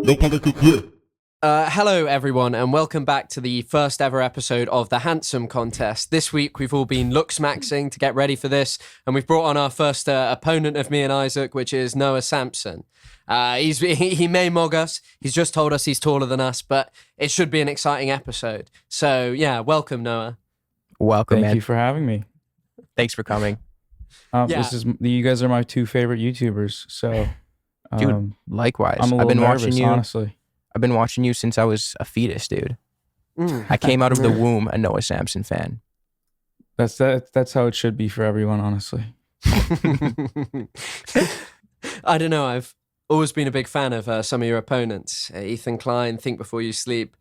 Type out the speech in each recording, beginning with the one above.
No Politic Here. Hello, everyone, and welcome back to the first ever episode of the Handsome Contest. This week, we've all been looks-maxing to get ready for this, and we've brought on our first opponent of me and Isaac, which is Noah Samsen. He may mog us. He's just told us he's taller than us, but it should be an exciting episode. So, yeah, welcome, Noah. Welcome, Thank you for having me. Thanks for coming. You guys are my two favorite YouTubers, so Dude, likewise. I'm a little nervous, honestly. I've been watching you since I was a fetus, dude. I came out of the womb a Noah Samsen fan. That's how it should be for everyone, honestly. I don't know. I've always been a big fan of some of your opponents. Ethan Klein, Think Before You Sleep.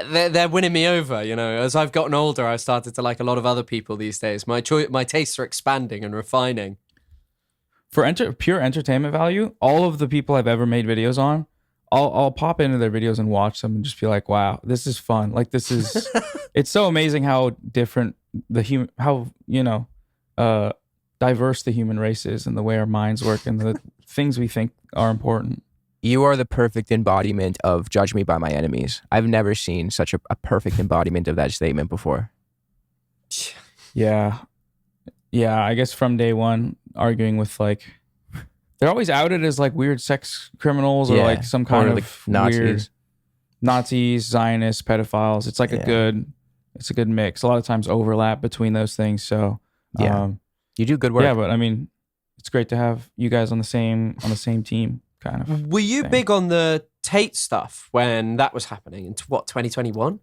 They're winning me over, you know. As I've gotten older, I started to like a lot of other people these days. My tastes are expanding and refining. For pure entertainment value, all of the people I've ever made videos on, I'll pop into their videos and watch them and just be like, wow, this is fun. Like, this is, it's so amazing how different diverse the human race is and the way our minds work and the things we think are important. You are the perfect embodiment of judge me by my enemies. I've never seen such a perfect embodiment of that statement before. Yeah. Yeah, I guess from day one, arguing with like, they're always outed as like weird sex criminals or like some kind of like Nazis. Nazis, Zionists, pedophiles. It's like a good mix. A lot of times overlap between those things. So you do good work. Yeah, but I mean, it's great to have you guys on the same team, kind of. Were you big on the Tate stuff when that was happening in 2021?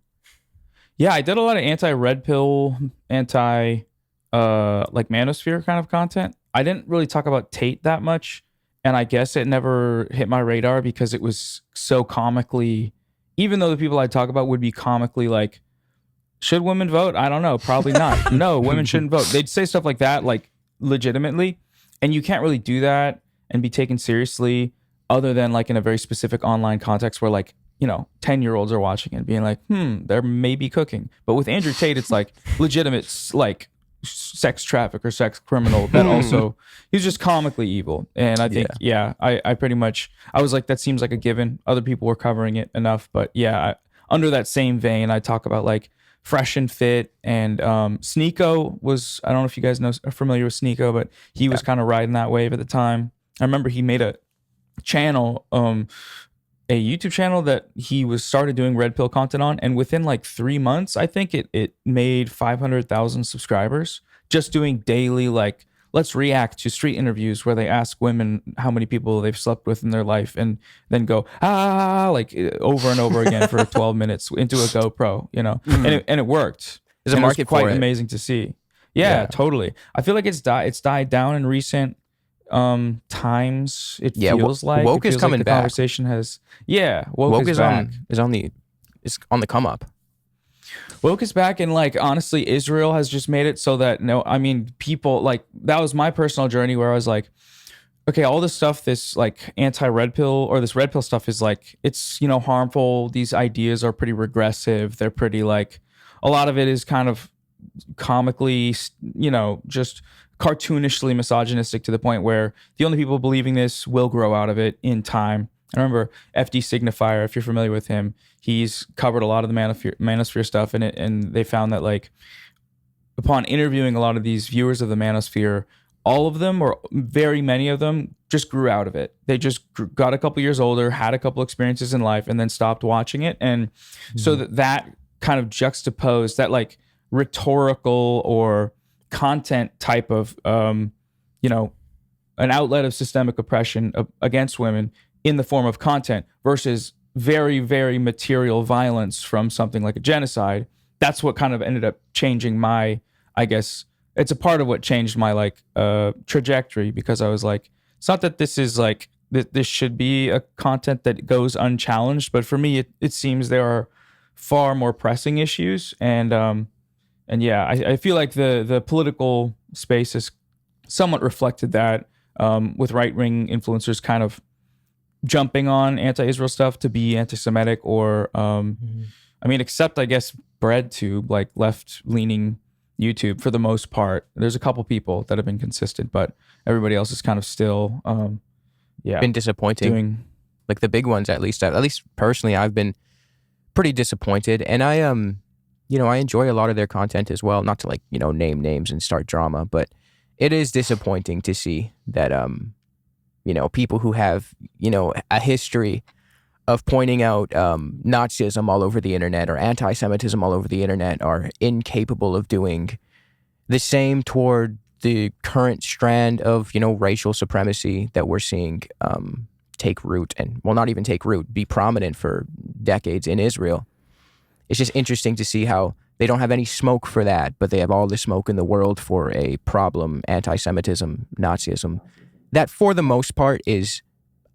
Yeah, I did a lot of anti-Redpill, like manosphere kind of content. I didn't really talk about Tate that much, and I guess it never hit my radar because it was so comically, even though the people I talk about would be comically like, should women vote? I don't know, probably not. No, women shouldn't vote. They'd say stuff like that, like legitimately, and you can't really do that and be taken seriously other than like in a very specific online context where like, 10-year-olds are watching and being like, they're maybe cooking. But with Andrew Tate, it's like legitimate, like, sex traffic or sex criminal that also he's just comically evil. And I think I pretty much I was like, that seems like a given. Other people were covering it enough, but under that same vein, I talk about like Fresh and Fit and Sneeko was, I don't know if you guys are familiar with Sneeko, but he was kind of riding that wave at the time. I remember he made a channel, a YouTube channel that he started doing Red Pill content on, and within like 3 months, I think it made 500,000 subscribers just doing daily, like, let's react to street interviews where they ask women how many people they've slept with in their life and then go, like over and over again for 12 minutes into a GoPro, and it worked. There's a market quite for it. Amazing to see. Yeah, totally. I feel like it's died down in recent times. It feels like woke is coming like the back. Conversation has woke is back. is on the come up. Woke is back, and like honestly, Israel has just made it so that people like, that was my personal journey where I was like, okay, all this stuff, this like anti-red pill or this red pill stuff is like, it's harmful. These ideas are pretty regressive. They're pretty like, a lot of it is kind of comically, just cartoonishly misogynistic to the point where the only people believing this will grow out of it in time. I remember FD Signifier, if you're familiar with him, he's covered a lot of the manosphere stuff in it, and they found that like upon interviewing a lot of these viewers of the manosphere, all of them, or very many of them, just grew out of it. They just got a couple years older, had a couple experiences in life, and then stopped watching it. And so that kind of juxtaposed, that like rhetorical or content type of an outlet of systemic oppression against women in the form of content versus very, very material violence from something like a genocide. That's what kind of ended up changing my, I guess it's a part of what changed my like trajectory, because I was like, it's not that this is like this should be a content that goes unchallenged, but for me it seems there are far more pressing issues. And yeah, I feel like the political space has somewhat reflected that, with right-wing influencers kind of jumping on anti-Israel stuff to be anti-Semitic or, except I guess BreadTube, like left-leaning YouTube for the most part. There's a couple people that have been consistent, but everybody else is kind of still, been disappointing. like the big ones at least personally, I've been pretty disappointed. And I I enjoy a lot of their content as well. Not to like, name names and start drama, but it is disappointing to see that people who have, a history of pointing out Nazism all over the internet or anti-Semitism all over the internet are incapable of doing the same toward the current strand of, racial supremacy that we're seeing take root and, well, not even take root, be prominent for decades in Israel. It's just interesting to see how they don't have any smoke for that, but they have all the smoke in the world for a problem, anti-Semitism, Nazism, that for the most part is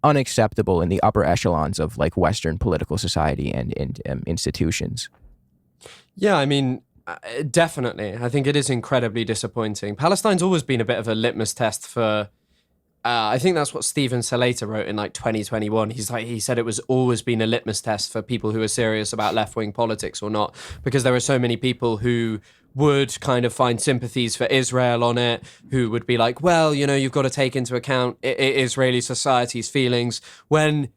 unacceptable in the upper echelons of like Western political society and institutions. Yeah, I mean, definitely. I think it is incredibly disappointing. Palestine's always been a bit of a litmus test for, I think that's what Stephen Salater wrote in like 2021. He said it was always been a litmus test for people who are serious about left-wing politics or not, because there are so many people who would kind of find sympathies for Israel on it, who would be like, well, you've got to take into account Israeli society's feelings. When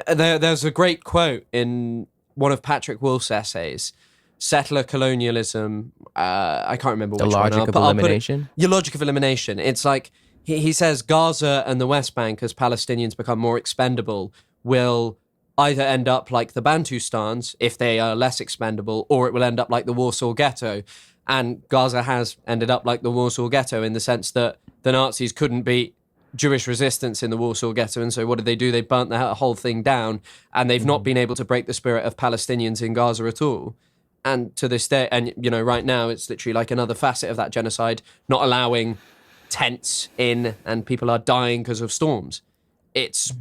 there's a great quote in one of Patrick Wolf's essays, Settler-Colonialism, I can't remember which one. The Logic of Elimination? Your Logic of Elimination. It's like, he says Gaza and the West Bank, as Palestinians become more expendable, will either end up like the Bantustans, if they are less expendable, or it will end up like the Warsaw Ghetto. And Gaza has ended up like the Warsaw Ghetto in the sense that the Nazis couldn't beat Jewish resistance in the Warsaw Ghetto. And so what did? They burnt the whole thing down, and they've not been able to break the spirit of Palestinians in Gaza at all. And to this day, and right now, it's literally like another facet of that genocide, not allowing tents in, and people are dying because of storms. It's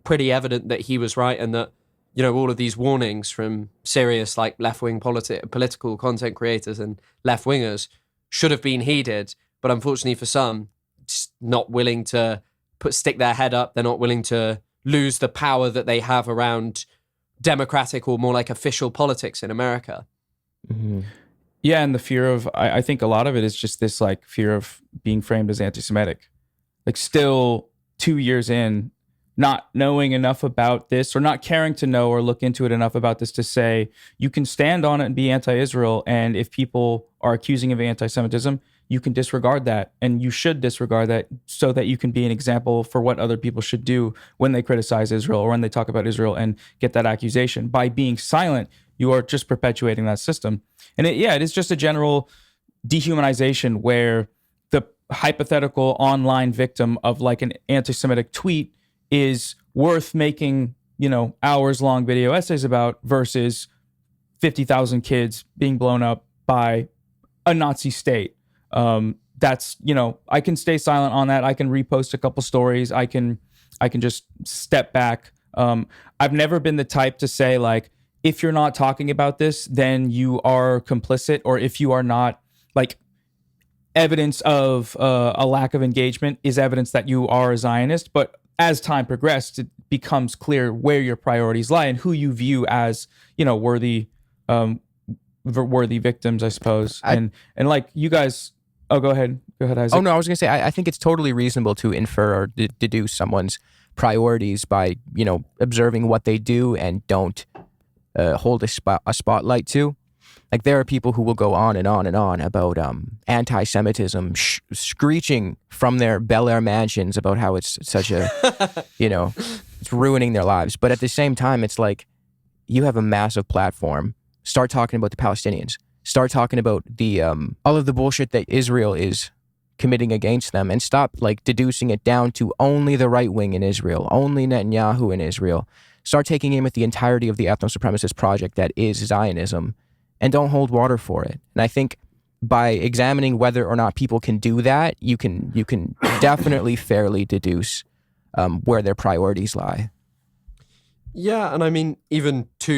pretty evident that he was right, and that all of these warnings from serious like left-wing political content creators and left-wingers should have been heeded, but unfortunately for some, just not willing to stick their head up. They're not willing to lose the power that they have around democratic or more like official politics in America. Yeah, and the fear of, I think a lot of it is just this like fear of being framed as anti-Semitic. Like still 2 years in, not knowing enough about this or not caring to know or look into it enough about this to say you can stand on it and be anti-Israel, and if people are accusing of anti-Semitism, you can disregard that, and you should disregard that so that you can be an example for what other people should do when they criticize Israel or when they talk about Israel and get that accusation. By being silent, you are just perpetuating that system. And it is just a general dehumanization where the hypothetical online victim of like an anti-Semitic tweet is worth making, hours-long video essays about versus 50,000 kids being blown up by a Nazi state. That's, I can stay silent on that. I can repost a couple stories. I can just step back. I've never been the type to say like, if you're not talking about this, then you are complicit, or if you are not, like, evidence of a lack of engagement is evidence that you are a Zionist. But as time progressed, it becomes clear where your priorities lie and who you view as, worthy victims, I suppose. And like you guys, go ahead, Isaac. Oh no, I was gonna say I think it's totally reasonable to infer or deduce someone's priorities by observing what they do and don't hold a spotlight to. Like there are people who will go on and on and on about anti-Semitism, screeching from their Bel Air mansions about how it's such a, it's ruining their lives. But at the same time, it's like you have a massive platform. Start talking about the Palestinians. Start talking about the all of the bullshit that Israel is committing against them, and stop like deducing it down to only the right wing in Israel, only Netanyahu in Israel. Start taking aim at the entirety of the ethno-supremacist project that is Zionism, and don't hold water for it. And I think by examining whether or not people can do that, you can definitely fairly deduce where their priorities lie. Yeah, and I mean, even 2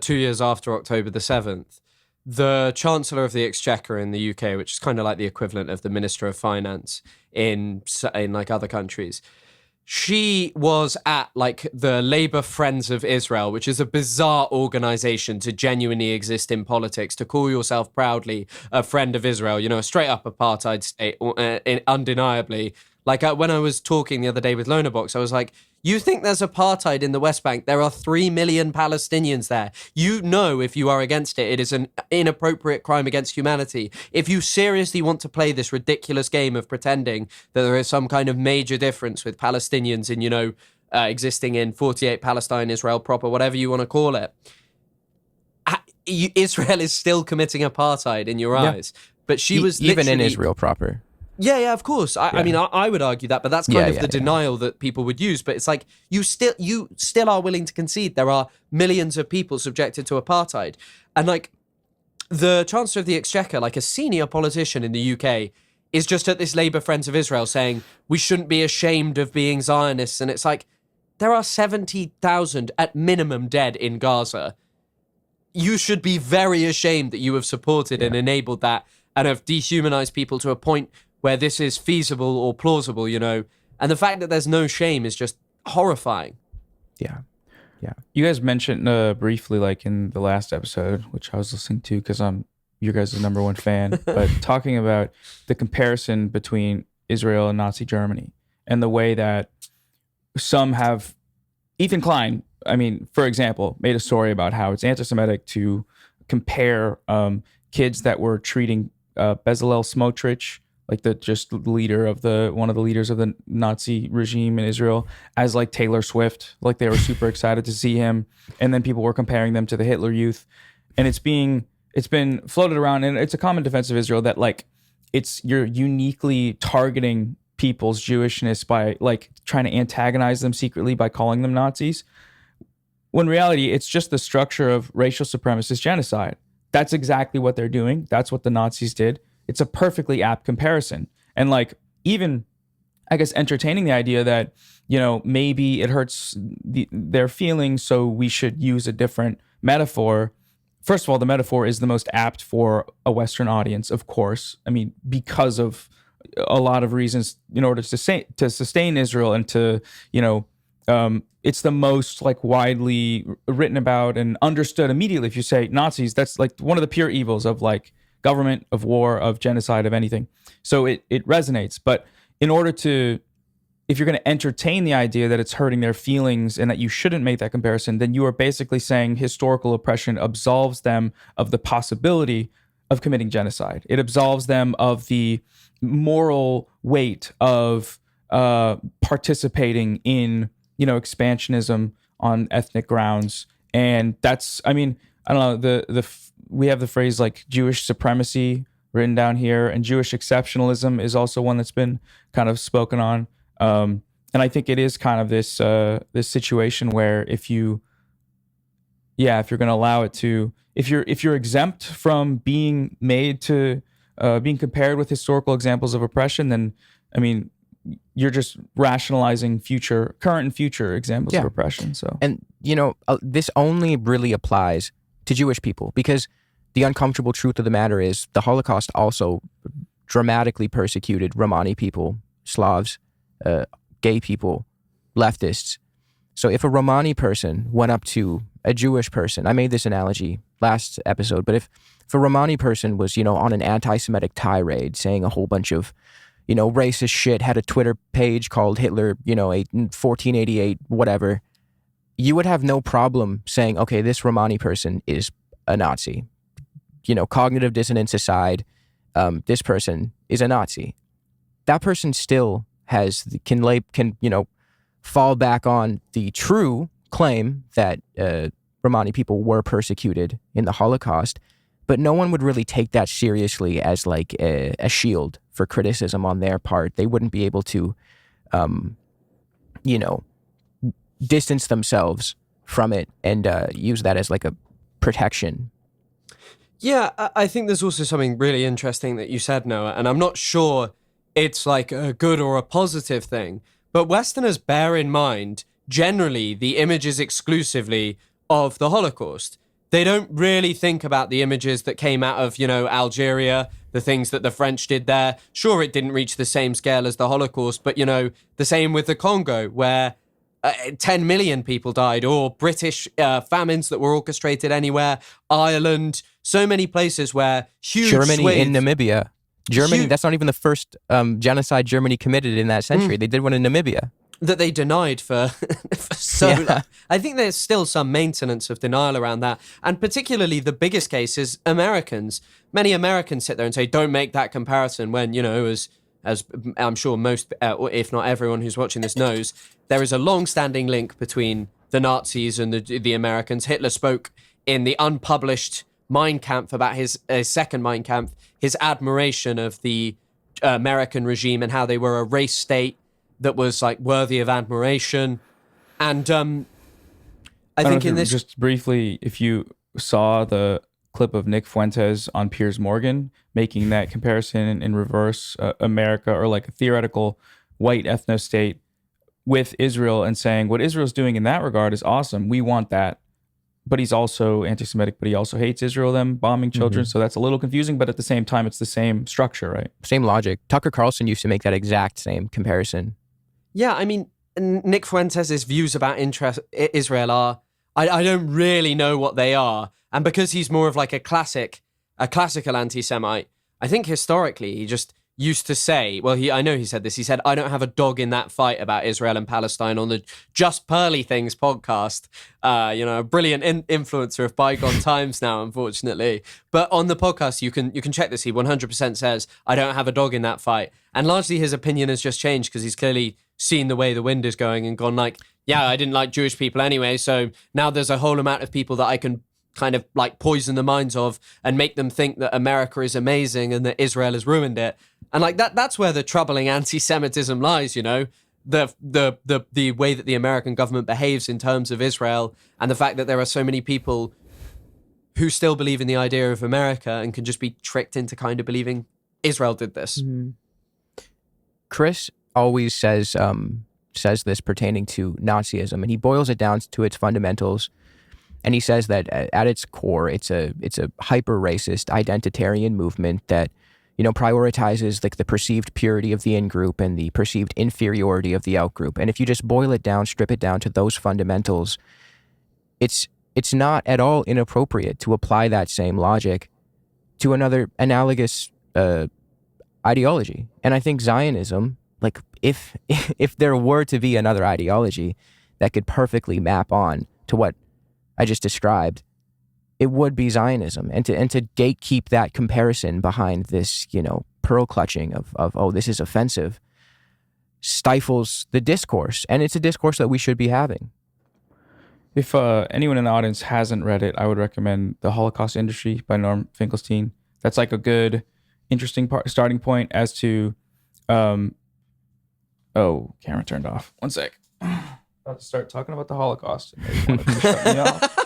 years after October the 7th, the Chancellor of the Exchequer in the UK, which is kind of like the equivalent of the Minister of Finance in like other countries, she was at like the Labour Friends of Israel, which is a bizarre organization to genuinely exist in politics, to call yourself proudly a friend of Israel, a straight up apartheid state, undeniably. Like when I was talking the other day with Lonabox, I was like, You think there's apartheid in the West Bank. There are 3 million Palestinians there. You know, if you are against it, it is an inappropriate crime against humanity. If you seriously want to play this ridiculous game of pretending that there is some kind of major difference with Palestinians in, existing in 48 Palestine, Israel proper, whatever you want to call it, Israel is still committing apartheid in your eyes. But she was even in Israel proper. Yeah, of course. I mean, I would argue that, but that's kind of the denial that people would use. But it's like you still are willing to concede there are millions of people subjected to apartheid, and like the Chancellor of the Exchequer, like a senior politician in the UK, is just at this Labour Friends of Israel saying we shouldn't be ashamed of being Zionists, and it's like there are 70,000 at minimum dead in Gaza. You should be very ashamed that you have supported and enabled that and have dehumanized people to a point where this is feasible or plausible, and the fact that there's no shame is just horrifying. Yeah. You guys mentioned briefly, like in the last episode, which I was listening to because I'm your guys' number one fan, but talking about the comparison between Israel and Nazi Germany and the way that some have, Ethan Klein, I mean, for example, made a story about how it's anti-Semitic to compare kids that were treating Bezalel Smotrich, like one of the leaders of the Nazi regime in Israel, as like Taylor Swift. Like they were super excited to see him, and then people were comparing them to the Hitler Youth, and it's been floated around, and it's a common defense of Israel that like you're uniquely targeting people's Jewishness by like trying to antagonize them secretly by calling them Nazis. When in reality, it's just the structure of racial supremacist genocide. That's exactly what they're doing. That's what the Nazis did. It's a perfectly apt comparison. And like even, I guess, entertaining the idea that, maybe it hurts their feelings, so we should use a different metaphor. First of all, the metaphor is the most apt for a Western audience, of course. I mean, because of a lot of reasons in order to sustain Israel and to, it's the most like widely written about and understood immediately. If you say Nazis, that's like one of the pure evils of like government, of war, of genocide, of anything. So it resonates. But in order to, if you're going to entertain the idea that it's hurting their feelings and that you shouldn't make that comparison, then you are basically saying historical oppression absolves them of the possibility of committing genocide. It absolves them of the moral weight of participating in, expansionism on ethnic grounds. And that's, I mean, I don't know, we have the phrase like Jewish supremacy written down here, and Jewish exceptionalism is also one that's been kind of spoken on. And I think it is kind of this situation where if you're going to allow it to, if you're exempt from being made to being compared with historical examples of oppression, then I mean, you're just rationalizing current and future examples of oppression. So, and this only really applies to Jewish people, because the uncomfortable truth of the matter is the Holocaust also dramatically persecuted Romani people, Slavs, gay people, leftists. So if a Romani person went up to a Jewish person, I made this analogy last episode, but if a Romani person was, on an anti-Semitic tirade saying a whole bunch of, racist shit, had a Twitter page called Hitler, 1488, whatever, you would have no problem saying, okay, this Romani person is a Nazi. Cognitive dissonance aside, this person is a Nazi. That person still can fall back on the true claim that Romani people were persecuted in the Holocaust, but no one would really take that seriously as like a shield for criticism on their part. They wouldn't be able to, distance themselves from it and use that as like a protection. Yeah, I think there's also something really interesting that you said, Noah, and I'm not sure it's like a good or a positive thing, but Westerners bear in mind generally the images exclusively of the Holocaust. They don't really think about the images that came out of, Algeria, the things that the French did there. Sure, it didn't reach the same scale as the Holocaust, but, the same with the Congo, where 10 million people died, or British famines that were orchestrated anywhere, Ireland, so many places where huge Germany in Namibia. Germany, that's not even the first genocide Germany committed in that century. They did one in Namibia. that they denied for, for so long. I think there's still some maintenance of denial around that. And particularly the biggest case is Americans. Many Americans sit there and say, don't make that comparison when, as I'm sure most, if not everyone who's watching this knows, there is a long-standing link between the Nazis and the Americans. Hitler spoke in the unpublished Mein Kampf about his second Mein Kampf, his admiration of the American regime and how they were a race state that was like worthy of admiration. And I think in this, just briefly, if you saw the clip of Nick Fuentes on Piers Morgan making that comparison in reverse, America or like a theoretical white ethno state with Israel, and saying what Israel's doing in that regard is awesome. We want that. But he's also anti-Semitic, but he also hates Israel, them bombing children. So that's a little confusing, but at the same time, it's the same structure, right? Same logic. Tucker Carlson used to make that exact same comparison. Yeah, I mean, Nick Fuentes' views about Israel are, I don't really know what they are. And because he's more of like a classical anti-Semite, I think historically he just used to say, well, I know he said this, he said, I don't have a dog in that fight about Israel and Palestine on the Just Pearly Things podcast. A brilliant influencer of bygone times now, unfortunately. But on the podcast, you can check this. He 100% says, I don't have a dog in that fight. And largely his opinion has just changed because he's clearly seen the way the wind is going and gone like, yeah, I didn't like Jewish people anyway. So now there's a whole amount of people that I can kind of like poison the minds of and make them think that America is amazing and that Israel has ruined it. And like that's where the troubling anti-Semitism lies, the way that the American government behaves in terms of Israel, and the fact that there are so many people who still believe in the idea of America and can just be tricked into kind of believing Israel did this. Mm-hmm. Chris always says this pertaining to Nazism, and he boils it down to its fundamentals. And he says that at its core, it's a hyper-racist identitarian movement that, prioritizes like the perceived purity of the in-group and the perceived inferiority of the out-group. And if you just boil it down, strip it down to those fundamentals, it's not at all inappropriate to apply that same logic to another analogous ideology. And I think Zionism, like if there were to be another ideology that could perfectly map on to what I just described, it would be Zionism. And to gatekeep that comparison behind this, pearl clutching of oh, this is offensive, stifles the discourse. And it's a discourse that we should be having. If anyone in the audience hasn't read it, I would recommend The Holocaust Industry by Norm Finkelstein. That's like a good, interesting starting point as to, camera turned off. One sec. About to start talking about the Holocaust. And they wanted to shut me off.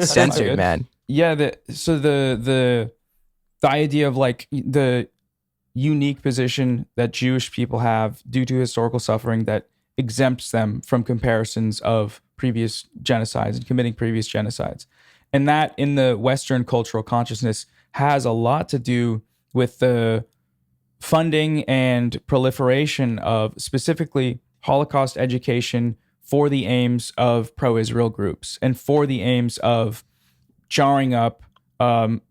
Censored, man. Yeah. The idea of like the unique position that Jewish people have due to historical suffering that exempts them from comparisons of previous genocides and committing previous genocides. And that in the Western cultural consciousness has a lot to do with the funding and proliferation of specifically Holocaust education for the aims of pro-Israel groups and for the aims of jarring up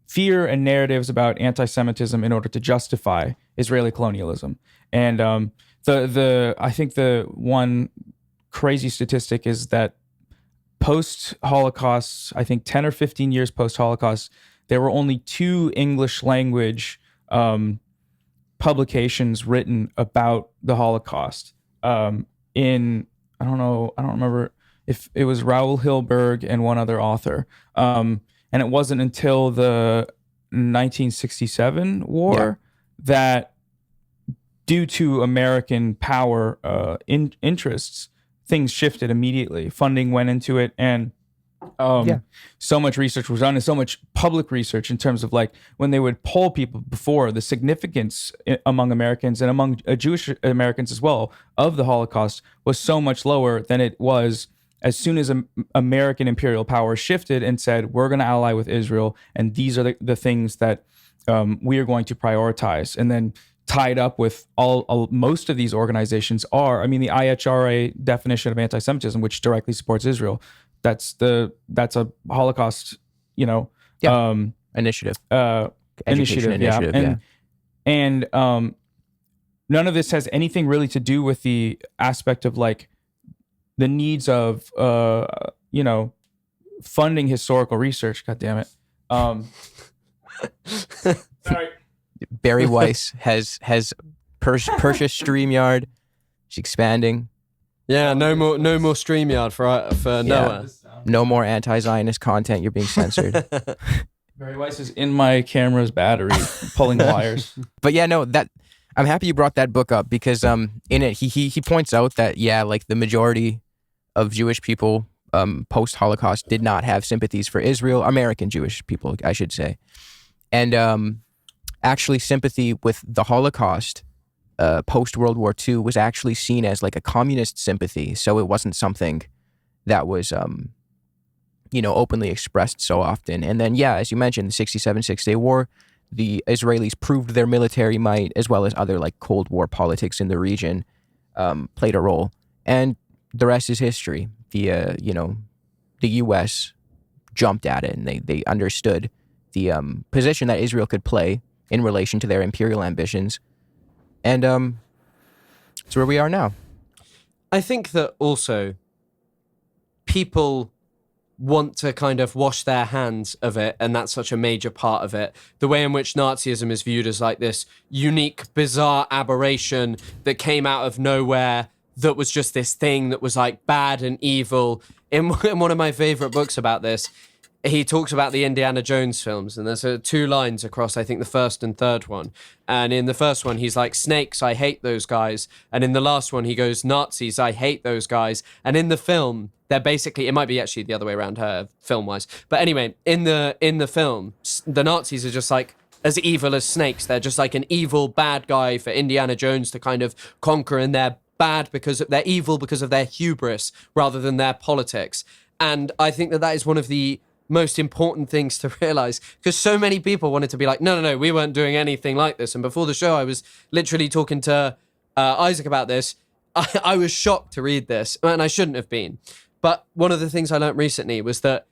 fear and narratives about anti-Semitism in order to justify Israeli colonialism. And I think the one crazy statistic is that post-Holocaust, I think 10 or 15 years post-Holocaust, there were only 2 English language publications written about the Holocaust. I don't remember if it was Raoul Hilberg and one other author. And it wasn't until the 1967 war that, due to American power interests, things shifted immediately. Funding went into it, and so much research was done, and so much public research in terms of like when they would poll people before, the significance among Americans and among Jewish Americans as well of the Holocaust was so much lower than it was as soon as American imperial power shifted and said, we're going to ally with Israel, and these are the things that we are going to prioritize. And then tied up with most of these organizations are, the IHRA definition of anti-Semitism, which directly supports Israel. That's a Holocaust, initiative. Education initiative. And none of this has anything really to do with the aspect of like the needs of funding historical research. God damn it. Sorry. Barry Weiss has purchased StreamYard. She's expanding. Yeah, no more StreamYard for Noah. No more anti-Zionist content. You're being censored. Barry Weiss is in my camera's battery, pulling wires. But yeah, no, that I'm happy you brought that book up because in it he points out that like the majority of Jewish people post-Holocaust did not have sympathies for Israel, American Jewish people, I should say, and actually sympathy with the Holocaust post-World War II was actually seen as like a communist sympathy, so it wasn't something that was openly expressed so often. And then, yeah, as you mentioned, the 67 Six-Day War, the Israelis proved their military might, as well as other like Cold War politics in the region played a role. And the rest is history. The U.S. jumped at it, and they understood the position that Israel could play in relation to their imperial ambitions. And it's where we are now. I think that also people want to kind of wash their hands of it, and that's such a major part of it. The way in which Nazism is viewed as like this unique, bizarre aberration that came out of nowhere, that was just this thing that was like bad and evil. In one of my favorite books about this, he talks about the Indiana Jones films, and there's 2 lines across, I think, the first and third one. And in the first one, he's like, snakes, I hate those guys. And in the last one, he goes, Nazis, I hate those guys. And in the film, they're basically, it might be actually the other way around, film-wise. But anyway, in the film, the Nazis are just like as evil as snakes. They're just like an evil bad guy for Indiana Jones to kind of conquer, and they're bad because they're evil because of their hubris rather than their politics. And I think that is one of the most important things to realize, because so many people wanted to be like, no, we weren't doing anything like this. And before the show, I was literally talking to Isaac about this. I was shocked to read this, and I shouldn't have been. But one of the things I learned recently was that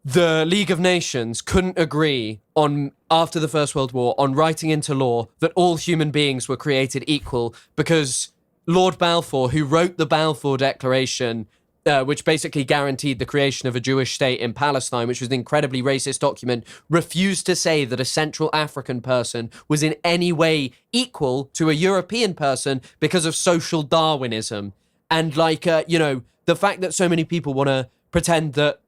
the League of Nations couldn't agree on, after the First World War, on writing into law that all human beings were created equal, because Lord Balfour, who wrote the Balfour Declaration, which basically guaranteed the creation of a Jewish state in Palestine, which was an incredibly racist document, refused to say that a Central African person was in any way equal to a European person because of social Darwinism. And the fact that so many people want to pretend that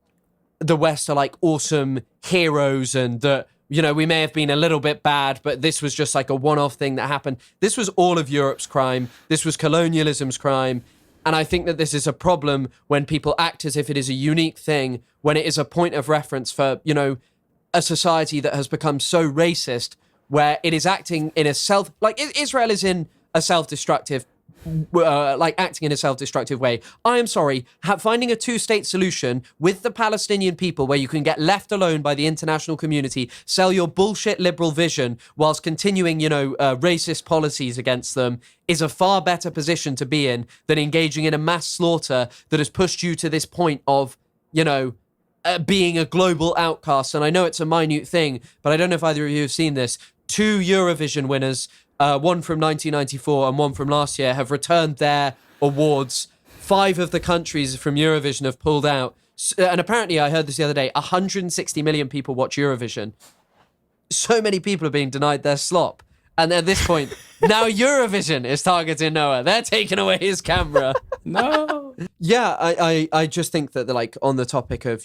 the West are like awesome heroes, and that, we may have been a little bit bad, but this was just like a one-off thing that happened. This was all of Europe's crime. This was colonialism's crime. And I think that this is a problem when people act as if it is a unique thing, when it is a point of reference for, a society that has become so racist, where it is acting in a Israel is in a self-destructive, acting in a self-destructive way. I am sorry, finding a 2-state solution with the Palestinian people where you can get left alone by the international community, sell your bullshit liberal vision whilst continuing, racist policies against them, is a far better position to be in than engaging in a mass slaughter that has pushed you to this point of, being a global outcast. And I know it's a minute thing, but I don't know if either of you have seen this. 2 Eurovision winners, one from 1994 and one from last year, have returned their awards. 5 of the countries from Eurovision have pulled out. And apparently, I heard this the other day, 160 million people watch Eurovision. So many people are being denied their slop. And at this point, now Eurovision is targeting Noah. They're taking away his camera. No. Yeah, I just think that on the topic of,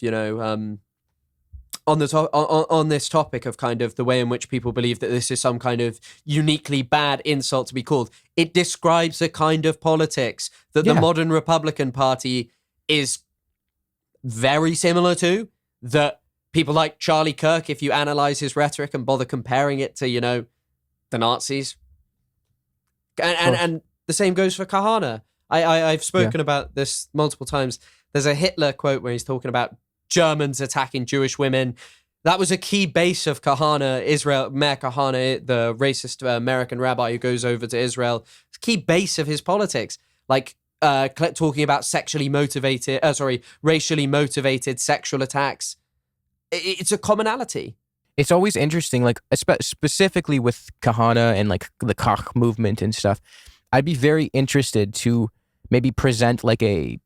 on this topic of kind of the way in which people believe that this is some kind of uniquely bad insult to be called, it describes a kind of politics that the modern Republican Party is very similar to, that people like Charlie Kirk, if you analyze his rhetoric and bother comparing it to, the Nazis. And the same goes for Kahana. I've spoken about this multiple times. There's a Hitler quote where he's talking about Germans attacking Jewish women. That was a key base of Kahana, Meir Kahana, the racist American rabbi who goes over to Israel. It's a key base of his politics. Talking about racially motivated sexual attacks. It's a commonality. it's always interesting, like specifically with Kahana and like the Kach movement and stuff. I'd be very interested to maybe present like a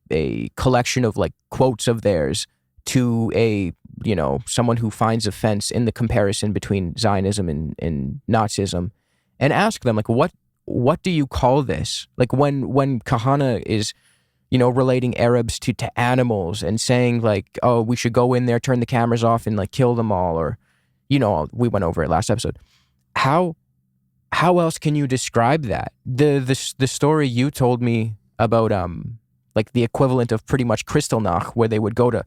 collection of like quotes of theirs to a, you know, someone who finds offense in the comparison between Zionism and Nazism, and ask them like, what do you call this? Like when Kahana is, you know, relating Arabs to animals and saying like, oh, we should go in there, turn the cameras off and like kill them all, or, you know, we went over it last episode. How else can you describe that? The story you told me about like the equivalent of pretty much Kristallnacht, where they would go to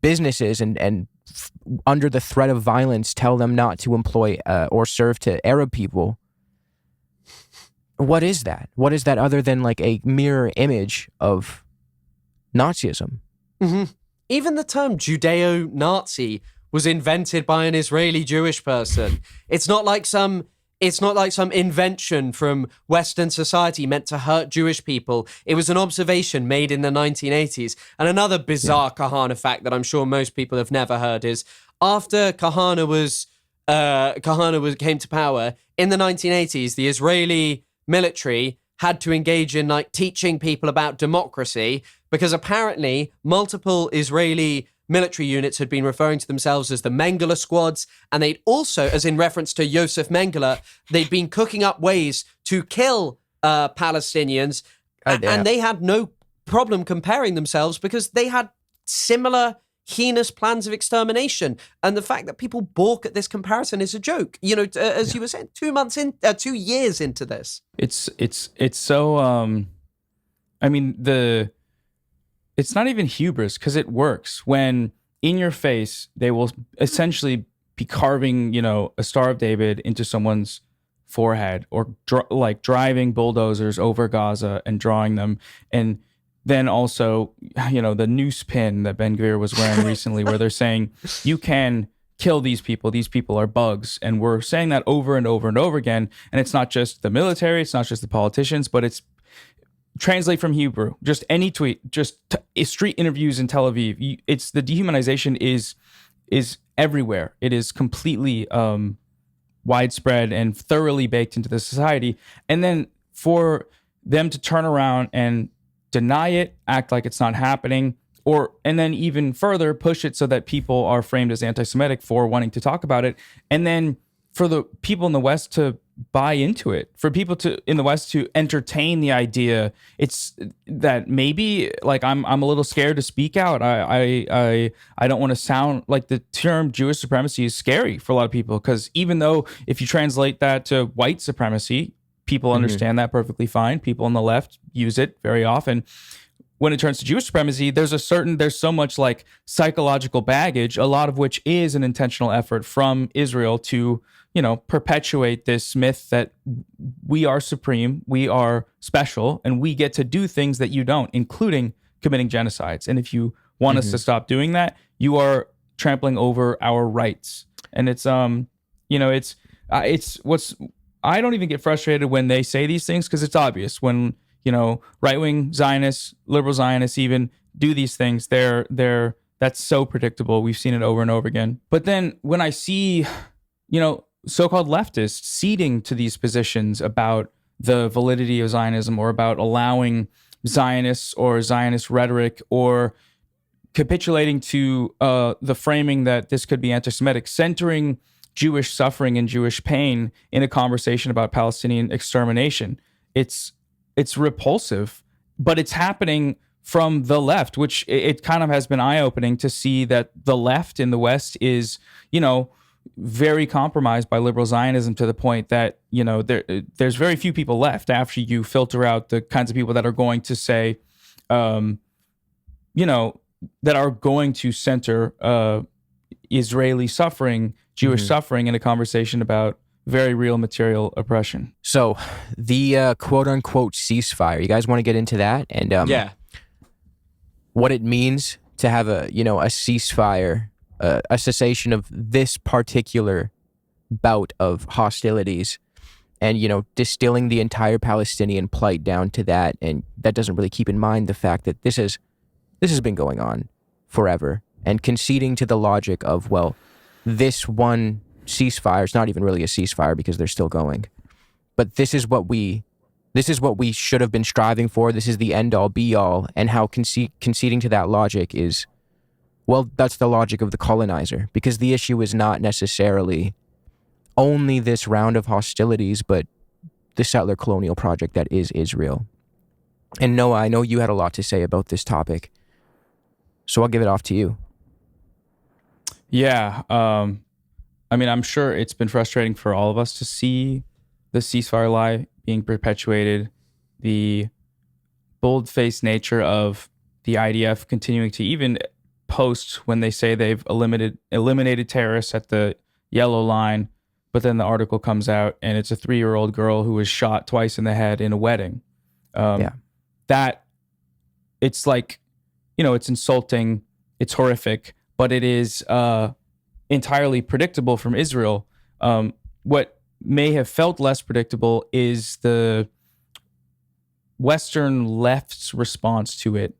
businesses and under the threat of violence tell them not to employ or serve to Arab people. What is that? What is that other than like a mirror image of Nazism? Mm-hmm. Even the term Judeo-Nazi was invented by an Israeli Jewish person. It's not like some invention from Western society meant to hurt Jewish people. It was an observation made in the 1980s. And another bizarre Kahana fact that I'm sure most people have never heard is after Kahana came to power in the 1980s, the Israeli military had to engage in like teaching people about democracy, because apparently multiple Israeli military units had been referring to themselves as the Mengele squads, and they'd also, as in reference to Yosef Mengele, they'd been cooking up ways to kill Palestinians, and they had no problem comparing themselves because they had similar heinous plans of extermination. And the fact that people balk at this comparison is a joke. You know, as you were saying, 2 years into this. It's so, I mean, it's not even hubris, because it works when in your face, they will essentially be carving, you know, a Star of David into someone's forehead, or like driving bulldozers over Gaza and drawing them. And then also, you know, the noose pin that Ben Gvir was wearing recently, where they're saying you can kill these people are bugs. And we're saying that over and over and over again. And it's not just the military, it's not just the politicians, but it's translate from Hebrew, just any tweet, just street interviews in Tel Aviv. It's the dehumanization is everywhere. It is completely widespread and thoroughly baked into the society. And then for them to turn around and deny it, act like it's not happening, and then even further push it so that people are framed as anti-Semitic for wanting to talk about it. And then for the people in the West to buy into it, for people in the West to entertain the idea, it's that maybe like I'm a little scared to speak out. I don't want to sound like the term Jewish supremacy is scary for a lot of people, because even though if you translate that to white supremacy, people understand that perfectly fine. People on the left use it very often. When it turns to Jewish supremacy, there's so much like psychological baggage, a lot of which is an intentional effort from Israel to, you know, perpetuate this myth that we are supreme, we are special, and we get to do things that you don't, including committing genocides. And if you want us to stop doing that, you are trampling over our rights. And it's, you know, it's what's, I don't even get frustrated when they say these things, because it's obvious when, you know, right-wing Zionists, liberal Zionists even do these things. That's so predictable. We've seen it over and over again. But then when I see, you know, so-called leftists ceding to these positions about the validity of Zionism, or about allowing Zionists or Zionist rhetoric, or capitulating to the framing that this could be anti-Semitic, centering Jewish suffering and Jewish pain in a conversation about Palestinian extermination. It's repulsive, but it's happening from the left, which it kind of has been eye-opening to see that the left in the West is, you know, very compromised by liberal Zionism, to the point that, you know, there's very few people left after you filter out the kinds of people that are going to say, you know, that are going to center Israeli suffering, Jewish suffering in a conversation about very real material oppression. So the quote unquote ceasefire, you guys want to get into that? And what it means to have a ceasefire, a cessation of this particular bout of hostilities, and, you know, distilling the entire Palestinian plight down to that. And that doesn't really keep in mind the fact that this has been going on forever, and conceding to the logic of, well, this one ceasefire, it's not even really a ceasefire because they're still going, but this is what we should have been striving for. This is the end all be all. And how conceding to that logic is, well, that's the logic of the colonizer, because the issue is not necessarily only this round of hostilities, but the settler colonial project that is Israel. And Noah, I know you had a lot to say about this topic, so I'll give it off to you. Yeah. I mean, I'm sure it's been frustrating for all of us to see the ceasefire lie being perpetuated, the bold-faced nature of the IDF continuing to even post when they say they've eliminated terrorists at the yellow line, but then the article comes out and it's a 3-year-old girl who was shot twice in the head in a wedding. That it's like, it's insulting, it's horrific, but it is entirely predictable from Israel. What may have felt less predictable is the Western left's response to it,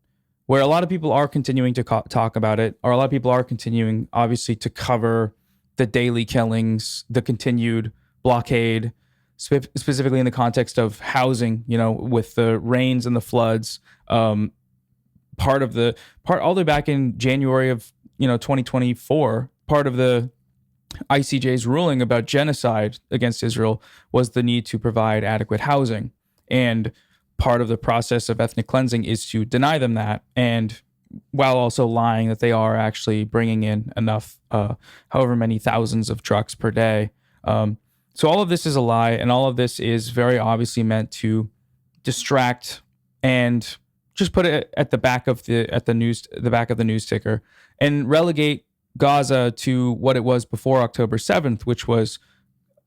where a lot of people are continuing to talk about it, or a lot of people are continuing, obviously, to cover the daily killings, the continued blockade, specifically in the context of housing, with the rains and the floods. Part all the way back in January of 2024, part of the ICJ's ruling about genocide against Israel was the need to provide adequate housing. And part of the process of ethnic cleansing is to deny them that, and while also lying that they are actually bringing in enough, however many thousands of trucks per day. So all of this is a lie, and all of this is very obviously meant to distract and just put it at the back of the news ticker, and relegate Gaza to what it was before October 7th, which was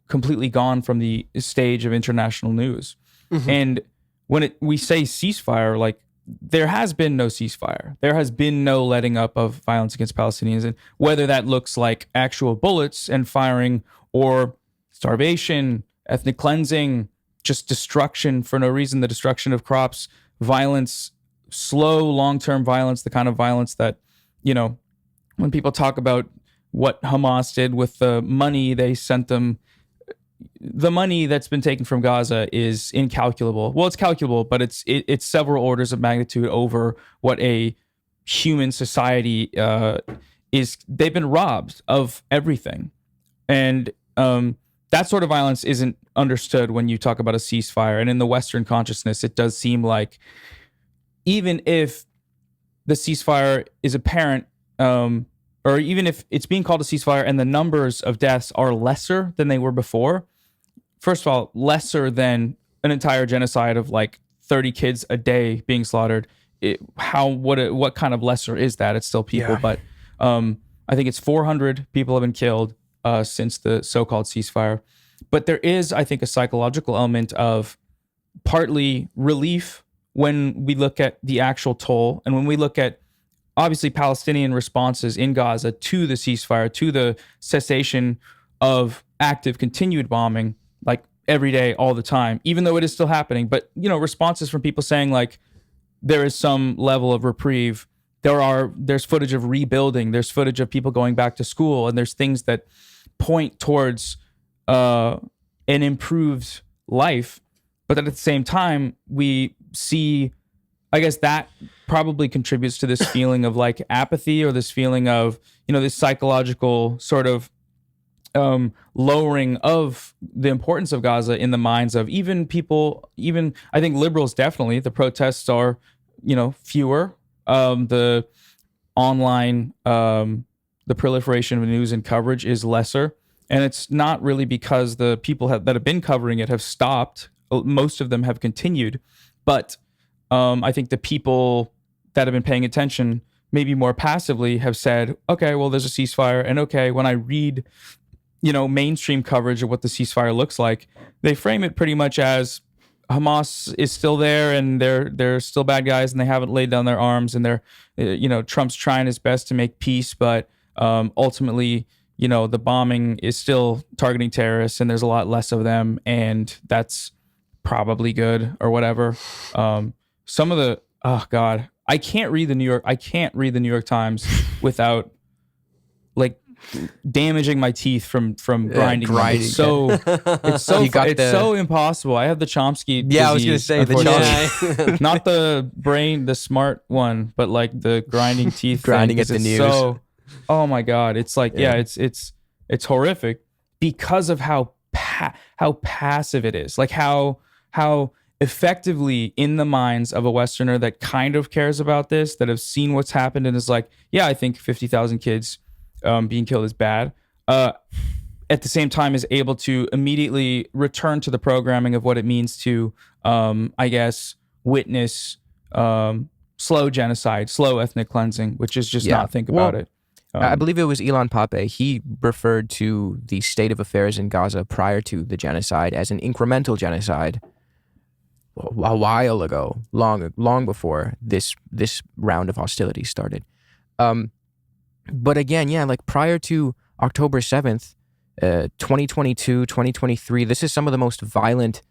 completely gone from the stage of international news. Mm-hmm. And when we say ceasefire, like, there has been no ceasefire. There has been no letting up of violence against Palestinians. And whether that looks like actual bullets and firing, or starvation, ethnic cleansing, just destruction for no reason, the destruction of crops, violence, slow, long-term violence, the kind of violence that, when people talk about what Hamas did with the money they sent them, the money that's been taken from Gaza is incalculable. Well, it's calculable, but it's several orders of magnitude over what a human society is. They've been robbed of everything. And that sort of violence isn't understood when you talk about a ceasefire. And in the Western consciousness, it does seem like even if the ceasefire is apparent, or even if it's being called a ceasefire and the numbers of deaths are lesser than they were before, first of all, lesser than an entire genocide of like 30 kids a day being slaughtered. What kind of lesser is that? It's still people, but I think it's 400 people have been killed since the so-called ceasefire. But there is, I think, a psychological element of partly relief when we look at the actual toll, and when we look at obviously Palestinian responses in Gaza to the ceasefire, to the cessation of active continued bombing, like every day, all the time, even though it is still happening. But, responses from people saying like there is some level of reprieve. There's footage of rebuilding. There's footage of people going back to school, and there's things that point towards an improved life. But then at the same time, we see, I guess that probably contributes to this feeling of like apathy, or this feeling of, this psychological sort of lowering of the importance of Gaza in the minds of even people, even I think liberals. Definitely the protests are, fewer. The online, the proliferation of news and coverage is lesser. And it's not really because the people that have been covering it have stopped. Most of them have continued. But I think the people that have been paying attention, maybe more passively, have said, okay, well, there's a ceasefire. And okay, when I read, mainstream coverage of what the ceasefire looks like, they frame it pretty much as Hamas is still there, and they're still bad guys, and they haven't laid down their arms, and they're, Trump's trying his best to make peace, but ultimately, the bombing is still targeting terrorists, and there's a lot less of them, and that's probably good or whatever. Some of the, oh God, I can't read the New York Times without like damaging my teeth from grinding. grinding. It's so so impossible. I have the Chomsky disease. I was gonna say the Chomsky, not the brain, the smart one, but like the grinding teeth, grinding at the news. So, oh my god, it's like it's horrific because of how passive it is. Like how effectively in the minds of a Westerner that kind of cares about this, that have seen what's happened and is like, yeah, I think 50,000 kids being killed is bad. At the same time is able to immediately return to the programming of what it means to, I guess, witness slow genocide, slow ethnic cleansing, which is just not think about it. I believe it was Ilan Pape. He referred to the state of affairs in Gaza prior to the genocide as an incremental genocide a while ago, long before this round of hostilities started. But again, like prior to October 7th, 2022, 2023, this is some of the most violent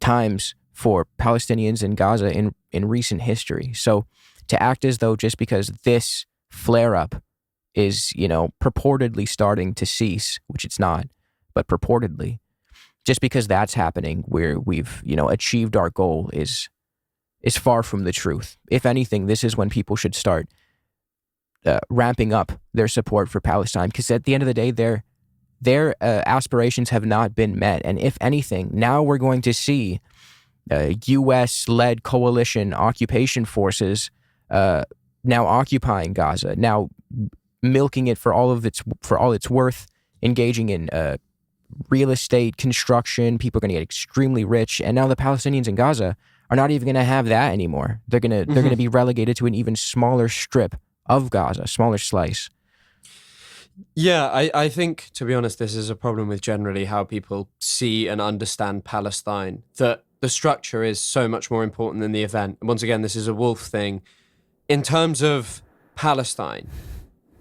times for Palestinians in Gaza in recent history. So to act as though just because this flare-up is, purportedly starting to cease, which it's not, but purportedly, just because that's happening where we've, achieved our goal is far from the truth. If anything, this is when people should start ramping up their support for Palestine, because at the end of the day, their aspirations have not been met. And if anything, now we're going to see U.S.-led coalition occupation forces now occupying Gaza, now milking it for all its worth, engaging in real estate construction. People are going to get extremely rich, and now the Palestinians in Gaza are not even going to have that anymore. They're going to be relegated to an even smaller strip of Gaza, smaller slice. Yeah, I think, to be honest, this is a problem with generally how people see and understand Palestine, that the structure is so much more important than the event. Once again, this is a Wolf thing. In terms of Palestine,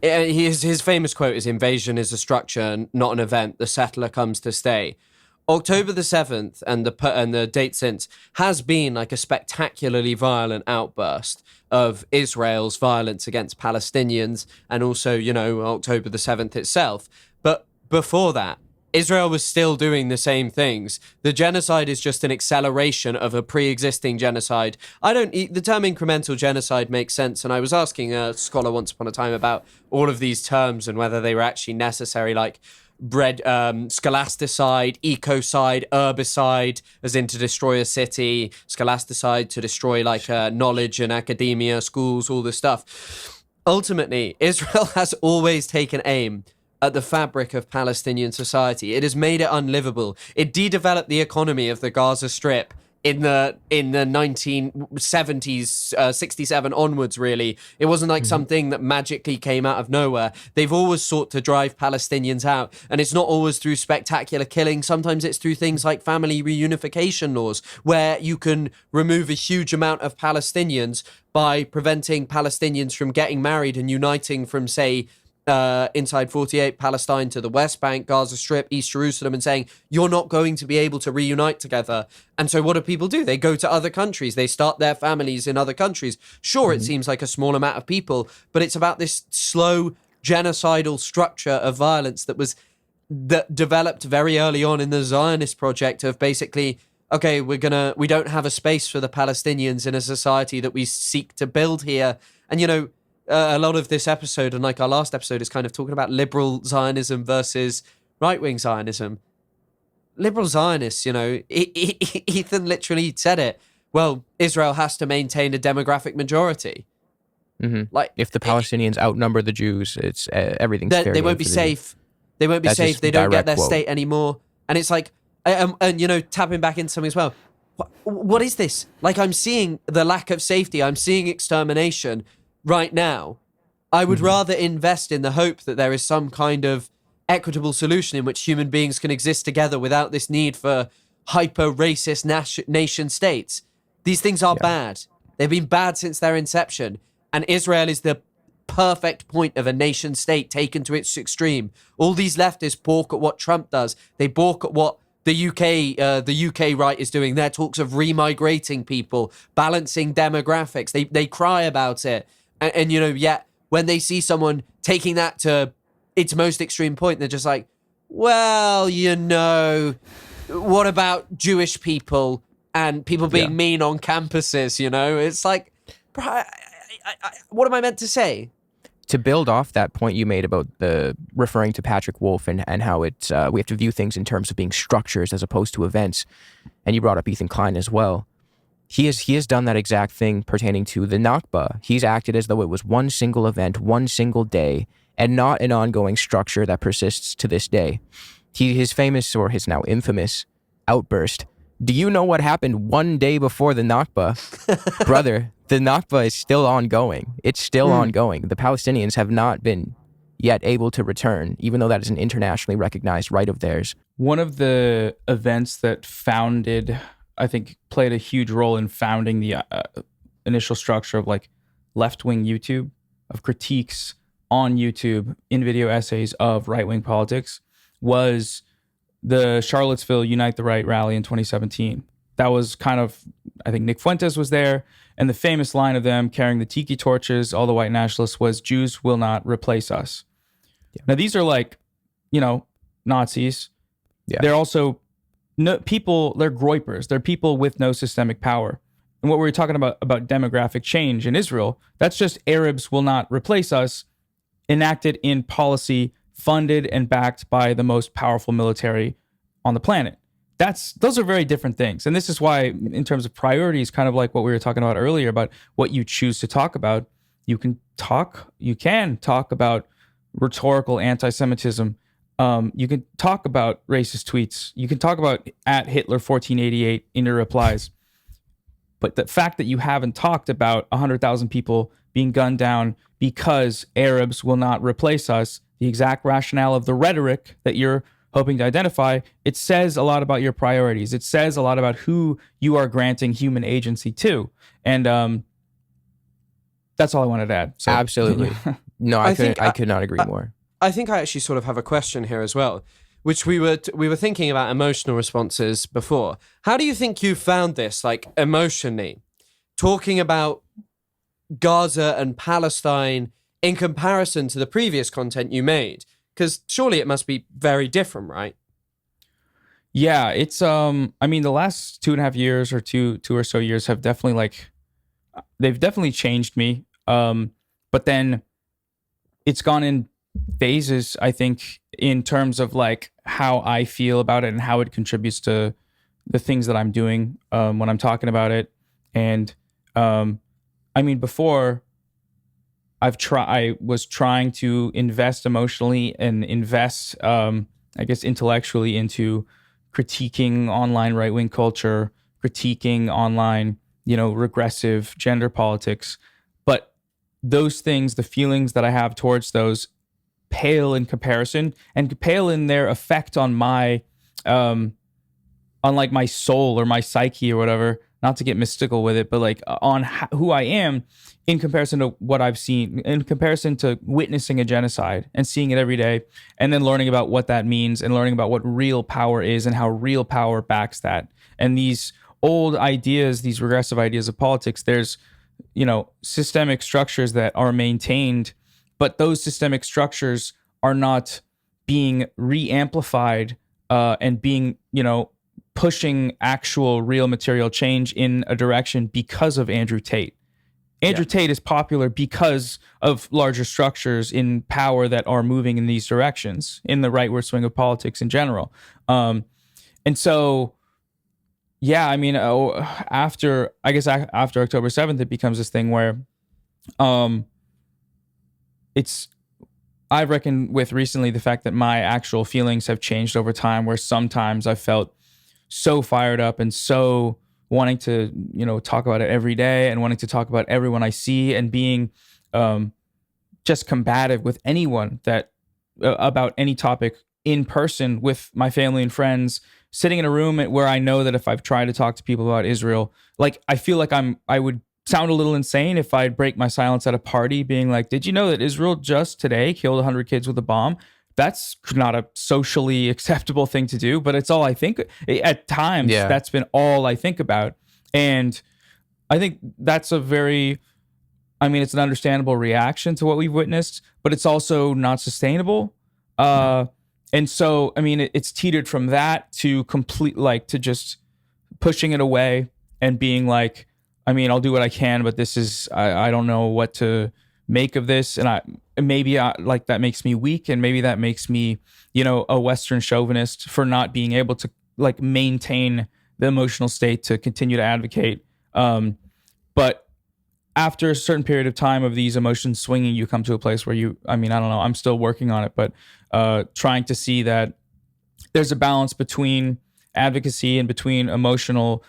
his famous quote is, "Invasion is a structure, not an event. The settler comes to stay." October the 7th and the date since has been like a spectacularly violent outburst of Israel's violence against Palestinians, and also, October the 7th itself. But before that, Israel was still doing the same things. The genocide is just an acceleration of a pre-existing genocide. The term incremental genocide makes sense, and I was asking a scholar once upon a time about all of these terms and whether they were actually necessary, like scholasticide, ecocide, herbicide, as in to destroy a city, scholasticide to destroy knowledge and academia, schools, all this stuff. Ultimately, Israel has always taken aim at the fabric of Palestinian society. It has made it unlivable. It de-developed the economy of the Gaza Strip in the 1970s, 67 onwards, really. It wasn't like something that magically came out of nowhere. They've always sought to drive Palestinians out, and it's not always through spectacular killing. Sometimes it's through things like family reunification laws, where you can remove a huge amount of Palestinians by preventing Palestinians from getting married and uniting from, say, inside 48 Palestine to the West Bank, Gaza Strip, East Jerusalem, and saying, you're not going to be able to reunite together. And so what do people do? They go to other countries. They start their families in other countries. Sure, it seems like a small amount of people, but it's about this slow genocidal structure of violence that developed very early on in the Zionist project of basically, okay, we don't have a space for the Palestinians in a society that we seek to build here. And, a lot of this episode, and like our last episode, is kind of talking about liberal Zionism versus right-wing Zionism. Liberal Zionists, Ethan literally said it. Well, Israel has to maintain a demographic majority. Mm-hmm. Like, if the Palestinians outnumber the Jews, it's everything's fair. They won't be safe. They won't be safe. They don't get their state anymore. And it's like, and tapping back into something as well. What is this? Like, I'm seeing the lack of safety. I'm seeing extermination right now. I would rather invest in the hope that there is some kind of equitable solution in which human beings can exist together without this need for hyper-racist nation states. These things are bad. They've been bad since their inception. And Israel is the perfect point of a nation state taken to its extreme. All these leftists balk at what Trump does. They balk at what the UK right is doing. Their talks of remigrating people, balancing demographics. They cry about it. And yet when they see someone taking that to its most extreme point, they're just like, well, what about Jewish people and people being mean on campuses? It's like, what am I meant to say? To build off that point you made about the referring to Patrick Wolf and how it's we have to view things in terms of being structures as opposed to events, and you brought up Ethan Klein as well. He has done that exact thing pertaining to the Nakba. He's acted as though it was one single event, one single day, and not an ongoing structure that persists to this day. His famous, or his now infamous, outburst, "Do you know what happened one day before the Nakba?" Brother, the Nakba is still ongoing. It's still ongoing. The Palestinians have not been yet able to return, even though that is an internationally recognized right of theirs. One of the events that played a huge role in founding the initial structure of like left-wing YouTube, of critiques on YouTube in video essays of right-wing politics, was the Charlottesville Unite the Right rally in 2017. That was kind of, I think Nick Fuentes was there, and the famous line of them carrying the tiki torches, all the white nationalists, was, "Jews will not replace us." Yeah. Now, these are like, Nazis. Yeah. They're also people, they're groypers. They're people with no systemic power. And what we were talking about demographic change in Israel, that's just Arabs will not replace us, enacted in policy, funded and backed by the most powerful military on the planet. Those are very different things. And this is why, in terms of priorities, kind of like what we were talking about earlier about what you choose to talk about, you can talk about rhetorical anti-Semitism. You can talk about racist tweets. You can talk about @Hitler1488 in your replies. But the fact that you haven't talked about 100,000 people being gunned down because Arabs will not replace us, the exact rationale of the rhetoric that you're hoping to identify, it says a lot about your priorities. It says a lot about who you are granting human agency to. And that's all I wanted to add. So, absolutely. No, I could not agree more. I think I actually sort of have a question here as well, which we were thinking about emotional responses before. How do you think you found this, like, emotionally, talking about Gaza and Palestine in comparison to the previous content you made? Because surely it must be very different, right? Yeah, it's the last 2.5 years or two or so years have definitely they've definitely changed me. But then it's gone in phases, I think, in terms of like how I feel about it and how it contributes to the things that I'm doing when I'm talking about it. And before I was trying to invest emotionally and invest, intellectually into critiquing online right-wing culture, critiquing online, regressive gender politics. But those things, the feelings that I have towards those, pale in comparison and pale in their effect on my, on like my soul or my psyche or whatever. Not to get mystical with it, but like on who I am in comparison to what I've seen, in comparison to witnessing a genocide and seeing it every day, and then learning about what that means and learning about what real power is and how real power backs that. And these old ideas, these regressive ideas of politics, there's, systemic structures that are maintained, but those systemic structures are not being re-amplified and being, pushing actual real material change in a direction because of Andrew Tate. Andrew Tate is popular because of larger structures in power that are moving in these directions in the rightward swing of politics in general. And so, after October 7th, it becomes this thing where I've reckoned with recently the fact that my actual feelings have changed over time, where sometimes I felt so fired up and so wanting to, talk about it every day and wanting to talk about everyone I see and being just combative with anyone that about any topic in person with my family and friends, sitting in a room where I know that if I've tried to talk to people about Israel, like I feel like I would sound a little insane if I'd break my silence at a party being like, did you know that Israel just today killed 100 kids with a bomb? That's not a socially acceptable thing to do, but it's all I think at times. Yeah. That's been all I think about. And I think that's it's an understandable reaction to what we've witnessed, but it's also not sustainable. And so, I mean, it's teetered from that to complete, like, to just pushing it away and being like, I mean, I'll do what I can, but this is, I don't know what to make of this. And maybe like that makes me weak, and maybe that makes me, a Western chauvinist for not being able to like maintain the emotional state to continue to advocate. But after a certain period of time of these emotions swinging, you come to a place where I don't know, I'm still working on it, but trying to see that there's a balance between advocacy and between emotional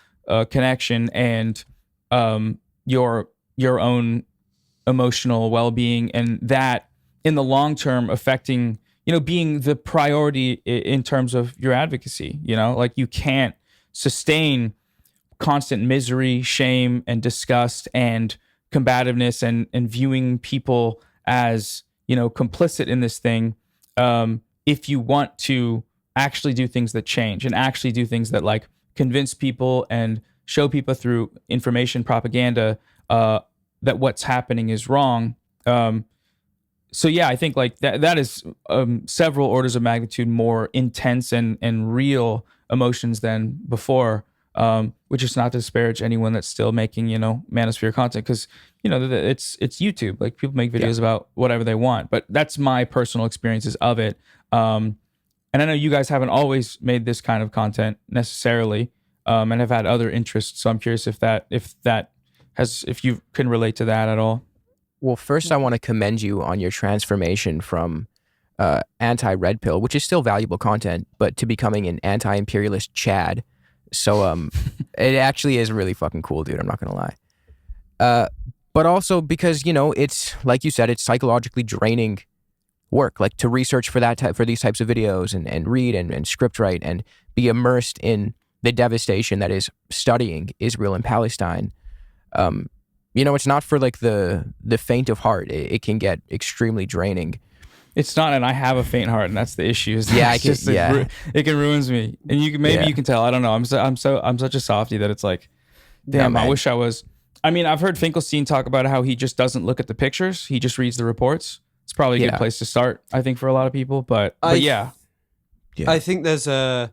connection and your own emotional well-being, and that in the long term affecting, being the priority in terms of your advocacy. Like, you can't sustain constant misery, shame, and disgust and combativeness and viewing people as, complicit in this thing, if you want to actually do things that change and actually do things that like convince people and show people through information propaganda that what's happening is wrong. So yeah, I think like that is several orders of magnitude more intense and real emotions than before, which is not to disparage anyone that's still making, manosphere content, because, it's YouTube. Like, people make videos about whatever they want, but that's my personal experiences of it. And I know you guys haven't always made this kind of content necessarily, and have had other interests. So I'm curious if you can relate to that at all. Well, first I want to commend you on your transformation from anti-Redpill, which is still valuable content, but to becoming an anti-imperialist Chad. So it actually is really fucking cool, dude. I'm not going to lie. But also because, it's, like you said, it's psychologically draining work, like to research for these types of videos and read and script write and be immersed in the devastation that is studying Israel and Palestine. It's not for like the faint of heart. It can get extremely draining. It's not, and I have a faint heart, and that's the issue. It can ruins me, and you can tell. I don't know. I'm such a softie that it's like, damn. I wish I was. I mean, I've heard Finkelstein talk about how he just doesn't look at the pictures; he just reads the reports. It's probably a good place to start, I think, for a lot of people. But yeah. I think there's the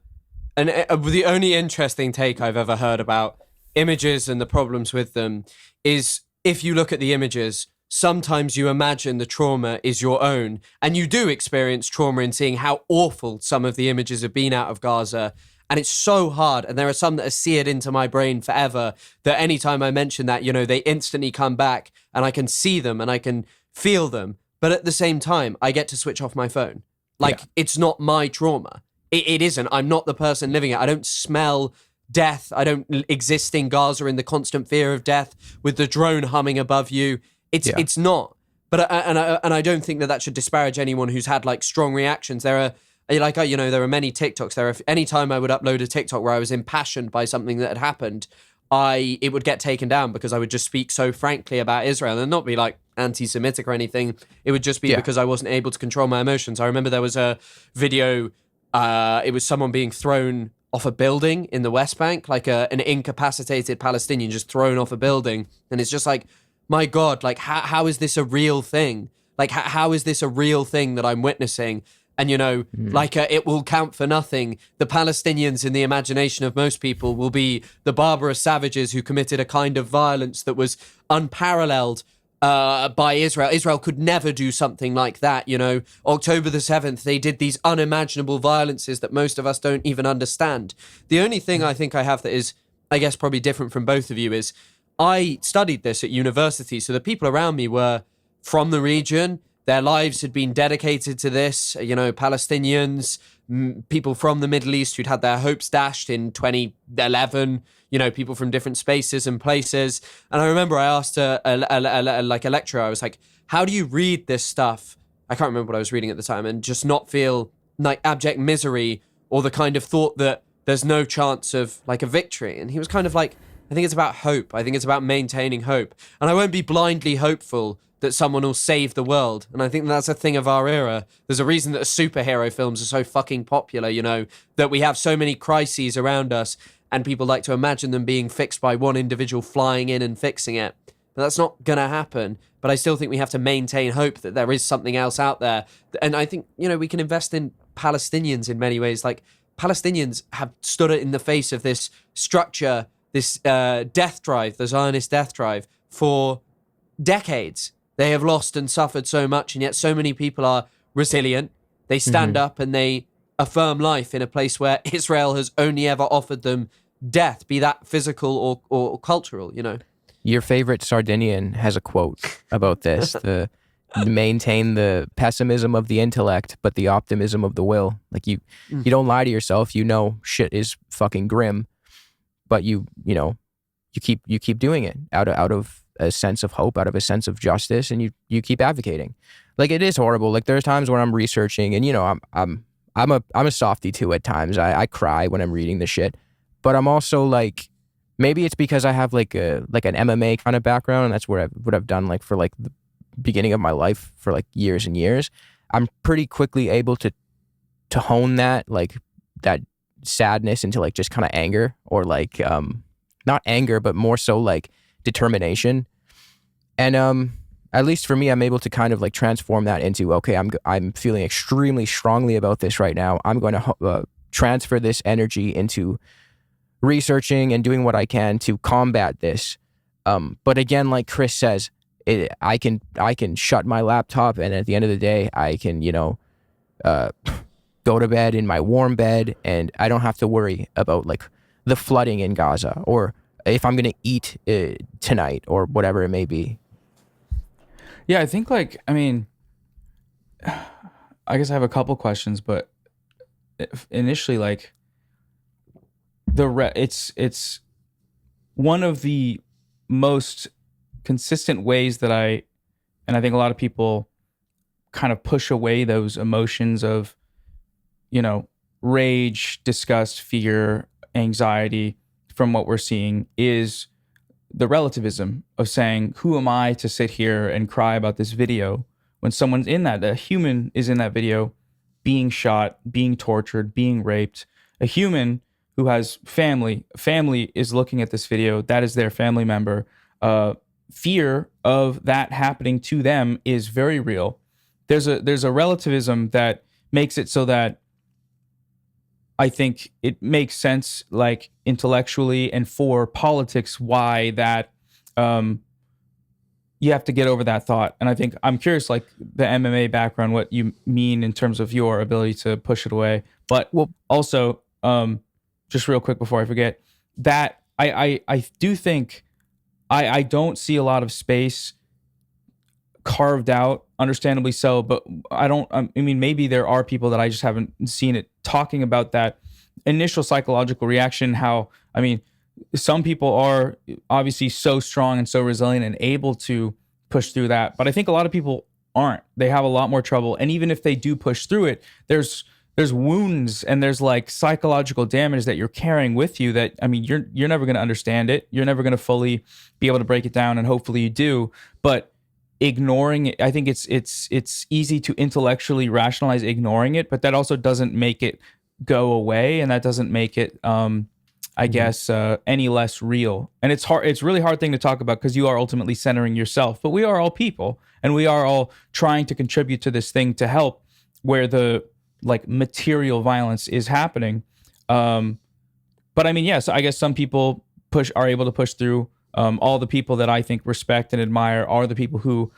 only interesting take I've ever heard about images and the problems with them is, if you look at the images, sometimes you imagine the trauma is your own, and you do experience trauma in seeing how awful some of the images have been out of Gaza. And it's so hard. And there are some that are seared into my brain forever that anytime I mention that, they instantly come back and I can see them and I can feel them. But at the same time, I get to switch off my phone. It's not my trauma. It isn't. I'm not the person living it. I don't smell death. I don't exist in Gaza in the constant fear of death with the drone humming above you. It's not. But I don't think that should disparage anyone who's had like strong reactions. There are there are many TikToks. Anytime I would upload a TikTok where I was impassioned by something that had happened, it would get taken down because I would just speak so frankly about Israel and not be like anti-Semitic or anything. It would just be because I wasn't able to control my emotions. I remember there was a video. It was someone being thrown off a building in the West Bank, like an incapacitated Palestinian just thrown off a building. And it's just like, my God, like, how is this a real thing? Like, how is this a real thing that I'm witnessing? And, it will count for nothing. The Palestinians in the imagination of most people will be the barbarous savages who committed a kind of violence that was unparalleled by Israel. Israel could never do something like that, October the 7th, they did these unimaginable violences that most of us don't even understand. The only thing I think I have that is, I guess, probably different from both of you is I studied this at university, so the people around me were from the region. Their lives had been dedicated to this, Palestinians, people from the Middle East who'd had their hopes dashed in 2011, people from different spaces and places. And I remember I asked a lecturer, I was like, how do you read this stuff? I can't remember what I was reading at the time, and just not feel like abject misery or the kind of thought that there's no chance of like a victory. And he was kind of like, I think it's about hope. I think it's about maintaining hope. And I won't be blindly hopeful that someone will save the world. And I think that's a thing of our era. There's a reason that superhero films are so fucking popular, that we have so many crises around us and people like to imagine them being fixed by one individual flying in and fixing it. but that's not going to happen. But I still think we have to maintain hope that there is something else out there. And I think, we can invest in Palestinians in many ways. Like, Palestinians have stood in the face of this structure, this death drive, the Zionist death drive, for decades. They have lost and suffered so much, and yet so many people are resilient. They stand up and they affirm life in a place where Israel has only ever offered them death, be that physical or cultural, Your favorite Sardinian has a quote about this. The maintain the pessimism of the intellect, but the optimism of the will. Like you don't lie to yourself. Shit is fucking grim, but you keep doing it out of a sense of hope, out of a sense of justice, and you keep advocating. Like, it is horrible. Like, there's times when I'm researching, and I'm a softie too at times. I cry when I'm reading the shit, but I'm also like, maybe it's because I have like an MMA kind of background, and that's what I've done like for like the beginning of my life for like years and years. I'm pretty quickly able to hone that sadness into like just kind of anger, or like not anger, but more so like determination. And at least for me, I'm able to kind of like transform that into, okay, I'm feeling extremely strongly about this right now. I'm going to transfer this energy into researching and doing what I can to combat this. But again, like Chris says, I can shut my laptop, and at the end of the day, I can go to bed in my warm bed, and I don't have to worry about like the flooding in Gaza, or if I'm gonna eat tonight, or whatever it may be. Yeah, I think I guess I have a couple questions, but initially, like it's one of the most consistent ways that I think a lot of people kind of push away those emotions of, rage, disgust, fear, anxiety from what we're seeing is the relativism of saying, who am I to sit here and cry about this video when someone's in that, a human is in that video being shot, being tortured, being raped, a human who has family is looking at this video, that is their family member. Fear of that happening to them is very real. There's a relativism that makes it so that I think it makes sense, like intellectually and for politics, why that you have to get over that thought. And I think I'm curious, like the MMA background, what you mean in terms of your ability to push it away. But also, just real quick before I forget, that I do think I don't see a lot of space carved out, understandably so, but maybe there are people that I just haven't seen it talking about that initial psychological reaction, how, some people are obviously so strong and so resilient and able to push through that, but I think a lot of people aren't. They have a lot more trouble, and even if they do push through it, there's wounds and there's like psychological damage that you're carrying with you that, you're never going to understand it. You're never going to fully be able to break it down, and hopefully you do, but ignoring it, I think it's easy to intellectually rationalize ignoring it, but that also doesn't make it go away, and that doesn't make it I guess any less real. And it's hard, it's a really hard thing to talk about because you are ultimately centering yourself, but we are all people, and we are all trying to contribute to this thing to help where the like material violence is happening. But so I guess some people are able to push through. All the people that I think respect and admire are the people who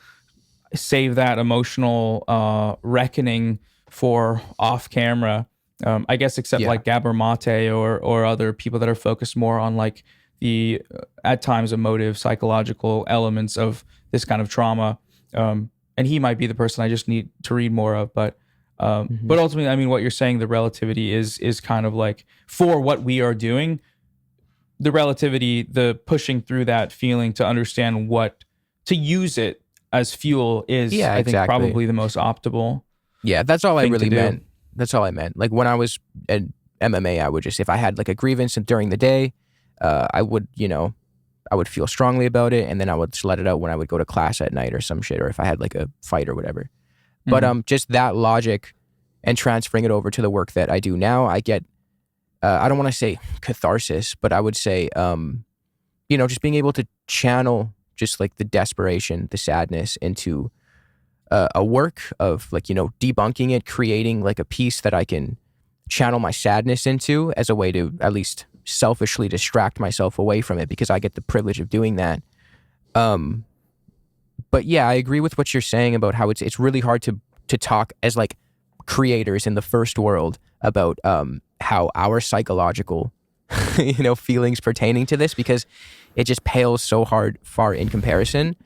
save that emotional reckoning for off camera. I guess except like Gabor Mate or other people that are focused more on like the at times emotive psychological elements of this kind of trauma. And he might be the person I just need to read more of. But ultimately, what you're saying, the relativity is kind of like for what we are doing. The relativity, the pushing through that feeling to understand what to use it as fuel is, I think, probably the most optimal. Yeah, that's all I really meant. That's all I meant. Like when I was at MMA, I would just, if I had like a grievance during the day, I would feel strongly about it, and then I would just let it out when I would go to class at night or some shit, or if I had like a fight or whatever. But just that logic and transferring it over to the work that I do now, I get. I don't want to say catharsis, but I would say, just being able to channel just like the desperation, the sadness into a work of like, debunking it, creating like a piece that I can channel my sadness into as a way to at least selfishly distract myself away from it, because I get the privilege of doing that. But yeah, I agree with what you're saying about how it's really hard to talk as like creators in the first world about how our psychological feelings pertaining to this, because it just pales so far in comparison,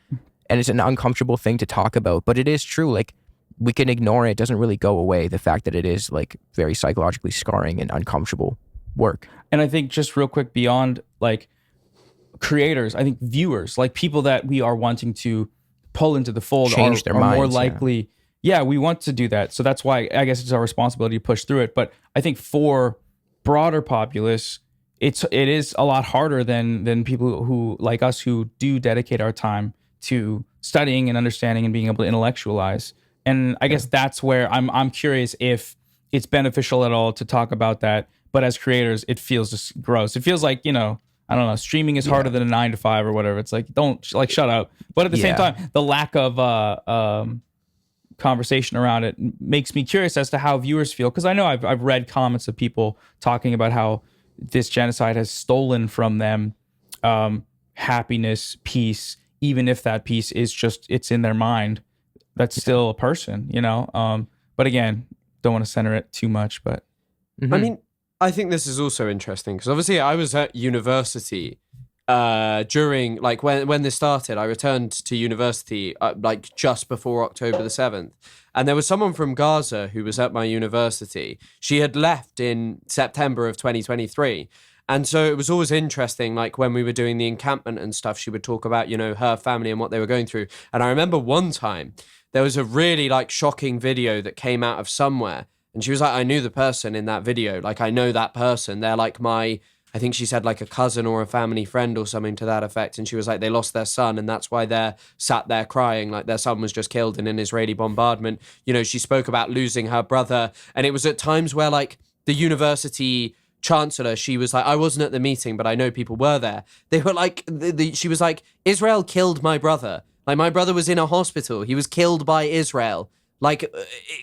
and it's an uncomfortable thing to talk about. But it is true, like we can ignore it. It doesn't really go away, the fact that it is like very psychologically scarring and uncomfortable work. And I think just real quick, beyond like creators, I think viewers, like people that we are wanting to pull into the fold, change their minds, more likely. Yeah, we want to do that. So that's why I guess it's our responsibility to push through it. But I think for broader populace, it is a lot harder than people who like us who do dedicate our time to studying and understanding and being able to intellectualize. And I guess that's where I'm curious if it's beneficial at all to talk about that. But as creators, it feels just gross. It feels like, I don't know, streaming is harder than a 9 to 5 or whatever. It's like, shut up. But at the same time, the lack of conversation around it makes me curious as to how viewers feel. Because I know I've read comments of people talking about how this genocide has stolen from them happiness, peace, even if that peace is just, it's in their mind. That's still a person, But again, don't want to center it too much, but. I mean, I think this is also interesting because obviously I was at university during, like when this started. I returned to university like just before October the 7th. And there was someone from Gaza who was at my university. She had left in September of 2023. And so it was always interesting, like when we were doing the encampment and stuff, she would talk about, her family and what they were going through. And I remember one time there was a really like shocking video that came out of somewhere. And she was like, I knew the person in that video. Like, I know that person. They're like I think she said like a cousin or a family friend or something to that effect. And she was like, they lost their son and that's why they're sat there crying. Like their son was just killed in an Israeli bombardment. She spoke about losing her brother. And it was at times where like the university chancellor, she was like, I wasn't at the meeting, but I know people were there. They were like, she was like, Israel killed my brother. Like my brother was in a hospital. He was killed by Israel. Like,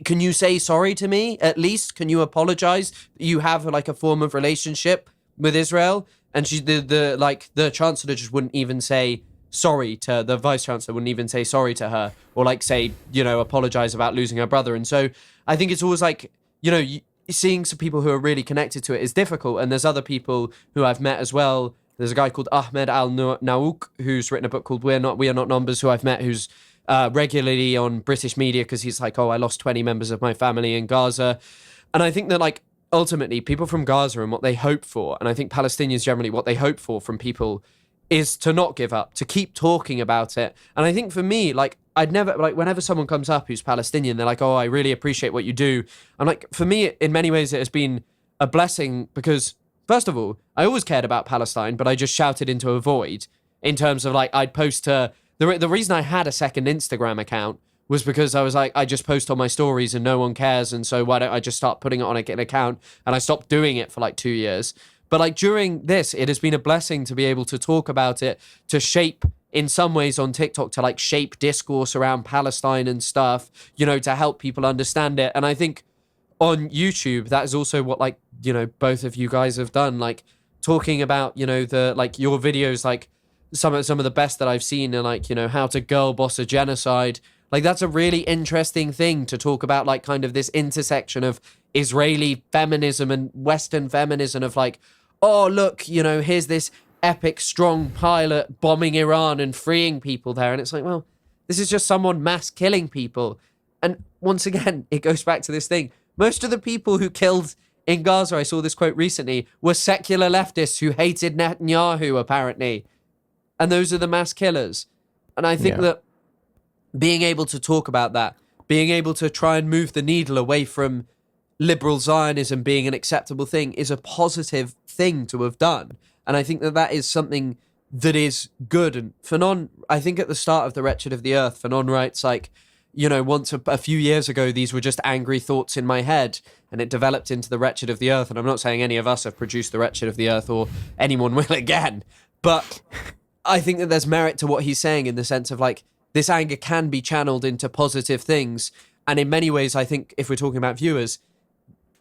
can you say sorry to me? At least, can you apologize? You have like a form of relationship with Israel, and she, the chancellor just wouldn't even say sorry to the vice chancellor. Wouldn't even say sorry to her, or like say, apologize about losing her brother. And so I think it's always like, seeing some people who are really connected to it is difficult. And there's other people who I've met as well. There's a guy called Ahmed Al-Naouk who's written a book called We Are Not Numbers, who I've met, who's regularly on British media because he's like, I lost 20 members of my family in Gaza. And I think that like ultimately people from Gaza and what they hope for, and I think Palestinians generally, what they hope for from people is to not give up, to keep talking about it. And I think for me, like I'd never, like whenever someone comes up who's Palestinian, they're like, I really appreciate what you do. And like for me, in many ways, it has been a blessing because first of all, I always cared about Palestine, but I just shouted into a void in terms of like, I'd post to, the reason I had a second Instagram account was because I was like, I just post on my stories and no one cares. And so why don't I just start putting it on an account? And I stopped doing it for like 2 years. But like during this, it has been a blessing to be able to talk about it, to shape in some ways on TikTok, to like shape discourse around Palestine and stuff, to help people understand it. And I think on YouTube, that is also what like, both of you guys have done, like talking about, the, like your videos, like some of the best that I've seen are like, how to girl boss a genocide. Like that's a really interesting thing to talk about, like kind of this intersection of Israeli feminism and Western feminism of like, oh, look, here's this epic, strong pilot bombing Iran and freeing people there. And it's like, well, this is just someone mass killing people. And once again, it goes back to this thing. Most of the people who killed in Gaza, I saw this quote recently, were secular leftists who hated Netanyahu, apparently. And those are the mass killers. And I think that being able to talk about that, being able to try and move the needle away from liberal Zionism being an acceptable thing is a positive thing to have done. And I think that is something that is good. And Fanon, I think at the start of The Wretched of the Earth, Fanon writes like, once a few years ago, these were just angry thoughts in my head and it developed into The Wretched of the Earth. And I'm not saying any of us have produced The Wretched of the Earth or anyone will again, but I think that there's merit to what he's saying in the sense of like, this anger can be channeled into positive things. And in many ways, I think if we're talking about viewers,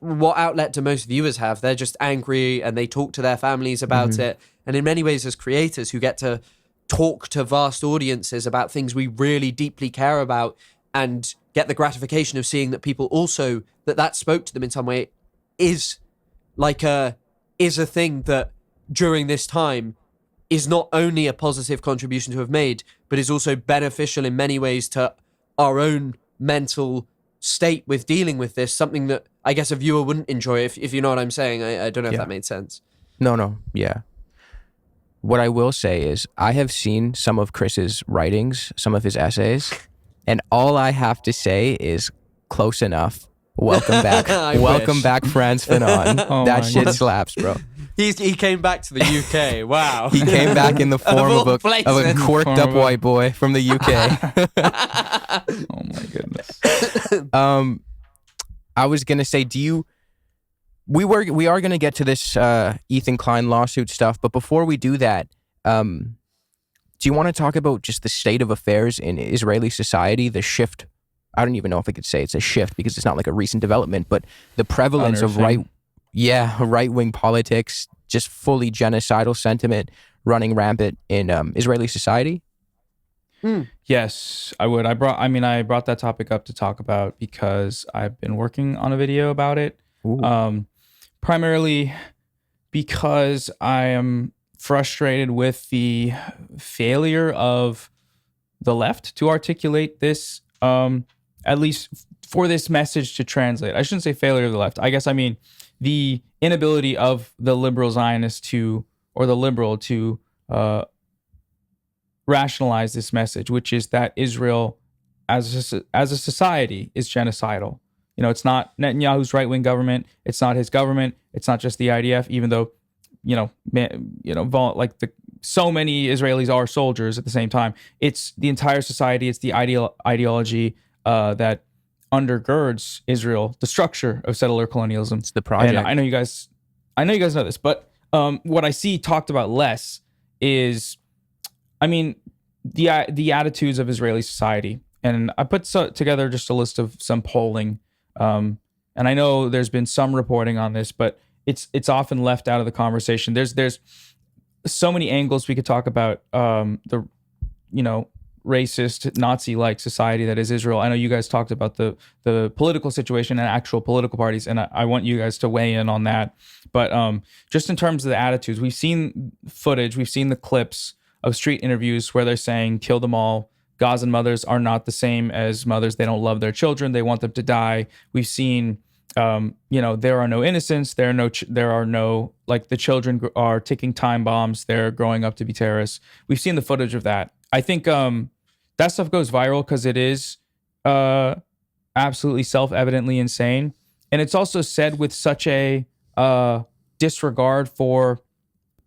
what outlet do most viewers have? They're just angry and they talk to their families about it. And in many ways, as creators who get to talk to vast audiences about things we really deeply care about and get the gratification of seeing that people also, that spoke to them in some way, is a thing that during this time is not only a positive contribution to have made, but is also beneficial in many ways to our own mental state with dealing with this, something that I guess a viewer wouldn't enjoy, if you know what I'm saying. I don't know if that made sense. No, yeah. What I will say is I have seen some of Chris's writings, some of his essays, and all I have to say is close enough. Welcome back. Welcome back, Frantz Fanon. Oh that my shit God. slaps, bro. He came back to the UK. Wow. He came back in the form all of a places. quirked up white boy from the UK. Oh my goodness. I was gonna say, we are gonna get to this Ethan Klein lawsuit stuff, but before we do that, do you want to talk about just the state of affairs in Israeli society, the shift? I don't even know if I could say it's a shift because it's not like a recent development, but the prevalence of right-wing politics, just fully genocidal sentiment running rampant in Israeli society. Yes, I would. I brought that topic up to talk about because I've been working on a video about it. Primarily because I am frustrated with the failure of the left to articulate this, at least for this message to translate. I shouldn't say failure of the left. I guess I mean the inability of the liberal Zionist or the liberal to rationalize this message, which is that Israel as a society is genocidal. You know, it's not Netanyahu's right-wing government. It's not his government. It's not just the IDF, even though, so many Israelis are soldiers at the same time. It's the entire society. It's the ideology that undergirds Israel, the structure of settler colonialism. It's the project. And I know you guys know this, but what I see talked about less is, the attitudes of Israeli society. And I put together just a list of some polling. And I know there's been some reporting on this, but it's often left out of the conversation. There's so many angles we could talk about the racist Nazi-like society that is Israel. I know you guys talked about the political situation and actual political parties, and I want you guys to weigh in on that. But just in terms of the attitudes, we've seen footage, we've seen the clips of street interviews where they're saying, kill them all. Gazan mothers are not the same as mothers. They don't love their children. They want them to die. We've seen, there are no innocents. There are no, like, the children are ticking time bombs. They're growing up to be terrorists. We've seen the footage of that. I think that stuff goes viral because it is absolutely self-evidently insane. And it's also said with such a disregard for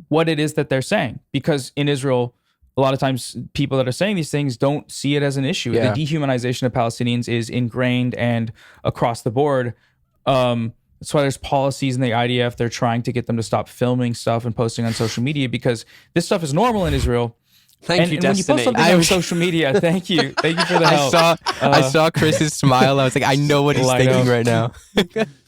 what it is that they're saying. Because in Israel, a lot of times people that are saying these things don't see it as an issue. Yeah. The dehumanization of Palestinians is ingrained and across the board. That's why there's policies in the IDF. They're trying to get them to stop filming stuff and posting on social media because this stuff is normal in Israel. Thank you, and when you post Destiny. something on social media, thank you for the help. I saw Chris's smile. I was like, I know what he's thinking right now.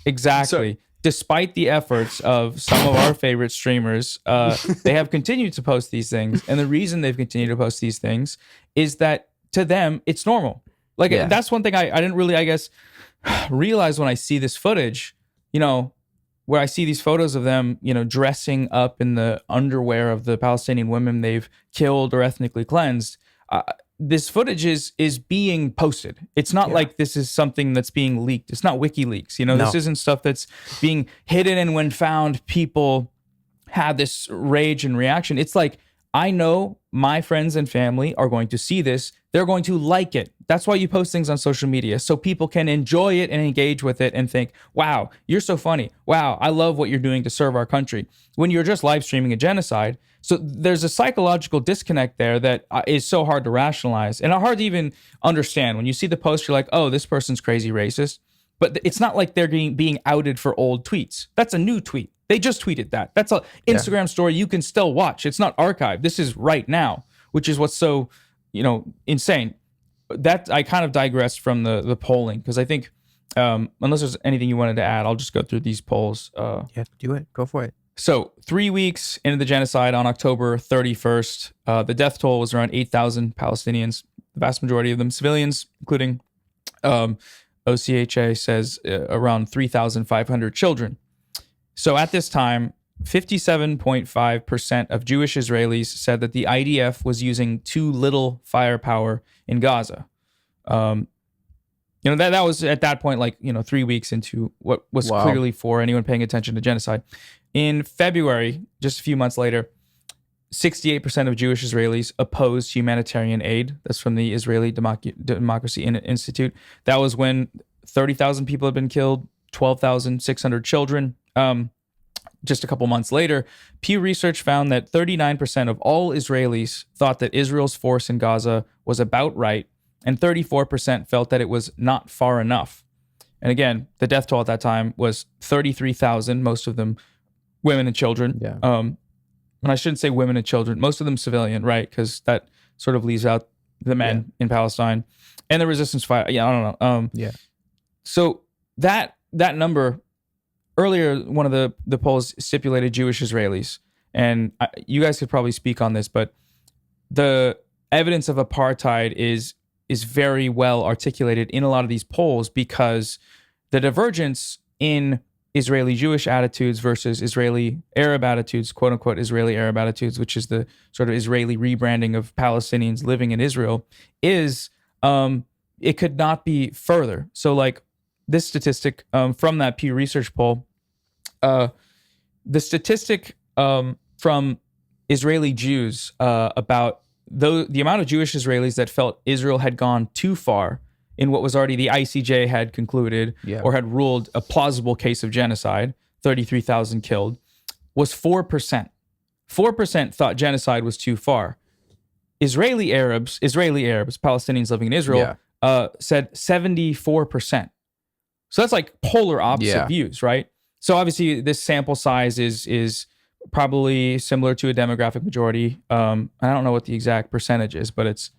Exactly. Despite the efforts of some of our favorite streamers, they have continued to post these things. And the reason they've continued to post these things is that to them, it's normal. Like, that's one thing I didn't really, I guess, realize when I see this footage, where I see these photos of them, dressing up in the underwear of the Palestinian women they've killed or ethnically cleansed. This footage is being posted. It's not like this is something that's being leaked. It's not WikiLeaks. This isn't stuff that's being hidden. And when found, people had this rage and reaction. It's like, I know my friends and family are going to see this. They're going to like it. That's why you post things on social media, so people can enjoy it and engage with it and think, wow, you're so funny. Wow, I love what you're doing to serve our country. When you're just live streaming a genocide. So there's a psychological disconnect there that is so hard to rationalize and hard to even understand. When you see the post, you're like, oh, this person's crazy racist. But it's not like they're being outed for old tweets. That's a new tweet. They just tweeted that. That's a Instagram story you can still watch. It's not archived. This is right now, which is what's so, insane. That I kind of digressed from the polling because I think, unless there's anything you wanted to add, I'll just go through these polls. Yeah, do it. Go for it. So 3 weeks into the genocide on October 31st, the death toll was around 8,000 Palestinians, the vast majority of them civilians, including OCHA says around 3,500 children. So at this time, 57.5% of Jewish Israelis said that the IDF was using too little firepower in Gaza. That was at that point, 3 weeks into what was clearly for anyone paying attention to genocide. In February, just a few months later, 68% of Jewish Israelis opposed humanitarian aid. That's from the Israeli Democracy Institute. That was when 30,000 people had been killed, 12,600 children. Just a couple months later, Pew Research found that 39% of all Israelis thought that Israel's force in Gaza was about right, and 34% felt that it was not far enough. And again, the death toll at that time was 33,000, most of them women and children. Yeah. And I shouldn't say women and children, most of them civilian, right? Because that sort of leaves out the men in Palestine and the resistance fight. Yeah, I don't know. So that number, earlier, one of the polls stipulated Jewish Israelis. And you guys could probably speak on this, but the evidence of apartheid is very well articulated in a lot of these polls because the divergence in Israeli Jewish attitudes versus Israeli Arab attitudes, quote unquote Israeli Arab attitudes, which is the sort of Israeli rebranding of Palestinians living in Israel, is it could not be further. So this statistic from that Pew Research poll, the statistic from Israeli Jews about the amount of Jewish Israelis that felt Israel had gone too far in what was already the ICJ had concluded or had ruled a plausible case of genocide, 33,000 killed, was 4%. 4% thought genocide was too far. Israeli Arabs, Palestinians living in Israel, said 74%. So that's polar opposite views, right? So obviously this sample size is probably similar to a demographic majority. I don't know what the exact percentage is, but it's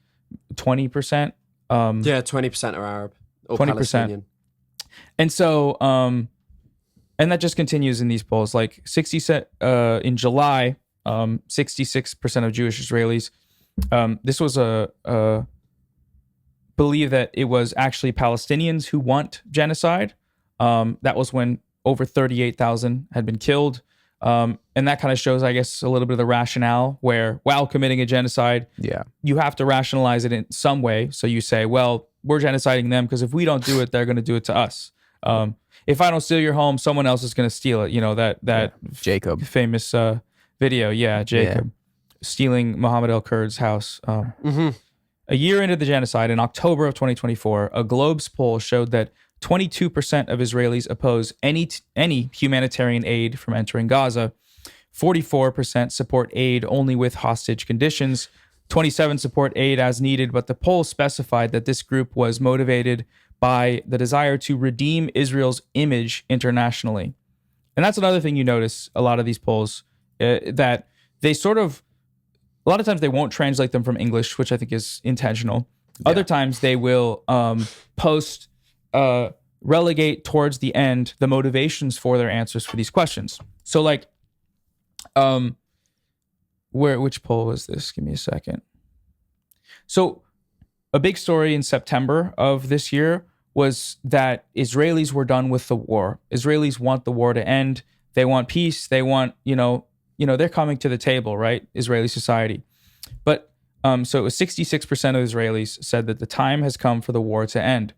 20%. 20% are Arab or 20%. Palestinian. And so, and that just continues in these polls. In July, 66% of Jewish Israelis. This was believe that it was actually Palestinians who want genocide. That was when over 38,000 had been killed. And that kind of shows, I guess, a little bit of the rationale where while committing a genocide, you have to rationalize it in some way. So you say, well, we're genociding them because if we don't do it, they're going to do it to us. If I don't steal your home, someone else is going to steal it. That Jacob famous video. Jacob stealing Mohammed El-Kurd's house. A year into the genocide, in October of 2024, a Globe's poll showed that 22% of Israelis oppose any humanitarian aid from entering Gaza. 44% support aid only with hostage conditions. 27% support aid as needed, but the poll specified that this group was motivated by the desire to redeem Israel's image internationally. And that's another thing you notice a lot of these polls, that they sort of, a lot of times they won't translate them from English, which I think is intentional. Other times they will relegate towards the end the motivations for their answers for these questions. So which poll was this? Give me a second. So a big story in September of this year was that Israelis were done with the war. Israelis want the war to end. They want peace. They want, they're coming to the table, right? Israeli society. But so it was 66% of Israelis said that the time has come for the war to end.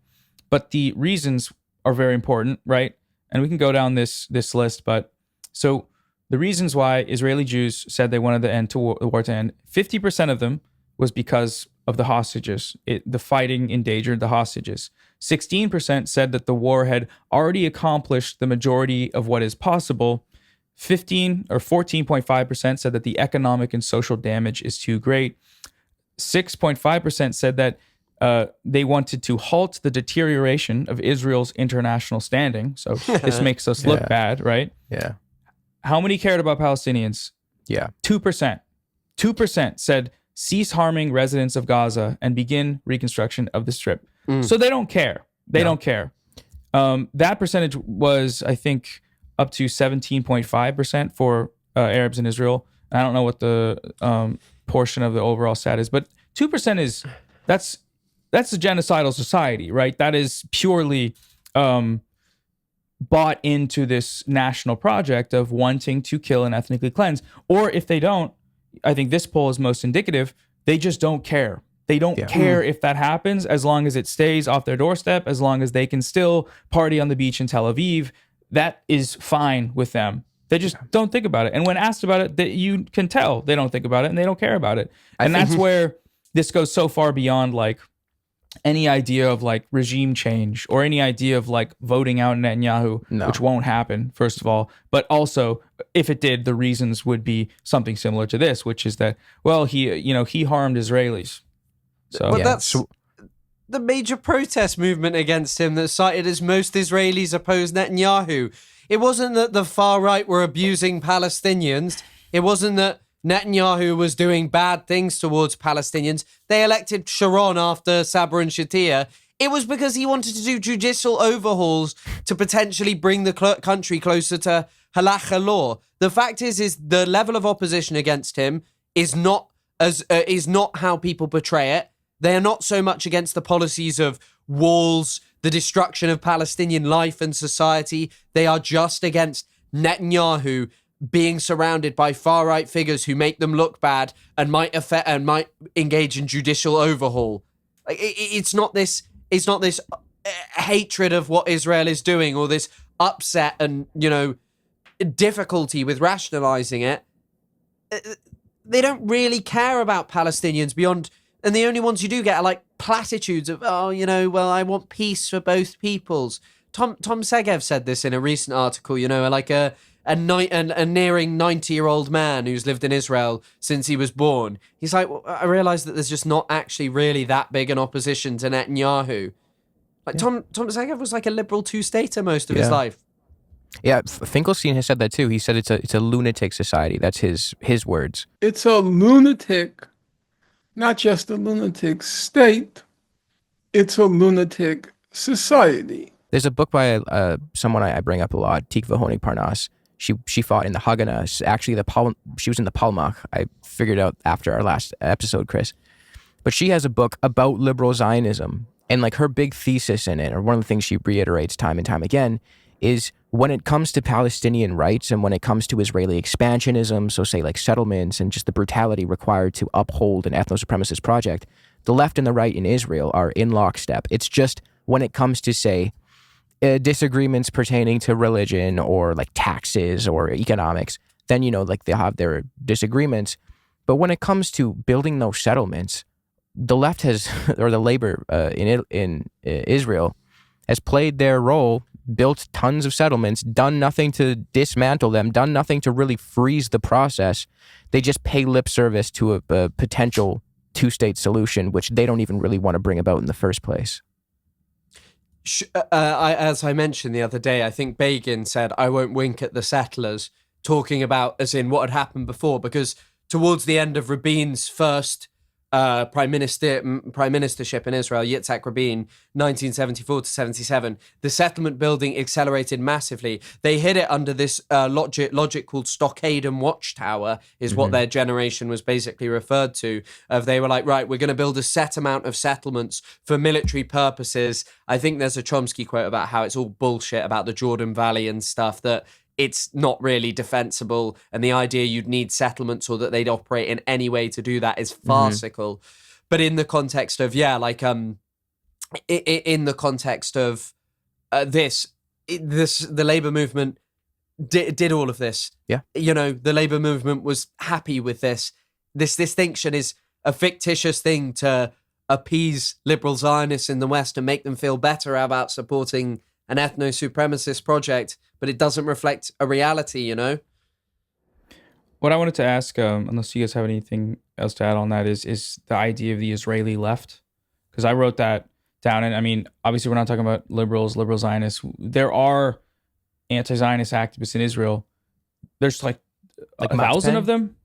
But the reasons are very important, right? And we can go down this list. But so the reasons why Israeli Jews said they wanted the war to end, 50% of them was because of the hostages. The fighting endangered the hostages. 16% said that the war had already accomplished the majority of what is possible. 14.5% said that the economic and social damage is too great. 6.5% said that they wanted to halt the deterioration of Israel's international standing. So this makes us look bad, right? Yeah. How many cared about Palestinians? Yeah. 2%. 2% said cease harming residents of Gaza and begin reconstruction of the Strip. So they don't care. They don't care. That percentage was, I think, up to 17.5% for Arabs in Israel. I don't know what the portion of the overall stat is, but 2% is that's a genocidal society, right? That is purely bought into this national project of wanting to kill and ethnically cleanse. Or if they don't, I think this poll is most indicative, they just don't care. They don't care if that happens, as long as it stays off their doorstep, as long as they can still party on the beach in Tel Aviv. That is fine with them. They just don't think about it. And when asked about it, you can tell they don't think about it and they don't care about it. And that's where this goes so far beyond like any idea of like regime change or any idea of like voting out Netanyahu, which won't happen, first of all. But also, if it did, the reasons would be something similar to this, which is that, well, he harmed Israelis. So but that's the major protest movement against him that's cited as most Israelis oppose Netanyahu. It wasn't that the far right were abusing Palestinians. It wasn't that Netanyahu was doing bad things towards Palestinians. They elected Sharon after Sabra and Shatila. It was because he wanted to do judicial overhauls to potentially bring the country closer to halakha law. The fact is the level of opposition against him is not how people portray it. They are not so much against the policies of walls, the destruction of Palestinian life and society. They are just against Netanyahu being surrounded by far-right figures who make them look bad and might engage in judicial overhaul. It's not this hatred of what Israel is doing or this upset and, difficulty with rationalizing it. They don't really care about Palestinians beyond... And the only ones you do get are like platitudes of, I want peace for both peoples. Tom Segev said this in a recent article, like a nearing 90-year-old man who's lived in Israel since he was born. He's like, I realize that there's just not actually really that big an opposition to Netanyahu. Like Tom Segev was like a liberal two-stater most of his life. Yeah, Finkelstein has said that too. He said it's a lunatic society. That's his words. It's a lunatic. Not just a lunatic state, it's a lunatic society. There's a book by someone I bring up a lot, Tikva Honi Parnas. She fought in the Haganah. Actually, she was in the Palmach. I figured out after our last episode, Chris. But she has a book about liberal Zionism. And like her big thesis in it, or one of the things she reiterates time and time again, is when it comes to Palestinian rights and when it comes to Israeli expansionism, so say like settlements and just the brutality required to uphold an ethno-supremacist project, the left and the right in Israel are in lockstep. It's just when it comes to, say, disagreements pertaining to religion or like taxes or economics, then, they have their disagreements. But when it comes to building those settlements, the left has, or the labor in Israel, has played their role, built tons of settlements, done nothing to dismantle them, done nothing to really freeze the process. They just pay lip service to a potential two-state solution, which they don't even really want to bring about in the first place. As I mentioned the other day, I think Begin said, I won't wink at the settlers, talking about as in what had happened before, because towards the end of Rabin's first prime ministership in Israel, Yitzhak Rabin, 1974 to 77, the settlement building accelerated massively. They hid it under this logic called stockade and watchtower, is what their generation was basically referred to. They were like, right, we're going to build a set amount of settlements for military purposes. I think there's a Chomsky quote about how it's all bullshit about the Jordan Valley and stuff, that it's not really defensible, and the idea you'd need settlements or that they'd operate in any way to do that is farcical. But in the context of, in the context of the labor movement did all of this. Yeah. The labor movement was happy with this. This distinction is a fictitious thing to appease liberal Zionists in the West and make them feel better about supporting an ethno-supremacist project, but it doesn't reflect a reality, What I wanted to ask, unless you guys have anything else to add on that, is the idea of the Israeli left. because I wrote that down. And I mean, obviously, we're not talking about liberal Zionists. There are anti-Zionist activists in Israel. There's like 1,000 of them.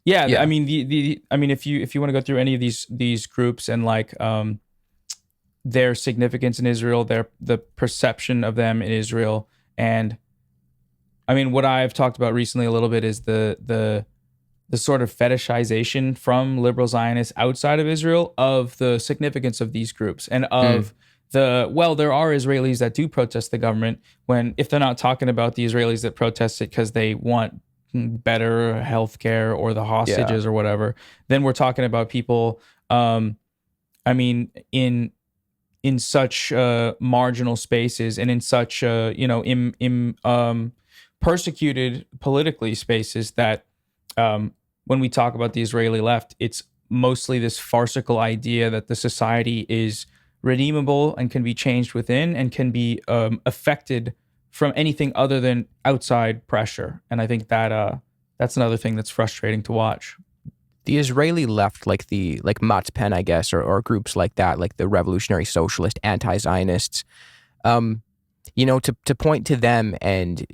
Yeah, I mean, I mean, if you want to go through any of these groups and like their significance in Israel, the perception of them in Israel, and I mean, what I've talked about recently a little bit is the sort of fetishization from liberal Zionists outside of Israel of the significance of these groups and of there are Israelis that do protest the government if they're not talking about the Israelis that protest it because they want better healthcare or the hostages or whatever, then we're talking about people, I mean, in such marginal spaces and in such, persecuted politically spaces that when we talk about the Israeli left, it's mostly this farcical idea that the society is redeemable and can be changed within and can be affected from anything other than outside pressure. And I think that that's another thing that's frustrating to watch. The Israeli left, like Matzpen, I guess, or groups like that, like the revolutionary socialist, anti-Zionists, to point to them and,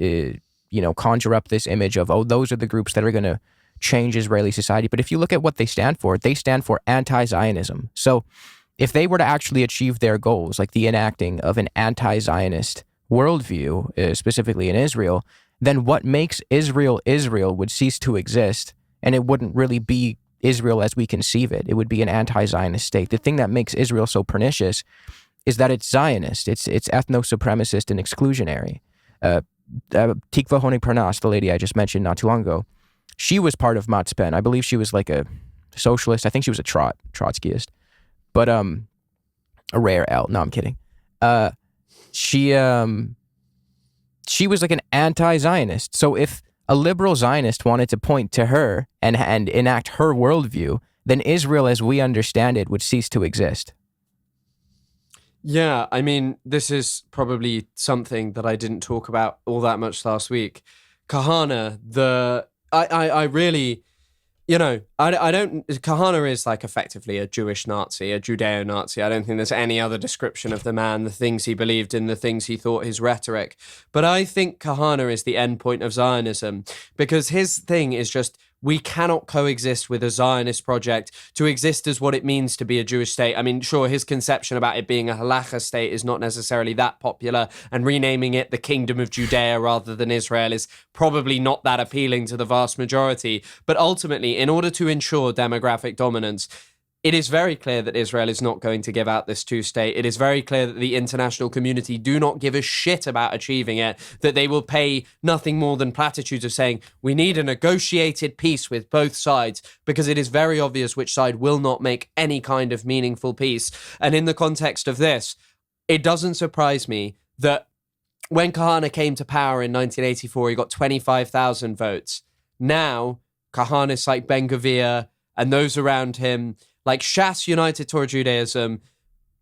conjure up this image of, oh, those are the groups that are going to change Israeli society. But if you look at what they stand for anti-Zionism. So if they were to actually achieve their goals, like the enacting of an anti-Zionist worldview, specifically in Israel, then what makes Israel would cease to exist, and it wouldn't really be Israel as we conceive it. It would be an anti-Zionist state. The thing that makes Israel so pernicious is that it's Zionist, it's ethno-supremacist and exclusionary. Tikva Honig Parnas, the lady I just mentioned not too long ago, she was part of Matzpen. I believe she was like a socialist. I think she was a Trotskyist, but a rare L. No, I'm kidding. She was like an anti-Zionist. So if a liberal Zionist wanted to point to her and enact her worldview, then Israel as we understand it would cease to exist. Yeah, I mean, this is probably something that I didn't talk about all that much last week. Kahana, I really, I don't, Kahana is like effectively a Jewish Nazi, a Judeo-Nazi. I don't think there's any other description of the man, the things he believed in, the things he thought, his rhetoric. But I think Kahana is the end point of Zionism, because his thing is just, we cannot coexist with a Zionist project to exist as what it means to be a Jewish state. I mean, sure, his conception about it being a halacha state is not necessarily that popular, and renaming it the Kingdom of Judea rather than Israel is probably not that appealing to the vast majority. But ultimately, in order to ensure demographic dominance, it is very clear that Israel is not going to give out this two-state. It is very clear that the international community do not give a shit about achieving it, that they will pay nothing more than platitudes of saying, we need a negotiated peace with both sides, because it is very obvious which side will not make any kind of meaningful peace. And in the context of this, it doesn't surprise me that when Kahana came to power in 1984, he got 25,000 votes. Now, Kahanists like Ben-Gvir and those around him, like Shas United Torah Judaism,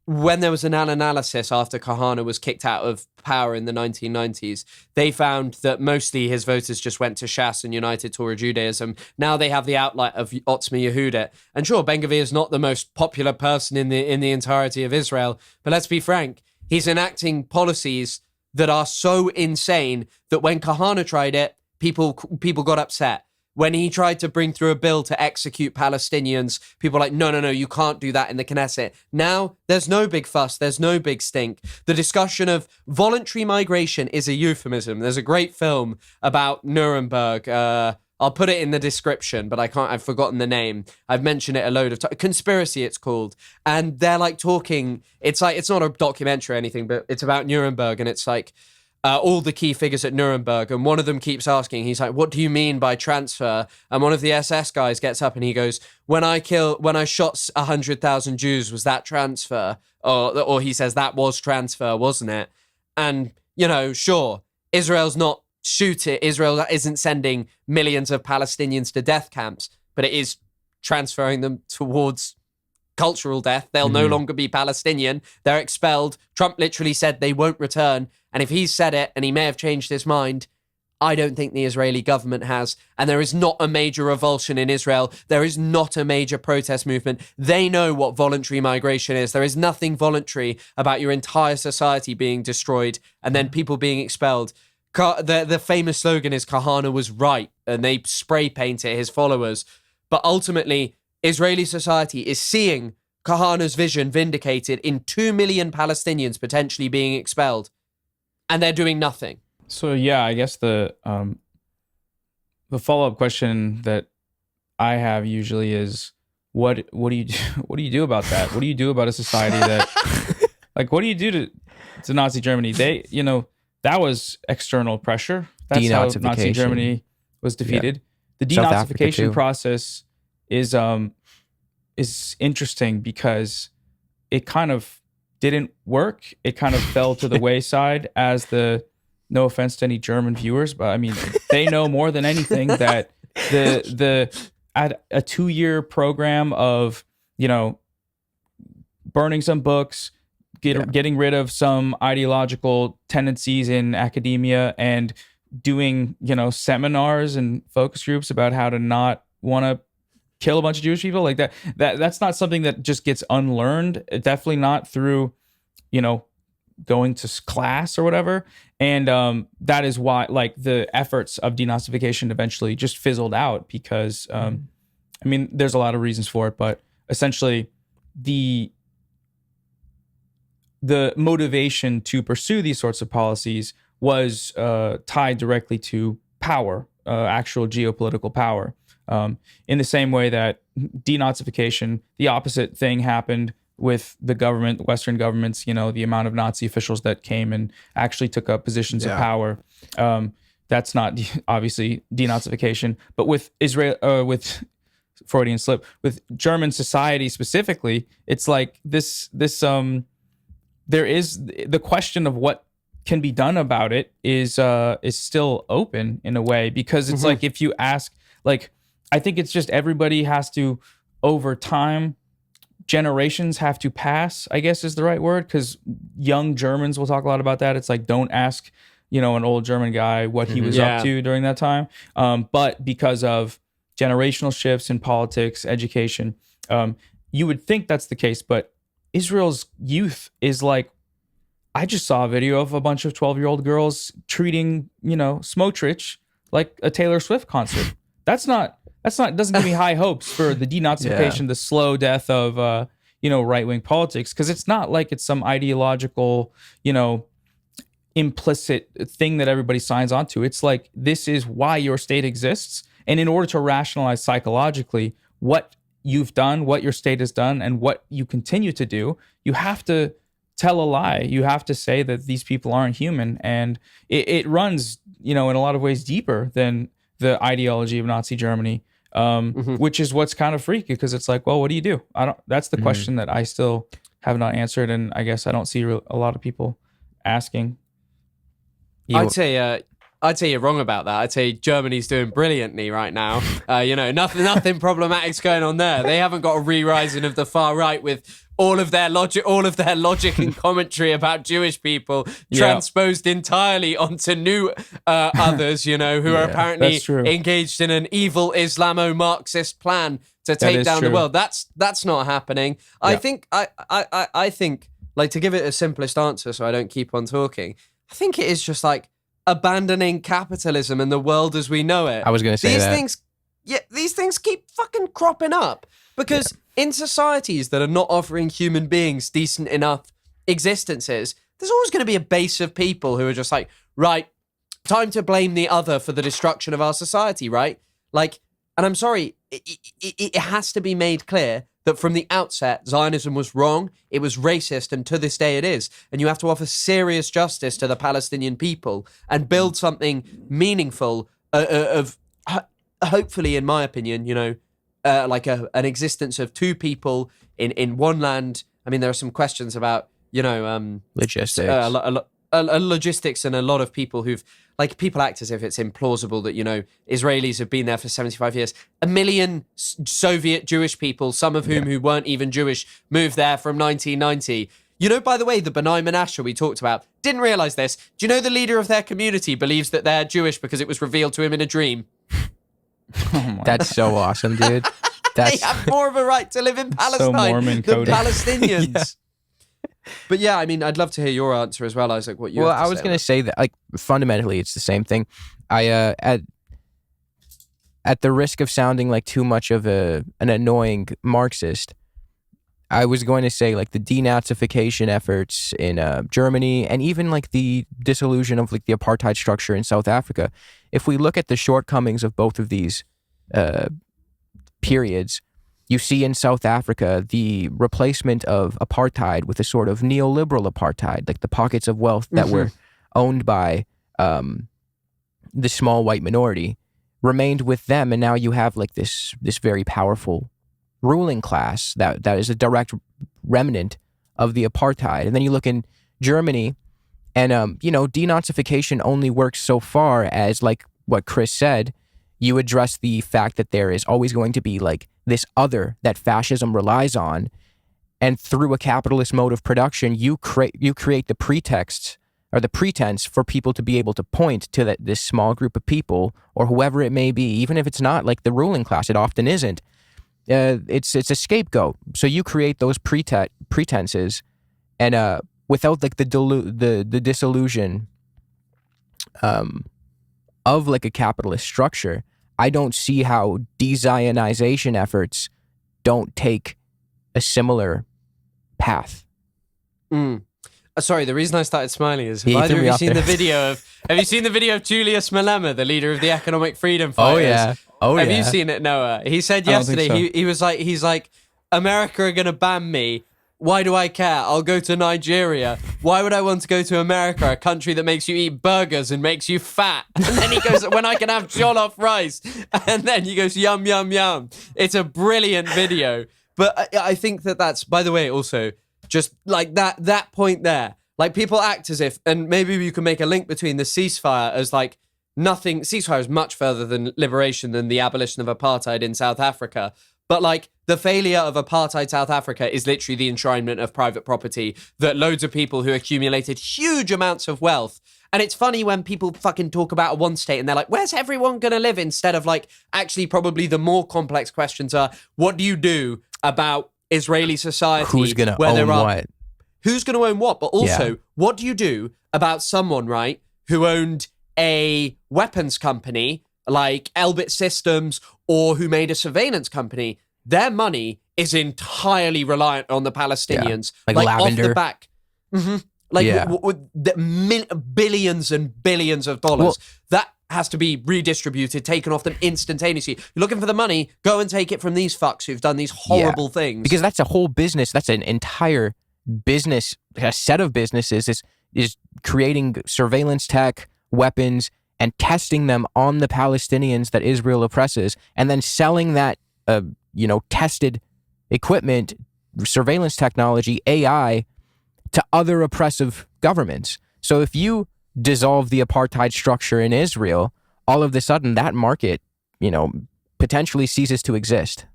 when there was an analysis after Kahana was kicked out of power in the 1990s, they found that mostly his voters just went to Shas and United Torah Judaism. Now they have the outlet of Otzma Yehudit. And sure, Ben-Gvir is not the most popular person in the entirety of Israel, but let's be frank, he's enacting policies that are so insane that when Kahana tried it, people got upset. When he tried to bring through a bill to execute Palestinians, people were like, no, you can't do that in the Knesset. Now, there's no big fuss, there's no big stink. The discussion of voluntary migration is a euphemism. There's a great film about Nuremberg. I'll put it in the description, but I've forgotten the name. I've mentioned it a load of times. Conspiracy, it's called. And they're like talking, it's not a documentary or anything, but it's about Nuremberg, and it's like, all the key figures at Nuremberg, and one of them keeps asking, he's like, what do you mean by transfer? And one of the SS guys gets up and he goes, when I shot 100,000 Jews, was that transfer? Or he says, that was transfer, wasn't it? And, sure, Israel isn't sending millions of Palestinians to death camps, but it is transferring them towards cultural death. They'll no longer be Palestinian. They're expelled. Trump literally said they won't return. And if he's said it, and he may have changed his mind, I don't think the Israeli government has. And there is not a major revulsion in Israel. There is not a major protest movement. They know what voluntary migration is. There is nothing voluntary about your entire society being destroyed and then people being expelled. The famous slogan is Kahana was right, and they spray paint it, his followers. But ultimately, Israeli society is seeing Kahana's vision vindicated in 2 million Palestinians potentially being expelled. And they're doing nothing. So yeah, I guess the follow-up question that I have usually is what do you do, what do you do about that? What do you do about a society that like what do you do to Nazi Germany? They, that was external pressure. That's how Nazi Germany was defeated. Yeah. The denazification process is interesting because it kind of didn't work. It kind of fell to the wayside as no offense to any German viewers, but I mean, they know more than anything that at a 2-year program of, burning some books, getting rid of some ideological tendencies in academia and doing, seminars and focus groups about how to not want to kill a bunch of Jewish people like that's not something that just gets unlearned. Definitely not through, going to class or whatever. And that is why the efforts of denazification eventually just fizzled out because, there's a lot of reasons for it, but essentially the motivation to pursue these sorts of policies was tied directly to power, actual geopolitical power. In the same way that denazification, the opposite thing happened with the government, Western governments, the amount of Nazi officials that came and actually took up positions of power. That's not obviously denazification, but with Israel, with Freudian slip, with German society specifically, it's like this, there is the question of what can be done about it is still open in a way, because it's like, if you ask, I think it's just everybody has to, over time, generations have to pass, I guess is the right word, because young Germans will talk a lot about that. It's like, don't ask, an old German guy what he was up to during that time. But because of generational shifts in politics, education, you would think that's the case. But Israel's youth is like, I just saw a video of a bunch of 12-year-old girls treating, Smotrich like a Taylor Swift concert. That's not doesn't give me high hopes for the denazification, the slow death of right-wing politics, because it's not like it's some ideological, implicit thing that everybody signs onto. It's like, this is why your state exists, and in order to rationalize psychologically what you've done, what your state has done, and what you continue to do, you have to tell a lie. You have to say that these people aren't human, and it runs, in a lot of ways deeper than the ideology of Nazi Germany, which is what's kind of freaky, because it's like, well, what do you do? That's the question that I still have not answered, and I guess I don't see a lot of people asking. I'd say you're wrong about that. I'd say Germany's doing brilliantly right now. Nothing problematic's going on there. They haven't got a re-rising of the far right with all of their logic and commentary about Jewish people transposed entirely onto new others, who are apparently engaged in an evil Islamo-Marxist plan to take down the world. That's not happening. I think, to give it a simplest answer so I don't keep on talking, I think it is just like abandoning capitalism and the world as we know it. I was going to say these things keep fucking cropping up because in societies that are not offering human beings decent enough existences, there's always going to be a base of people who are just like, right, time to blame the other for the destruction of our society, right? And I'm sorry, it has to be made clear that from the outset, Zionism was wrong, it was racist, and to this day it is. And you have to offer serious justice to the Palestinian people and build something meaningful of hopefully, in my opinion, an existence of two people in one land. I mean, there are some questions about, logistics. Logistics, and a lot of people people act as if it's implausible that, Israelis have been there for 75 years. 1 million Soviet Jewish people, some of whom who weren't even Jewish, moved there from 1990. You know, by the way, the B'nai Menashe we talked about, didn't realize this. Do you know the leader of their community believes that they're Jewish because it was revealed to him in a dream? That's so awesome, dude. They have more of a right to live in Palestine Mormon than coded. Palestinians. But yeah, I mean, I'd love to hear your answer as well, Isaac. What you? Well, have to I was say going on to say that, like, fundamentally, it's the same thing. I at the risk of sounding like too much of an annoying Marxist, I was going to say, like, the denazification efforts in Germany, and even like the dissolution of like the apartheid structure in South Africa. If we look at the shortcomings of both of these periods, you see in South Africa the replacement of apartheid with a sort of neoliberal apartheid, like the pockets of wealth that were owned by the small white minority remained with them, and now you have like this very powerful ruling class that is a direct remnant of the apartheid. And then you look in Germany, and denazification only works so far as, like what Chris said, you address the fact that there is always going to be like this other that fascism relies on, and through a capitalist mode of production, you create the pretext or the pretense for people to be able to point to this small group of people, or whoever it may be, even if it's not like the ruling class. It often isn't. It's a scapegoat. So you create those pretenses, and without like the disillusion of like a capitalist structure, I don't see how de-Zionization efforts don't take a similar path. Sorry, the reason I started smiling is, He have threw me you off seen there. have you seen the video of Julius Malema, the leader of the economic freedom fighters? Have you seen it, Noah? He said I don't think yesterday, so. he was like, America are going to ban me. Why do I care? I'll go to Nigeria. Why would I want to go to America, a country that makes you eat burgers and makes you fat? And then he goes, when I can have jollof rice. And then he goes, yum, yum, yum. It's a brilliant video. But I think that's, by the way, also, just like that point there, like people act as if, and maybe you can make a link between the ceasefire as like nothing. Ceasefire is much further than liberation than the abolition of apartheid in South Africa. But like the failure of apartheid South Africa is literally the enshrinement of private property that loads of people who accumulated huge amounts of wealth. And it's funny when people fucking talk about a one state and they're like, where's everyone going to live? Instead of like, actually probably the more complex questions are, what do you do about Israeli society? Who's going to where there own are- what? Who's going to own what? But also, Yeah. what do you do about someone, right, who owned a weapons company like Elbit Systems, or who made a surveillance company? Their money is entirely reliant on the Palestinians. Like off Lavender. the back. Like Yeah. billions and billions of dollars. Well- that has to be redistributed, taken off them instantaneously. You're looking for the money, go and take it from these fucks who've done these horrible things. Because that's a whole business. That's an entire business, a set of businesses is creating surveillance tech, weapons, and testing them on the Palestinians that Israel oppresses, and then selling that, tested equipment, surveillance technology, AI, to other oppressive governments. So if you dissolve the apartheid structure in Israel, all of a sudden that market, potentially ceases to exist.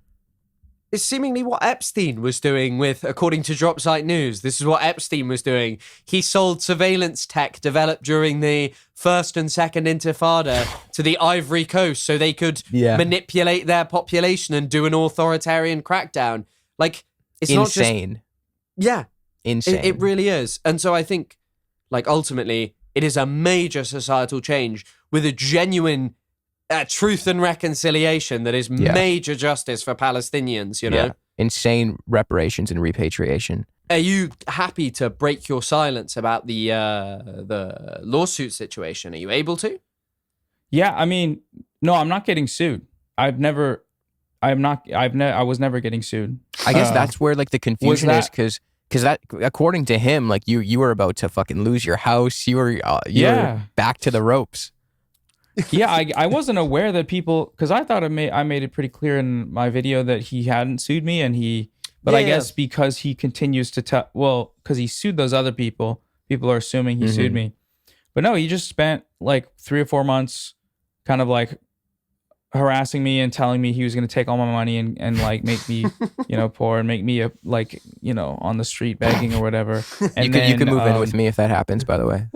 It's seemingly what Epstein was doing with, according to Dropsite News. This is what Epstein was doing. He sold surveillance tech developed during the first and second intifada to the Ivory Coast so they could manipulate their population and do an authoritarian crackdown. Like, it's Insane. not just... Yeah. Insane. It really is. And so I think, like, ultimately, it is a major societal change with a genuine truth and reconciliation that is major justice for Palestinians, Yeah. Insane reparations and repatriation. Are you happy to break your silence about the lawsuit situation? Are you able to? Yeah, I mean, no, I'm not getting sued. I was never getting sued. I guess that's where like the confusion is, that- because that, according to him, like you were about to fucking lose your house. You were back to the ropes. Yeah, I wasn't aware that people, because I thought I made it pretty clear in my video that he hadn't sued me, I guess because he continues to tell, because he sued those other people are assuming he sued me. But no, he just spent like 3 or 4 months kind of like harassing me and telling me he was going to take all my money and like make me, poor and make me on the street begging or whatever. And you could move in with me if that happens, by the way.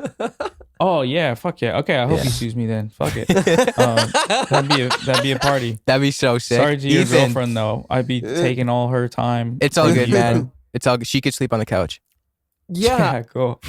Oh yeah, fuck yeah. Okay, I hope he sues me then. Fuck it. That'd be a party. That'd be so sick. Sorry to your Ethan, girlfriend though. I'd be taking all her time. It's all good, man. It's all good. She could sleep on the couch. Yeah. Cool.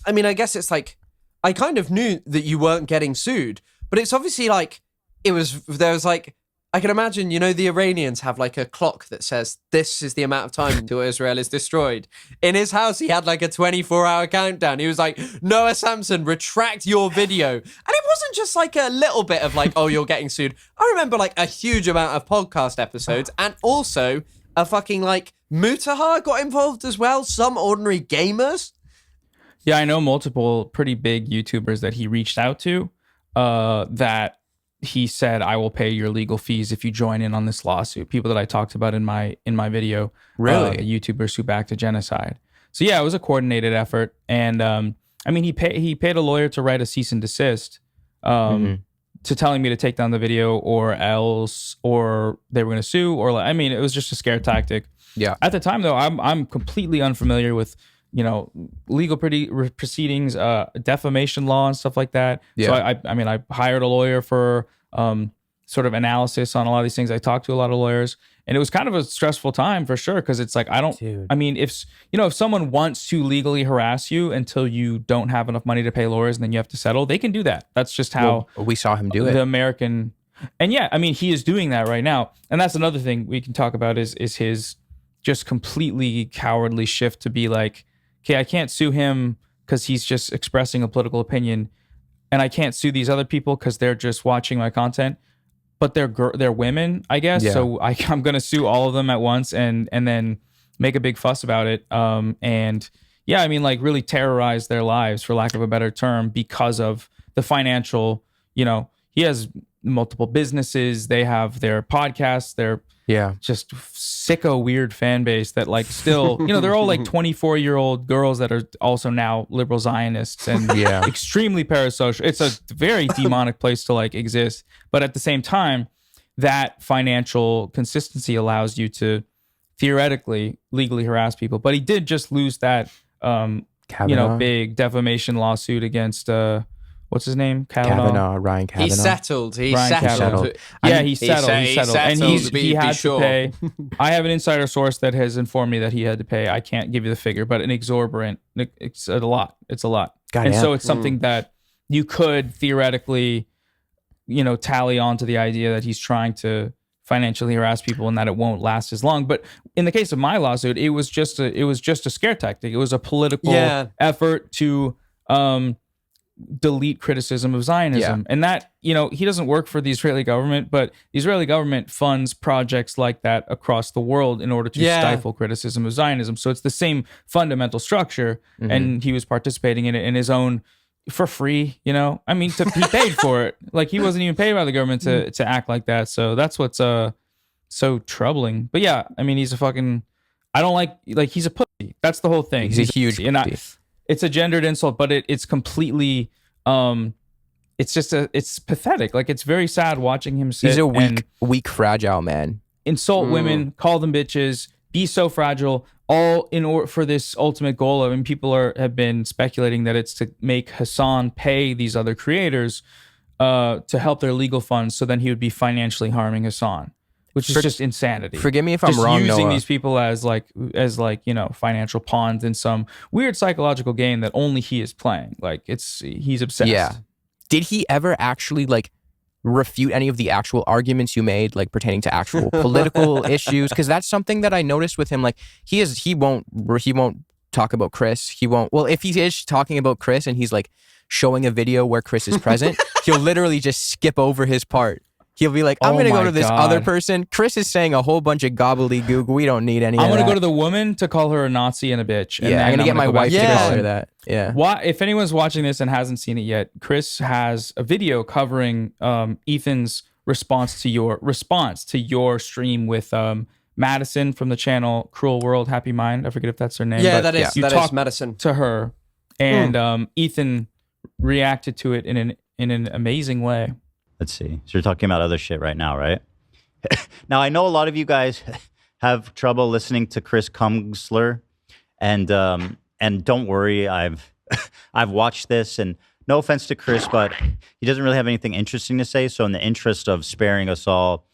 I mean, I guess it's like, I kind of knew that you weren't getting sued, but it's obviously like, there was like, I can imagine, the Iranians have like a clock that says this is the amount of time until Israel is destroyed. In his house, he had like a 24-hour countdown. He was like, Noah Samsen, retract your video. And it wasn't just like a little bit of like, oh, you're getting sued. I remember like a huge amount of podcast episodes, and also a fucking like Mutahar got involved as well. Some ordinary gamers. Yeah, I know multiple pretty big YouTubers that he reached out to that he said, I will pay your legal fees if you join in on this lawsuit. People that I talked about in my video. Really? YouTubers who backed a genocide. So yeah, it was a coordinated effort. And I mean, he paid a lawyer to write a cease and desist to telling me to take down the video or they were going to sue, or like, I mean, it was just a scare tactic. Yeah. At the time though, I'm completely unfamiliar with legal proceedings, defamation law and stuff like that. Yeah. So I hired a lawyer for sort of analysis on a lot of these things. I talked to a lot of lawyers, and it was kind of a stressful time for sure. Cause it's like, if someone wants to legally harass you until you don't have enough money to pay lawyers and then you have to settle, they can do that. That's just how we saw him do it. The American, and yeah, I mean, he is doing that right now. And that's another thing we can talk about is his just completely cowardly shift to be like, okay, I can't sue him because he's just expressing a political opinion, and I can't sue these other people because they're just watching my content, but they're women, I guess. Yeah. So I'm gonna sue all of them at once and then make a big fuss about it. And yeah, I mean, like really terrorize their lives, for lack of a better term, because of the financial. He has multiple businesses. They have their podcasts. They're just sicko weird fan base that like still, they're all like 24-year-old girls that are also now liberal Zionists and extremely parasocial. It's a very demonic place to like exist. But at the same time, that financial consistency allows you to theoretically legally harass people. But he did just lose that, big defamation lawsuit against, what's his name? Ryan Kavanaugh. He settled. He Ryan settled. Yeah, he settled. And he had sure. to pay. I have an insider source that has informed me that he had to pay. I can't give you the figure, but an exorbitant. It's a lot. It's a lot. So it's something that you could theoretically, tally on to the idea that he's trying to financially harass people and that it won't last as long. But in the case of my lawsuit, it was just a scare tactic. It was a political effort to delete criticism of Zionism. And that, he doesn't work for the Israeli government, but the Israeli government funds projects like that across the world in order to stifle criticism of Zionism. So it's the same fundamental structure, and he was participating in it in his own, for free, I mean, he paid for it. Like, he wasn't even paid by the government to act like that. So that's what's so troubling. But yeah, I mean, he's a fucking, I don't like he's a pussy. That's the whole thing. He's a huge pussy. It's a gendered insult, but it's completely, it's pathetic. Like, it's very sad watching him sit. He's a weak, fragile man. Insult women, call them bitches, be so fragile, all in order for this ultimate goal of, and people have been speculating that it's to make Hassan pay these other creators to help their legal funds, so then he would be financially harming Hassan. Which is just insanity. Forgive me if I'm wrong, using Noah. these people as financial pawns in some weird psychological game that only he is playing. Like, he's obsessed. Yeah. Did he ever actually refute any of the actual arguments you made, pertaining to actual political issues? Because that's something that I noticed with him. He won't talk about Chris. He won't. Well, if he is talking about Chris and he's showing a video where Chris is present, he'll literally just skip over his part. He'll be like, I'm going to go to this other person. Chris is saying a whole bunch of gobbledygook. We don't need any of that. I'm going to go to the woman to call her a Nazi and a bitch. And I'm going to get my wife to call her that. Yeah. If anyone's watching this and hasn't seen it yet, Chris has a video covering Ethan's response to your stream with Madison from the channel Cruel World Happy Mind. I forget if that's her name. Yeah, but that is Madison. To her, and Ethan reacted to it in an amazing way. Let's see. So you're talking about other shit right now, right? Now, I know a lot of you guys have trouble listening to Chris Kunzler, and don't worry, I've watched this, and no offense to Chris, but he doesn't really have anything interesting to say. So in the interest of sparing us all,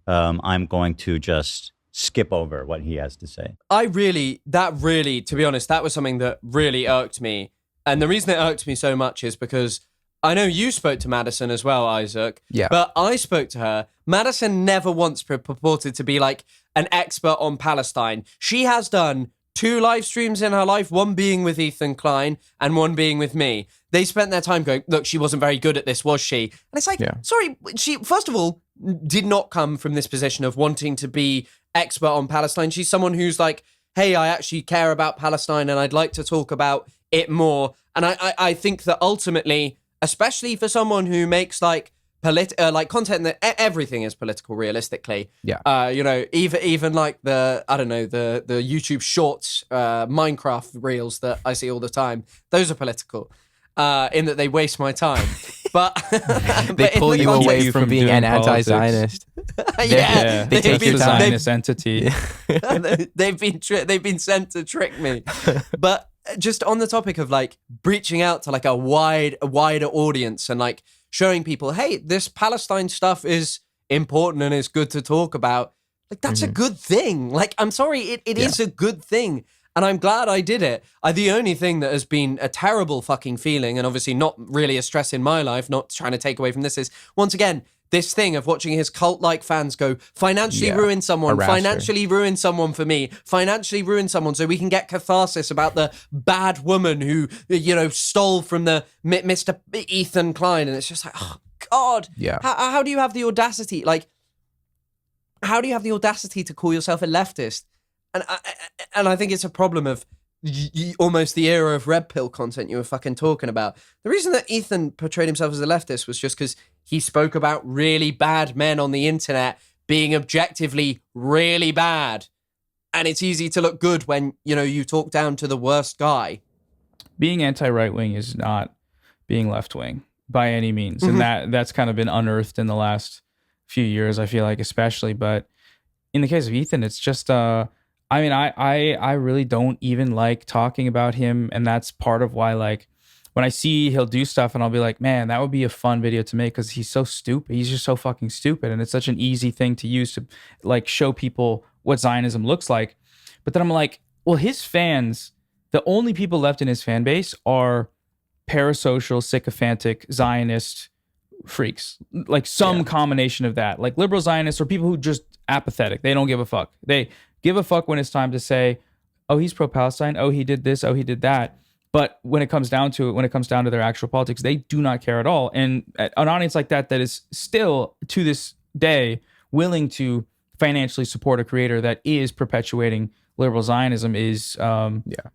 I'm going to just skip over what he has to say. To be honest, that was something that really irked me. And the reason it irked me so much is because I know you spoke to Madison as well, Isaac. Yeah. But I spoke to her. Madison never once purported to be like an expert on Palestine. She has done 2 live streams in her life, one being with Ethan Klein and one being with me. They spent their time going, look, she wasn't very good at this, was she? And it's like, sorry, she, first of all, did not come from this position of wanting to be expert on Palestine. She's someone who's like, hey, I actually care about Palestine and I'd like to talk about it more. And I think that ultimately, especially for someone who makes like content that everything is political realistically. Yeah. Even like the YouTube shorts, Minecraft reels that I see all the time. Those are political, in that they waste my time. But they pull you away from being an anti-Zionist. They take your Zionist entity. They've been sent to trick me. But just on the topic of like reaching out to like a wider audience and like showing people, hey, this Palestine stuff is important and it's good to talk about. Like, that's a good thing. Like, I'm sorry, it is a good thing. And I'm glad I did it. The only thing that has been a terrible fucking feeling, and obviously not really a stress in my life, not trying to take away from this, is, once again, this thing of watching his cult-like fans go, financially ruin someone, financially ruin someone for me, financially ruin someone so we can get catharsis about the bad woman who, stole from the Mr. Ethan Klein. And it's just like, oh, God. Yeah. How do you have the audacity? Like, how do you have the audacity to call yourself a leftist? And I think it's a problem of almost the era of red pill content you were fucking talking about. The reason that Ethan portrayed himself as a leftist was just because he spoke about really bad men on the internet being objectively really bad. And it's easy to look good when, you talk down to the worst guy. Being anti-right-wing is not being left-wing by any means. And that's kind of been unearthed in the last few years, I feel like, especially. But in the case of Ethan, it's just... I really don't even like talking about him, and that's part of why, like, when I see he'll do stuff and I'll be like, man, that would be a fun video to make because he's so stupid. He's just so fucking stupid, and it's such an easy thing to use to, like, show people what Zionism looks like. But then I'm like, well, his fans, the only people left in his fan base are parasocial, sycophantic, Zionist freaks. Like, some combination of that. Like, liberal Zionists or people who just apathetic. They don't give a fuck. They give a fuck when it's time to say, oh, he's pro-Palestine, oh, he did this, oh, he did that. But when it comes down to it, when it comes down to their actual politics, they do not care at all. And an audience like that is still, to this day, willing to financially support a creator that is perpetuating liberal Zionism is, that's,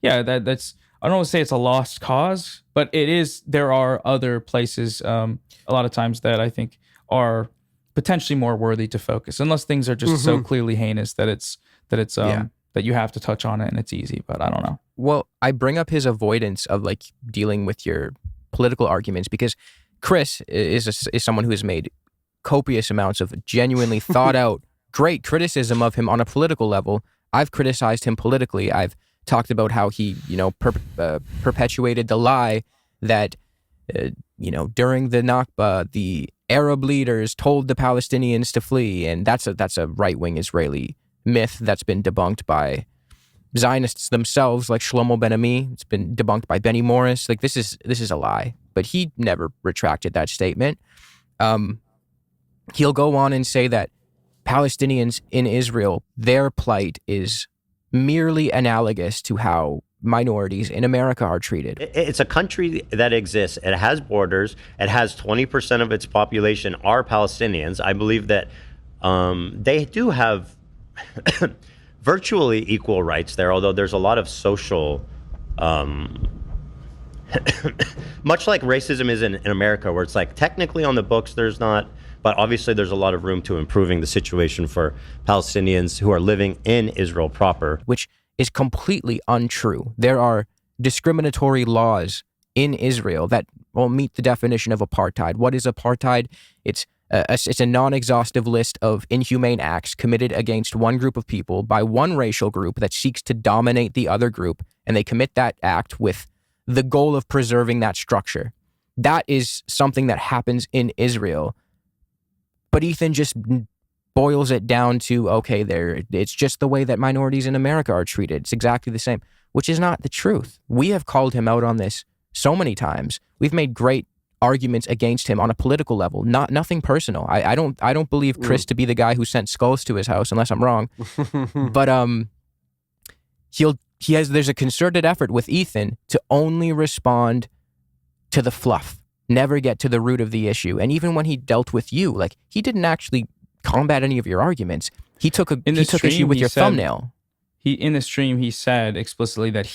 I don't want to say it's a lost cause, but it is. There are other places, a lot of times, that I think are potentially more worthy to focus, unless things are just so clearly heinous that that you have to touch on it and it's easy. But I don't know. Well, I bring up his avoidance of like dealing with your political arguments because Chris is someone who has made copious amounts of genuinely thought out, great criticism of him on a political level. I've criticized him politically. I've talked about how he, perpetuated the lie that, during the Nakba, the Arab leaders told the Palestinians to flee, and that's a right-wing Israeli myth that's been debunked by Zionists themselves, like Shlomo Ben-Ami. It's been debunked by Benny Morris. Like, this is a lie, but he never retracted that statement. He'll go on and say that Palestinians in Israel, their plight is merely analogous to how minorities in America are treated. It's a country that exists. It has borders. It has 20% of its population are Palestinians. I believe that they do have virtually equal rights there, although there's a lot of social, much like racism is in America, where it's like technically on the books there's not, but obviously there's a lot of room to improving the situation for Palestinians who are living in Israel proper. Which is completely untrue. There are discriminatory laws in Israel that will meet the definition of apartheid. What is apartheid? It's It's a non-exhaustive list of inhumane acts committed against one group of people by one racial group that seeks to dominate the other group, and they commit that act with the goal of preserving that structure. That is something that happens in Israel. But Ethan just boils it down to, okay, it's just the way that minorities in America are treated. It's exactly the same, which is not the truth. We have called him out on this so many times. We've made great arguments against him on a political level, nothing personal. I don't believe Chris to be the guy who sent skulls to his house, unless I'm wrong. But there's a concerted effort with Ethan to only respond to the fluff, never get to the root of the issue. And even when he dealt with you, like, he didn't actually combat any of your arguments. He took issue with your thumbnail. In the stream, he said explicitly that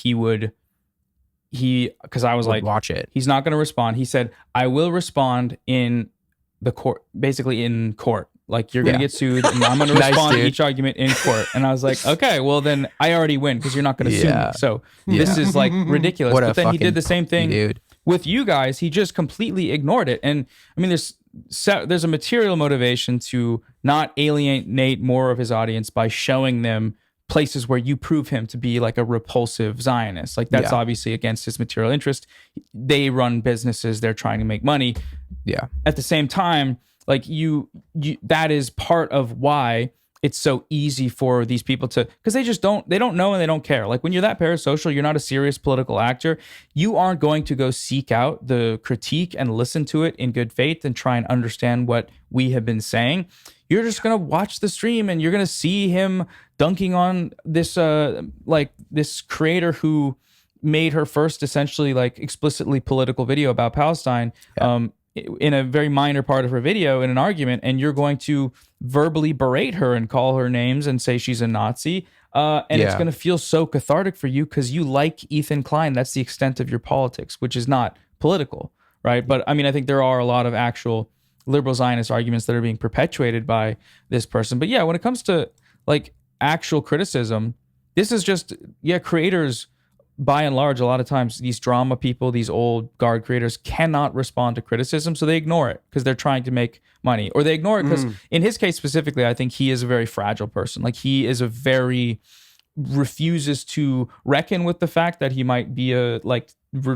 because I was like, watch it. He's not going to respond. He said, I will respond in the court, basically in court. Like, you're going to get sued, and I'm going to respond to each argument in court. And I was like, okay, well then I already win because you're not going to sue me. So this is like ridiculous. But then he did the same thing with you guys. He just completely ignored it. And I mean, there's a material motivation to not alienate more of his audience by showing them places where you prove him to be like a repulsive Zionist. Like, that's obviously against his material interest. They run businesses, they're trying to make money. Yeah. At the same time, like, you that is part of why it's so easy for these people to, because they don't know and they don't care. Like, when you're that parasocial, you're not a serious political actor, you aren't going to go seek out the critique and listen to it in good faith and try and understand what we have been saying. You're just going to watch the stream and you're going to see him dunking on this this creator who made her first essentially like explicitly political video about Palestine in a very minor part of her video in an argument, and you're going to verbally berate her and call her names and say she's a Nazi. It's going to feel so cathartic for you because you like Ethan Klein. That's the extent of your politics, which is not political, right? But I mean, I think there are a lot of actual liberal Zionist arguments that are being perpetuated by this person. But yeah, when it comes to like actual criticism, this is just, creators, by and large, a lot of times these drama people, these old guard creators cannot respond to criticism, so they ignore it because they're trying to make money, or they ignore it because in his case specifically, I think he is a very fragile person. Like, he is refuses to reckon with the fact that he might be a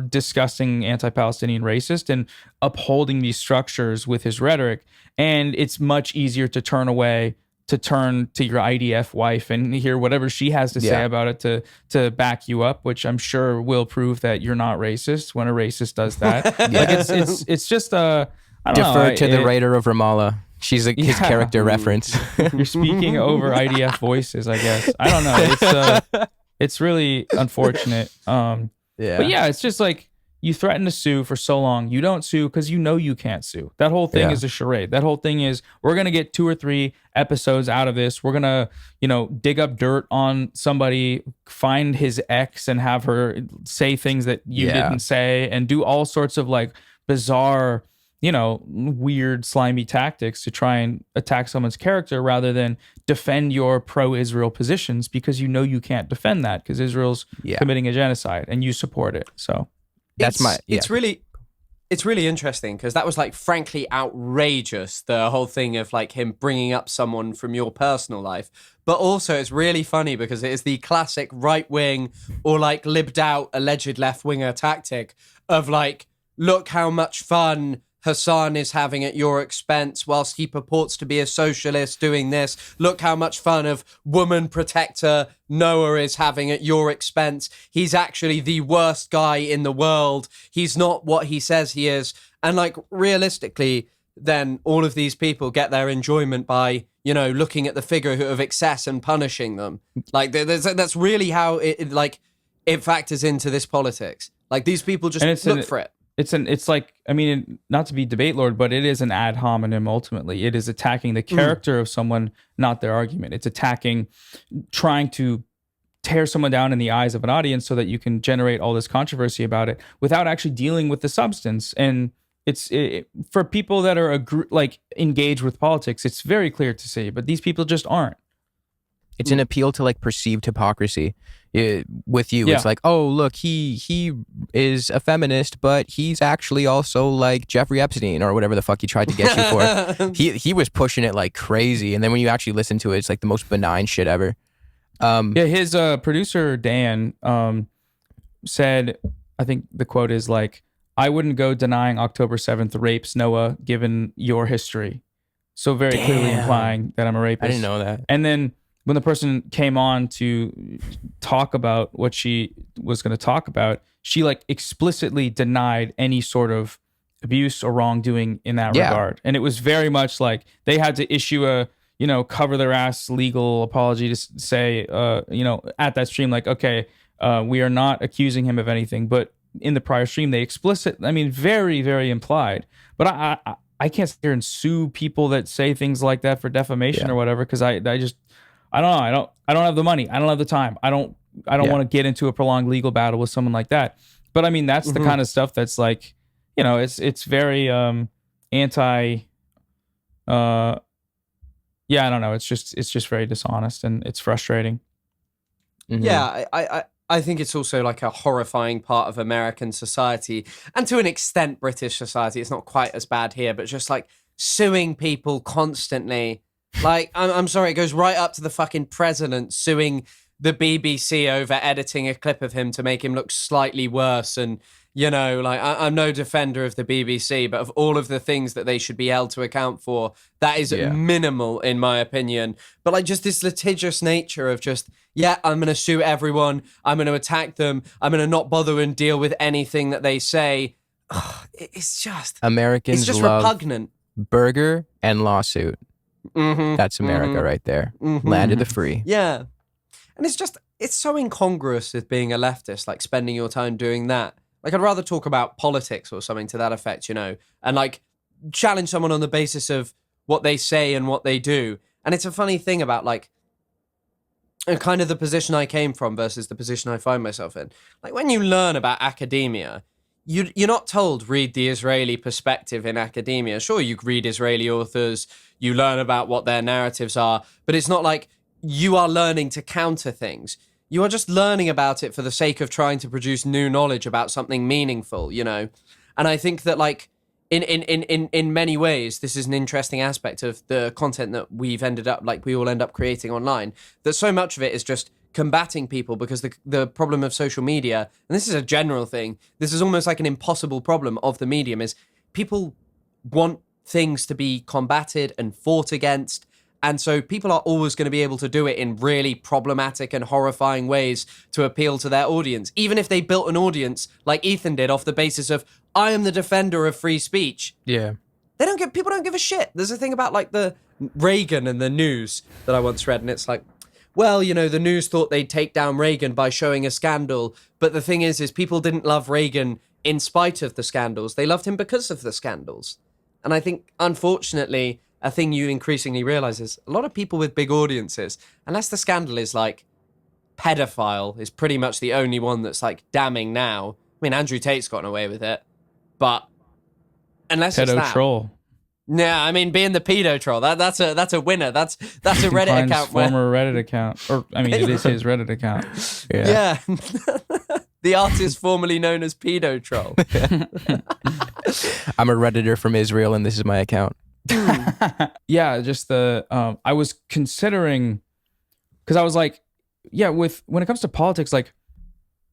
disgusting anti-Palestinian racist and upholding these structures with his rhetoric. And it's much easier to turn away, to turn to your IDF wife and hear whatever she has to say about it to back you up, which I'm sure will prove that you're not racist when a racist does that. Like, it's just I don't defer know, to the writer of Ramallah. She's his character reference. You're speaking over IDF voices, I guess. I don't know. It's really unfortunate. But yeah, it's just like, you threaten to sue for so long. You don't sue because you know you can't sue. That whole thing is a charade. That whole thing is, we're going to get 2 or 3 episodes out of this. We're going to, dig up dirt on somebody, find his ex and have her say things that you didn't say, and do all sorts of like bizarre, weird, slimy tactics to try and attack someone's character rather than defend your pro-Israel positions, because you know you can't defend that because Israel's committing a genocide and you support it. So it's really interesting because that was like frankly outrageous, the whole thing of like him bringing up someone from your personal life. But also it's really funny because it is the classic right wing or like libbed out alleged left winger tactic of like, look how much fun Hassan is having at your expense whilst he purports to be a socialist doing this. Look how much fun of woman protector Noah is having at your expense. He's actually the worst guy in the world. He's not what he says he is. And like, realistically, then all of these people get their enjoyment by, looking at the figure of excess and punishing them. Like, that's really how it factors into this politics. Like, these people just look for it. It's like, I mean, not to be debate lord, but it is an ad hominem ultimately. It is attacking the character of someone, not their argument. It's trying to tear someone down in the eyes of an audience so that you can generate all this controversy about it without actually dealing with the substance. And for people that are engaged with politics, it's very clear to see, but these people just aren't. It's an appeal to like perceived hypocrisy. With you, Yeah. it's like, oh look, he is a feminist, but he's actually also like Jeffrey Epstein or whatever the fuck he tried to get you for. He was pushing it like crazy, and then when you actually listen to it, it's like the most benign shit ever. Yeah, his producer Dan said, I think the quote is like, "I wouldn't go denying October 7th rapes, Noah, given your history." So very clearly implying that I'm a rapist. I didn't know that. And then when the person came on to talk about what she was going to talk about, she like explicitly denied any sort of abuse or wrongdoing in that regard. And it was very much like they had to issue a, cover their ass legal apology to say, at that stream, like, okay, we are not accusing him of anything. But in the prior stream, they very, very implied. But I can't sit here and sue people that say things like that for defamation or whatever, because I don't know. I don't have the money. I don't have the time. I don't want to get into a prolonged legal battle with someone like that. But I mean, that's the kind of stuff that's like, it's very anti. I don't know. It's just very dishonest, and it's frustrating. Mm-hmm. Yeah, I think it's also like a horrifying part of American society, and to an extent British society. It's not quite as bad here, but just like suing people constantly. Like, I'm sorry, it goes right up to the fucking president suing the BBC over editing a clip of him to make him look slightly worse. And, like, I'm no defender of the BBC, but of all of the things that they should be held to account for, that is minimal, in my opinion. But, like, just this litigious nature of just, I'm going to sue everyone. I'm going to attack them. I'm going to not bother and deal with anything that they say. It's just... Americans it's just love repugnant. burger and lawsuit. Mm-hmm. That's America right there. Land of the free. Yeah. And it's so incongruous with being a leftist, like spending your time doing that. Like, I'd rather talk about politics or something to that effect, and like challenge someone on the basis of what they say and what they do. And it's a funny thing about like kind of the position I came from versus the position I find myself in. Like, when you learn about academia, you're not told read the Israeli perspective in academia. Sure, you read Israeli authors, you learn about what their narratives are, but it's not like you are learning to counter things. You are just learning about it for the sake of trying to produce new knowledge about something meaningful, And I think that like in many ways, this is an interesting aspect of the content that we all end up creating online, that so much of it is just combating people, because the problem of social media, and this is a general thing, this is almost like an impossible problem of the medium, is people want things to be combated and fought against. And so people are always going to be able to do it in really problematic and horrifying ways to appeal to their audience. Even if they built an audience like Ethan did off the basis of, I am the defender of free speech. Yeah. People don't give a shit. There's a thing about like the Reagan and the news that I once read, and it's like, well, the news thought they'd take down Reagan by showing a scandal. But the thing is people didn't love Reagan in spite of the scandals. They loved him because of the scandals. And I think, unfortunately, a thing you increasingly realize is a lot of people with big audiences, unless the scandal is like pedophile, is pretty much the only one that's like damning now. I mean, Andrew Tate's gotten away with it, but unless it's that. Troll. Yeah, I mean, being the pedo troll, that's a winner. That's a Reddit Klein's account. Former Reddit account, or I mean, it is his Reddit account. Yeah. The artist formerly known as pedo troll. I'm a Redditor from Israel, and this is my account. Yeah, just I was considering, because I was like, when it comes to politics, like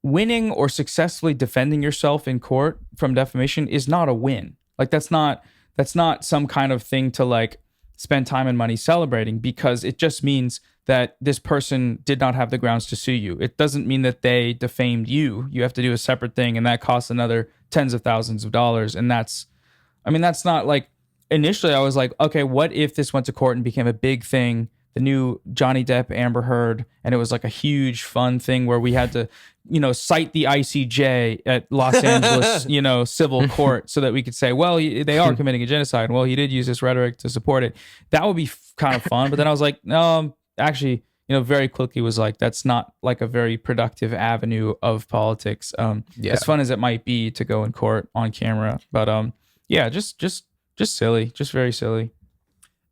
winning or successfully defending yourself in court from defamation is not a win. Like that's not some kind of thing to like spend time and money celebrating, because it just means that this person did not have the grounds to sue you. It doesn't mean that they defamed you. You have to do a separate thing, and that costs another tens of thousands of dollars. And that's not like, initially I was like, okay, what if this went to court and became a big thing, the new Johnny Depp Amber Heard, and it was like a huge fun thing where we had to, cite the ICJ at Los Angeles, civil court, so that we could say, well, they are committing a genocide. Well, he did use this rhetoric to support it. That would be kind of fun. But then I was like, no, actually, very quickly was like, that's not like a very productive avenue of politics. As fun as it might be to go in court on camera, but just silly, just very silly.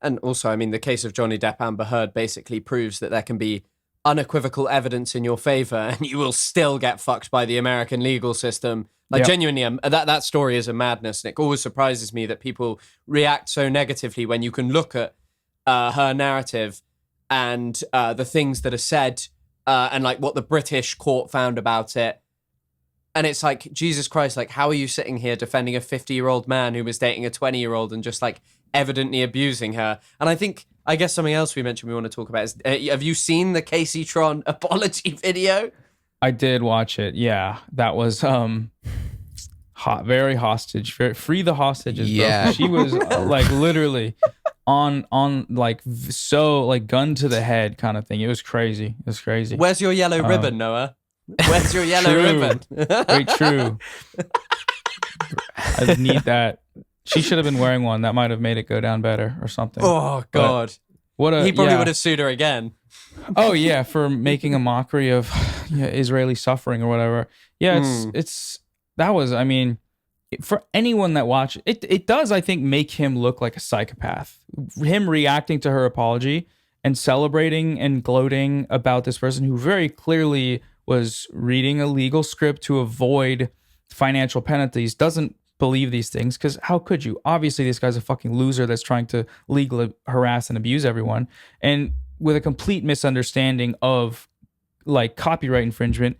And also, I mean, the case of Johnny Depp, Amber Heard basically proves that there can be unequivocal evidence in your favor and you will still get fucked by the American legal system. Like, Yep. genuinely, that story is a madness. And it always surprises me that people react so negatively when you can look at her narrative and the things that are said and like what the British court found about it. And it's like, Jesus Christ, like, how are you sitting here defending a 50-year-old man who was dating a 20-year-old and just like evidently abusing her? And I guess something else we mentioned we want to talk about is, have you seen the Kaceytron apology video? I did watch it. Yeah, that was very hostage. Free the hostages. Yeah. Bro. She was like literally on like so like gun to the head kind of thing. It was crazy. It was crazy. Where's your yellow ribbon, Noah? Where's your yellow True. ribbon? Very true. I need that. She should have been wearing one. That might have made it go down better or something. Oh God. What He probably would have sued her again. Oh yeah, for making a mockery of Israeli suffering or whatever. Yeah, it's that was. I mean, for anyone that watched it does, I think, make him look like a psychopath. Him reacting to her apology and celebrating and gloating about this person who very clearly was reading a legal script to avoid financial penalties doesn't believe these things, because how could you? Obviously, this guy's a fucking loser that's trying to legally harass and abuse everyone, and with a complete misunderstanding of like copyright infringement,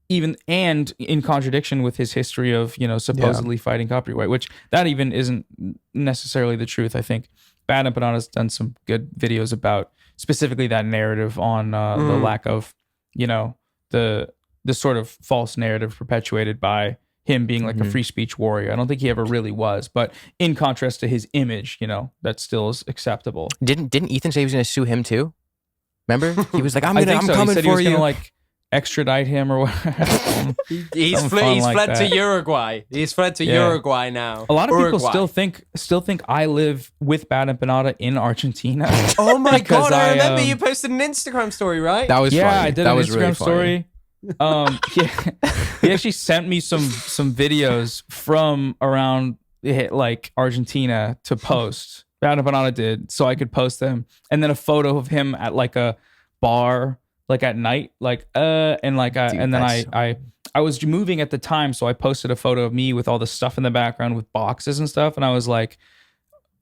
even and in contradiction with his history of supposedly fighting copyright, which that even isn't necessarily the truth. I think Bad and Banana's done some good videos about specifically that narrative on the lack of the sort of false narrative perpetuated by him being like a free speech warrior. I don't think he ever really was, but in contrast to his image, that still is acceptable. Didn't Ethan say he was going to sue him too? Remember? He was like, I'm I think so. coming He said for he was you. gonna like extradite him or whatever. He's fled to Uruguay. He's fled to Uruguay now. A lot of people Uruguay. still think I live with Bad Empanada in Argentina. Oh my Because God! I remember I, you posted an Instagram story, right? That was funny. I did that an was Instagram really funny. story. He actually sent me some videos from around like Argentina to post. Bad Banana did, so I could post them, and then a photo of him at like a bar, like at night, like and like Dude, and then that's I was moving at the time, so I posted a photo of me with all the stuff in the background with boxes and stuff, and I was like,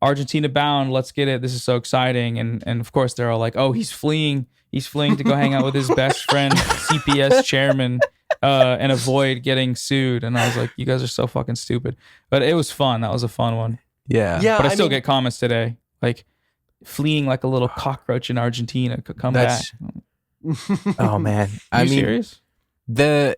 Argentina bound, let's get it. This is so exciting, and of course they're all like, oh, he's fleeing to go hang out with his best friend, CPS chairman. And avoid getting sued. And I was like, you guys are so fucking stupid. But it was fun. That was a fun one. Yeah. Yeah, But I still mean, get comments today, like fleeing like a little cockroach in Argentina. Could come back. Oh man. Are you serious? With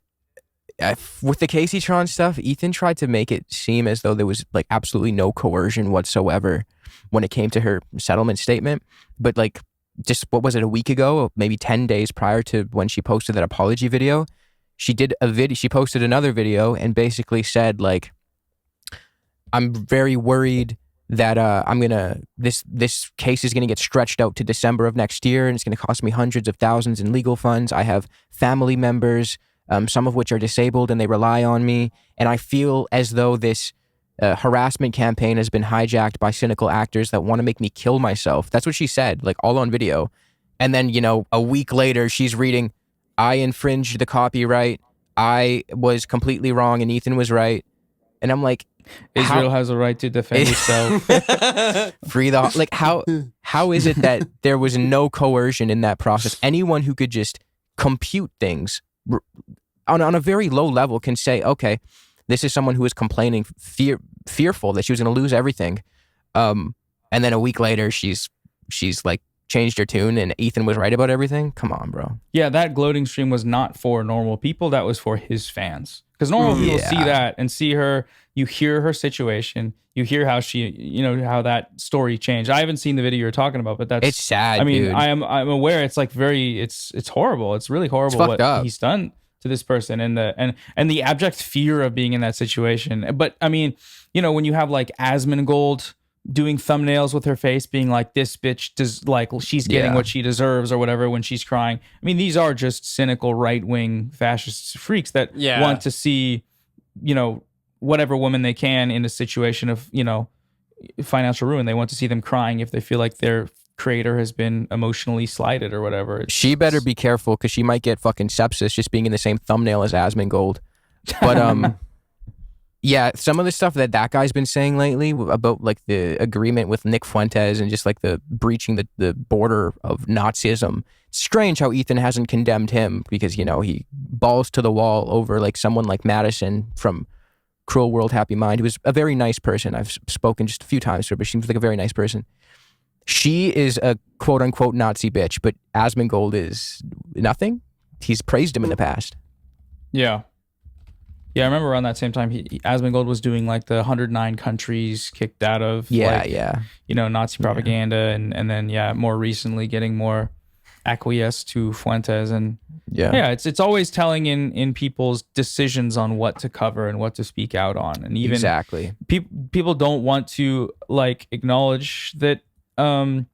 the Kaceytron stuff, Ethan tried to make it seem as though there was like absolutely no coercion whatsoever when it came to her settlement statement. But like, just what was it, a week ago, maybe 10 days prior to when she posted that apology video, she did a video. She posted another video and basically said like, I'm very worried that this case is gonna get stretched out to December of next year, and it's gonna cost me hundreds of thousands in legal funds. I have family members, some of which are disabled, and they rely on me. And I feel as though this harassment campaign has been hijacked by cynical actors that want to make me kill myself. That's what she said, like all on video. And then a week later, she's reading, I infringed the copyright. I was completely wrong and Ethan was right. And I'm like, Israel has a right to defend itself. free the like how is it that there was no coercion in that process? Anyone who could just compute things on a very low level can say, okay, this is someone who is complaining, fearful that she was going to lose everything. And then a week later, she's like, changed her tune and Ethan was right about everything. Come on, bro. Yeah, that gloating stream was not for normal people. That was for his fans. Because normal people see that and see her. You hear her situation. You hear how she, how that story changed. I haven't seen the video you're talking about, but It's sad. I mean, dude. I'm aware. It's like it's horrible. It's really horrible fucked what up. he's done to this person and the abject fear of being in that situation. But I mean, when you have like Asmongold doing thumbnails with her face being like, this bitch does, like, she's getting what she deserves or whatever when she's crying. I mean, these are just cynical right-wing fascist freaks that want to see, whatever woman they can in a situation of, financial ruin. They want to see them crying if they feel like their creator has been emotionally slighted or whatever. She better be careful because she might get fucking sepsis just being in the same thumbnail as Asmongold. But yeah, some of the stuff that guy's been saying lately about like the agreement with Nick Fuentes and just like the breaching the border of Nazism. Strange how Ethan hasn't condemned him because, you know, he balls to the wall over like someone like Madison from Cruel World Happy Mind, who is a very nice person. I've spoken just a few times to her, but she seems like a very nice person. She is a quote unquote Nazi bitch, but Asmongold is nothing. He's praised him in the past. Yeah. Yeah, I remember around that same time, Asmongold was doing like the 109 countries kicked out of, you know, Nazi propaganda, and then more recently getting more acquiesced to Fuentes, and it's always telling in people's decisions on what to cover and what to speak out on, and even exactly people don't want to like acknowledge that that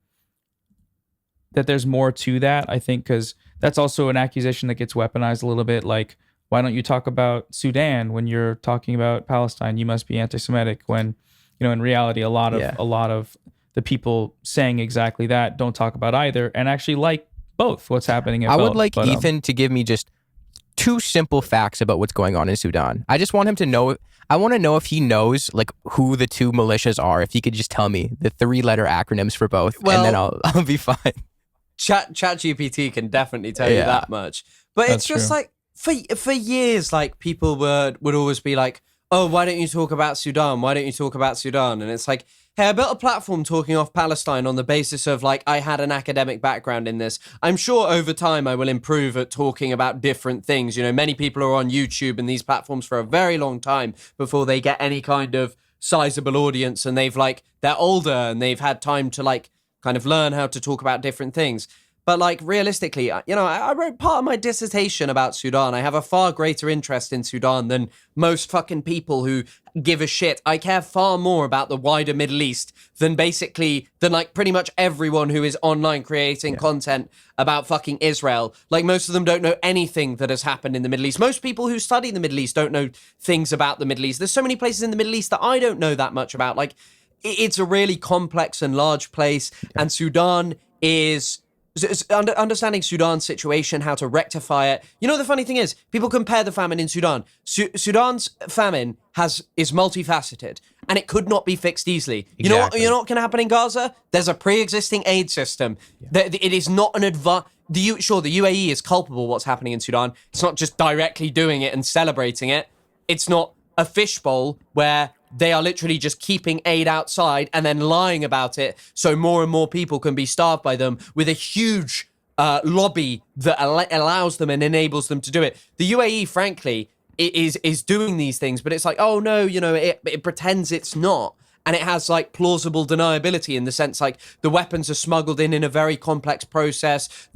there's more to that. I think because that's also an accusation that gets weaponized a little bit, like, why don't you talk about Sudan when you're talking about Palestine? You must be anti-Semitic. When, you know, in reality, a lot of the people saying exactly that don't talk about either, and actually like both what's happening. I would like Ethan to give me just 2 simple facts about what's going on in Sudan. I just want him to know. I want to know if he knows like who the 2 militias are. If he could just tell me the 3-letter acronyms for both, and then I'll be fine. ChatGPT can definitely tell you that much, but it's just like. For years, like, people would always be like, oh, why don't you talk about Sudan? Why don't you talk about Sudan? And it's like, hey, I built a platform talking off Palestine on the basis of, like, I had an academic background in this. I'm sure over time I will improve at talking about different things. You know, many people are on YouTube and these platforms for a very long time before they get any kind of sizable audience, and they're older and they've had time to, like, kind of learn how to talk about different things. But, like, realistically, you know, I wrote part of my dissertation about Sudan. I have a far greater interest in Sudan than most fucking people who give a shit. I care far more about the wider Middle East than like pretty much everyone who is online creating content about fucking Israel. Like, most of them don't know anything that has happened in the Middle East. Most people who study the Middle East don't know things about the Middle East. There's so many places in the Middle East that I don't know that much about. Like, it's a really complex and large place, and Sudan is... understanding Sudan's situation, how to rectify it. You know, the funny thing is, people compare the famine in Sudan. Sudan's famine is multifaceted, and it could not be fixed easily. You know what can happen in Gaza? There's a pre-existing aid system. It is not an the UAE is culpable what's happening in Sudan. It's not just directly doing it and celebrating it. It's not a fishbowl where they are literally just keeping aid outside and then lying about it so more and more people can be starved by them, with a huge lobby that allows them and enables them to do it. The UAE, frankly, is doing these things, but it's like, oh no, you know, it pretends it's not. And it has like plausible deniability in the sense like the weapons are smuggled in a very complex process.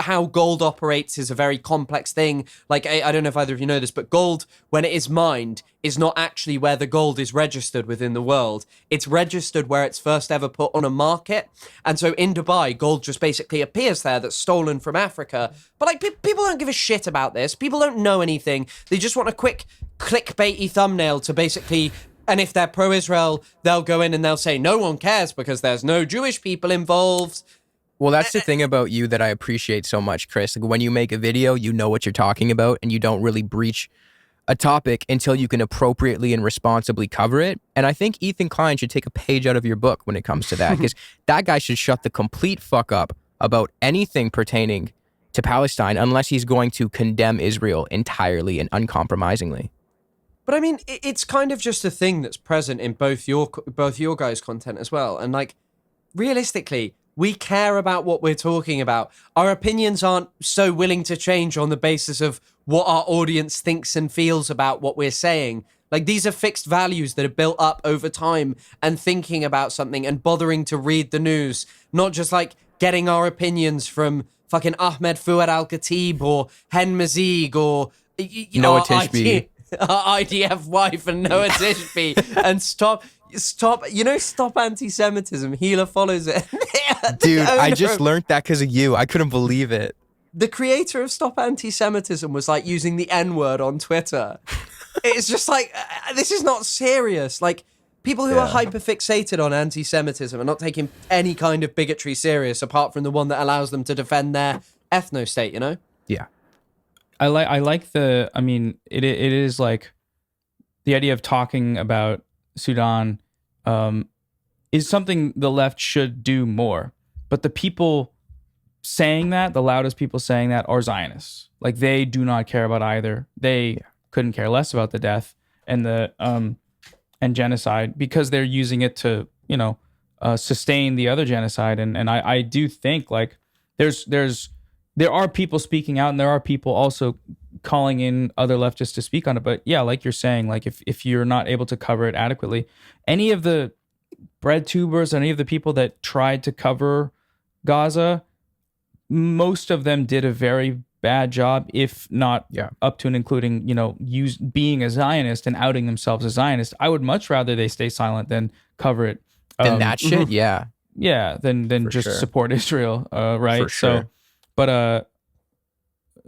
How gold operates is a very complex thing. Like, I don't know if either of you know this, but gold, when it is mined, is not actually where the gold is registered within the world. It's registered where it's first ever put on a market. And so in Dubai, gold just basically appears there that's stolen from Africa. But like, people don't give a shit about this. People don't know anything. They just want a quick clickbaity thumbnail to basically... And if they're pro-Israel, they'll go in and they'll say, no one cares because there's no Jewish people involved. Well, that's the thing about you that I appreciate so much, Chris. Like, when you make a video, you know what you're talking about, and you don't really breach a topic until you can appropriately and responsibly cover it. And I think Ethan Klein should take a page out of your book when it comes to that, because that guy should shut the complete fuck up about anything pertaining to Palestine unless he's going to condemn Israel entirely and uncompromisingly. But I mean, it's kind of just a thing that's present in both your guys' content as well. And like, realistically, we care about what we're talking about. Our opinions aren't so willing to change on the basis of what our audience thinks and feels about what we're saying. Like, these are fixed values that are built up over time and thinking about something and bothering to read the news, not just like getting our opinions from fucking Ahmed Fouad Al-Khatib or Hen Mazig or Noah Tishby. Our IDF wife and Noah Tishby. And stop anti-Semitism. Healer follows it. Dude, I just learned that because of you. I couldn't believe it. The creator of Stop Anti-Semitism was like using the N-word on Twitter. It's just like, this is not serious. Like, people who are hyper-fixated on anti-Semitism are not taking any kind of bigotry serious apart from the one that allows them to defend their ethno-state, you know? Yeah. I like the, I mean, it is like the idea of talking about Sudan is something the left should do more. But the people saying that, the loudest people saying that, are Zionists. Like, they do not care about either. They couldn't care less about the death and the and genocide, because they're using it to, you know, sustain the other genocide. And I do think, like, there are people speaking out, and there are people also calling in other leftists to speak on it. But yeah, like you're saying, like, if you're not able to cover it adequately, any of the bread tubers, any of the people that tried to cover Gaza, most of them did a very bad job, if not up to and including, you know, being a Zionist and outing themselves as Zionist. I would much rather they stay silent than cover it. Than that shit, yeah, than just support Israel, right? For sure. So, but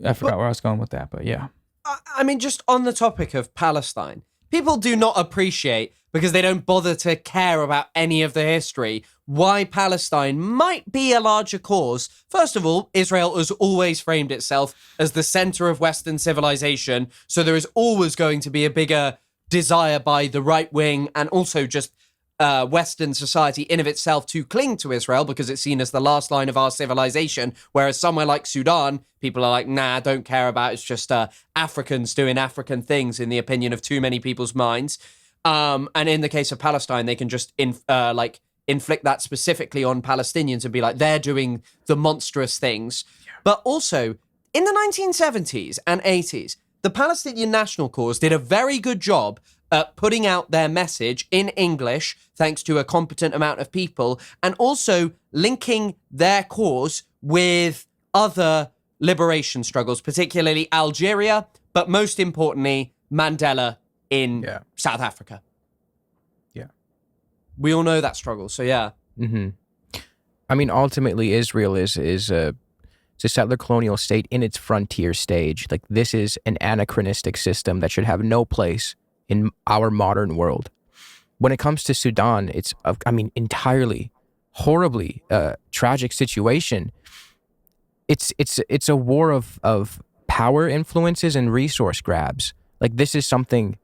I forgot where I was going with that, but yeah. I mean, just on the topic of Palestine, people do not appreciate, because they don't bother to care about any of the history, why Palestine might be a larger cause. First of all, Israel has always framed itself as the center of Western civilization, so there is always going to be a bigger desire by the right wing and also just Western society in of itself to cling to Israel, because it's seen as the last line of our civilization, whereas somewhere like Sudan, people are like, nah, don't care about it. It's just Africans doing African things, in the opinion of too many people's minds. And in the case of Palestine, they can just inflict that specifically on Palestinians and be like, they're doing the monstrous things. But also, in the 1970s and 80s, the Palestinian National Cause did a very good job at putting out their message in English, thanks to a competent amount of people, and also linking their cause with other liberation struggles, particularly Algeria, but most importantly, Mandela in South Africa. Yeah. We all know that struggle, so yeah. Mm-hmm. I mean, ultimately, Israel is a settler colonial state in its frontier stage. Like, this is an anachronistic system that should have no place in our modern world. When it comes to Sudan, it's, I mean, entirely, horribly tragic situation. It's a war of power influences and resource grabs. Like, this is something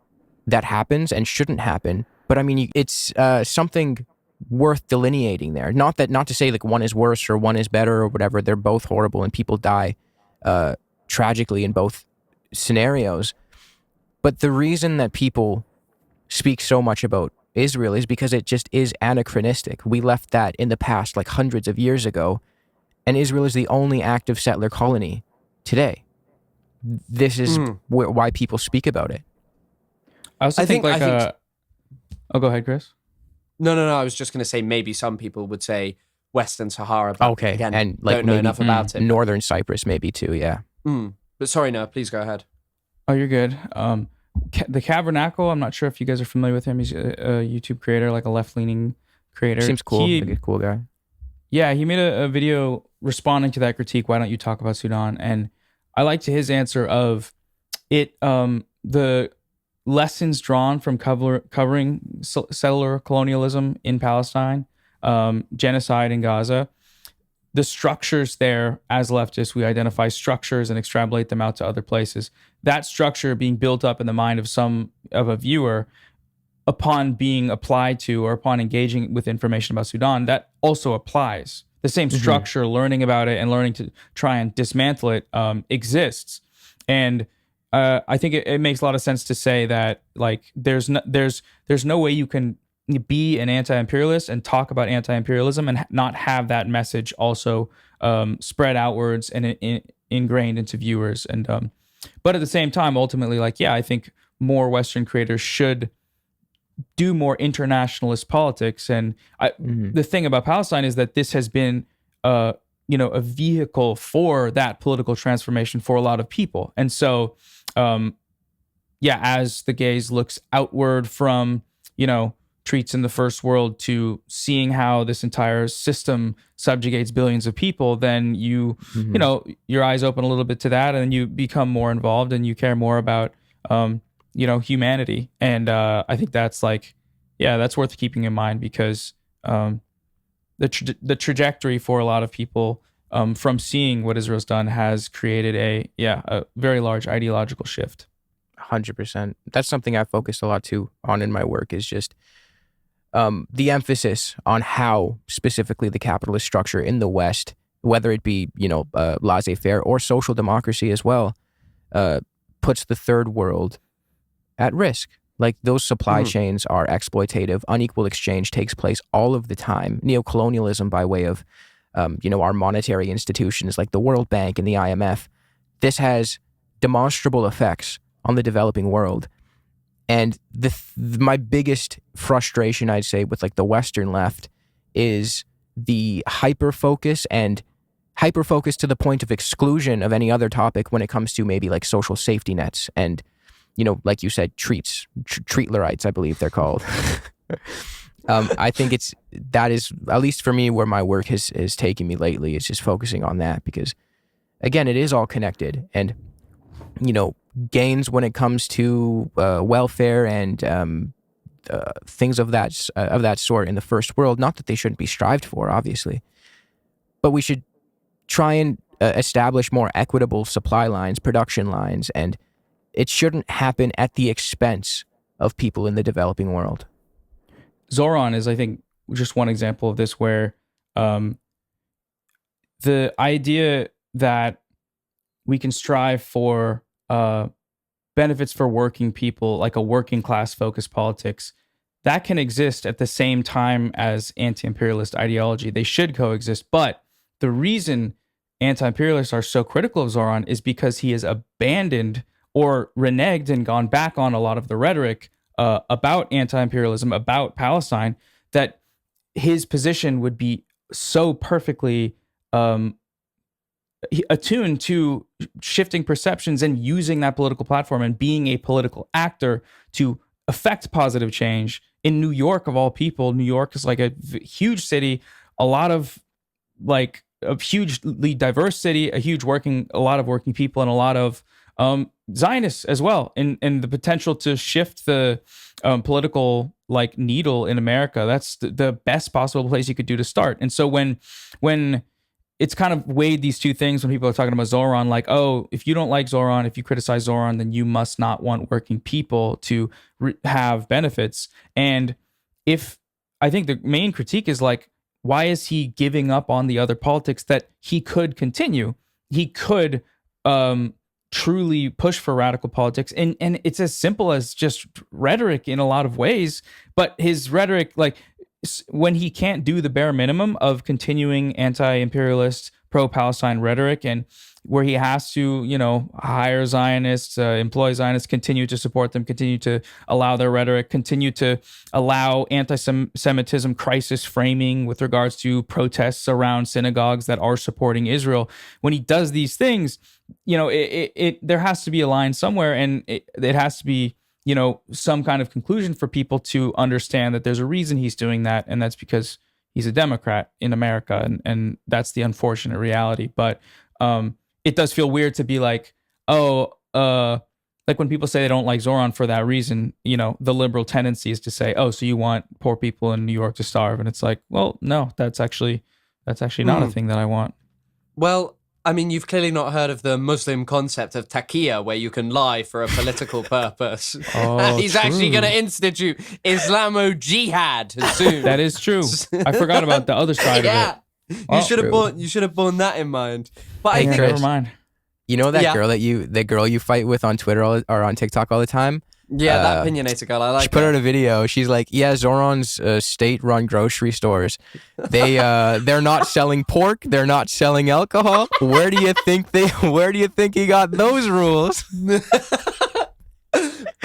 that happens and shouldn't happen. But I mean, it's something worth delineating there. Not to say like one is worse or one is better or whatever. They're both horrible and people die tragically in both scenarios. But the reason that people speak so much about Israel is because it just is anachronistic. We left that in the past, like hundreds of years ago, and Israel is the only active settler colony today. This is why people speak about it. I also think oh, go ahead, Chris. No. I was just going to say, maybe some people would say Western Sahara. But okay, again, and like don't know enough about it. Northern Cyprus, maybe too. Yeah. But sorry, no. Please go ahead. Oh, you're good. The Cavernacle, I'm not sure if you guys are familiar with him. He's a YouTube creator, like a left-leaning creator. Seems cool. Like a cool guy. Yeah, he made a video responding to that critique. Why don't you talk about Sudan? And I liked his answer of it. The lessons drawn from covering settler colonialism in Palestine, genocide in Gaza. The structures there, as leftists, we identify structures and extrapolate them out to other places. That structure being built up in the mind of a viewer upon being applied to or upon engaging with information about Sudan, that also applies. The same structure, learning about it and learning to try and dismantle it exists. And I think it makes a lot of sense to say that, like, there's no way you can be an anti-imperialist and talk about anti-imperialism and not have that message also spread outwards and ingrained into viewers. And but at the same time, ultimately, like, yeah, I think more Western creators should do more internationalist politics. And the thing about Palestine is that this has been a vehicle for that political transformation for a lot of people. And so as the gaze looks outward from treats in the first world to seeing how this entire system subjugates billions of people, then your eyes open a little bit to that, and then you become more involved and you care more about humanity. And I think that's like yeah, that's worth keeping in mind because the trajectory for a lot of people from seeing what Israel's done has created a very large ideological shift. 100%. That's something I focused a lot too on in my work, is just the emphasis on how specifically the capitalist structure in the West, whether it be, laissez-faire or social democracy as well, puts the third world at risk. Like, those supply chains are exploitative. Unequal exchange takes place all of the time. Neocolonialism by way of, our monetary institutions like the World Bank and the IMF. This has demonstrable effects on the developing world. And my biggest frustration, I'd say, with like the Western left is the hyper-focus to the point of exclusion of any other topic when it comes to maybe like social safety nets and, like you said, treatlerites, I believe they're called. I think that is, at least for me, where my work has taken me lately, is just focusing on that because, again, it is all connected. And, gains when it comes to welfare and things of that sort in the first world, not that they shouldn't be strived for, obviously, but we should try and establish more equitable supply lines, production lines, and it shouldn't happen at the expense of people in the developing world. Zohran is, I think, just one example of this, where the idea that we can strive for benefits for working people, like a working class focused politics, that can exist at the same time as anti-imperialist ideology. They should coexist. But the reason anti-imperialists are so critical of Zohran is because he has abandoned or reneged and gone back on a lot of the rhetoric about anti-imperialism, about Palestine, that his position would be so perfectly attuned to shifting perceptions and using that political platform and being a political actor to affect positive change. In New York, of all people, New York is like a huge city, a lot of like a hugely diverse city, a lot of working people, and a lot of Zionists as well, and the potential to shift the political like needle in America. That's the best possible place you could do to start. And so when it's kind of weighed these two things when people are talking about Zohran, like, oh, if you don't like Zohran, if you criticize Zohran, then you must not want working people to have benefits. And I think the main critique is like, why is he giving up on the other politics that he could continue? He could truly push for radical politics. And it's as simple as just rhetoric in a lot of ways. But his rhetoric, like, when he can't do the bare minimum of continuing anti-imperialist, pro-Palestine rhetoric, and where he has to, hire Zionists, employ Zionists, continue to support them, continue to allow their rhetoric, continue to allow anti-Semitism crisis framing with regards to protests around synagogues that are supporting Israel. When he does these things, there has to be a line somewhere, and it has to be, some kind of conclusion for people to understand that there's a reason he's doing that, and that's because he's a Democrat in America, and that's the unfortunate reality. But it does feel weird to be like, like when people say they don't like Zohran for that reason, the liberal tendency is to say, oh, so you want poor people in New York to starve, and it's like, well, no, that's actually not a thing that I want. Well, I mean, you've clearly not heard of the Muslim concept of taqiyya, where you can lie for a political purpose. Oh, He's actually going to institute Islamo-jihad soon. That is true. I forgot about the other side of it. You should have borne that in mind. But I think, never mind. You know that girl you fight with on Twitter or on TikTok all the time? Yeah, that opinionator girl, I like she put out a video. She's like, yeah, Zohran's state-run grocery stores. They're not selling pork. They're not selling alcohol. Where do you think he got those rules?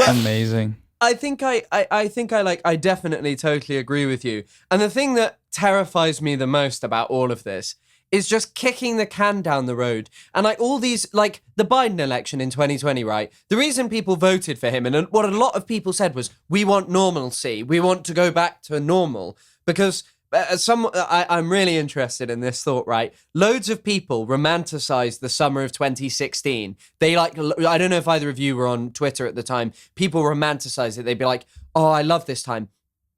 Amazing. I think I definitely totally agree with you. And the thing that terrifies me the most about all of this is just kicking the can down the road. And like all these, like the Biden election in 2020, right? The reason people voted for him, and what a lot of people said was, we want normalcy. We want to go back to normal. Because I'm really interested in this thought, right? Loads of people romanticize the summer of 2016. They I don't know if either of you were on Twitter at the time. People romanticize it. They'd be like, oh, I love this time.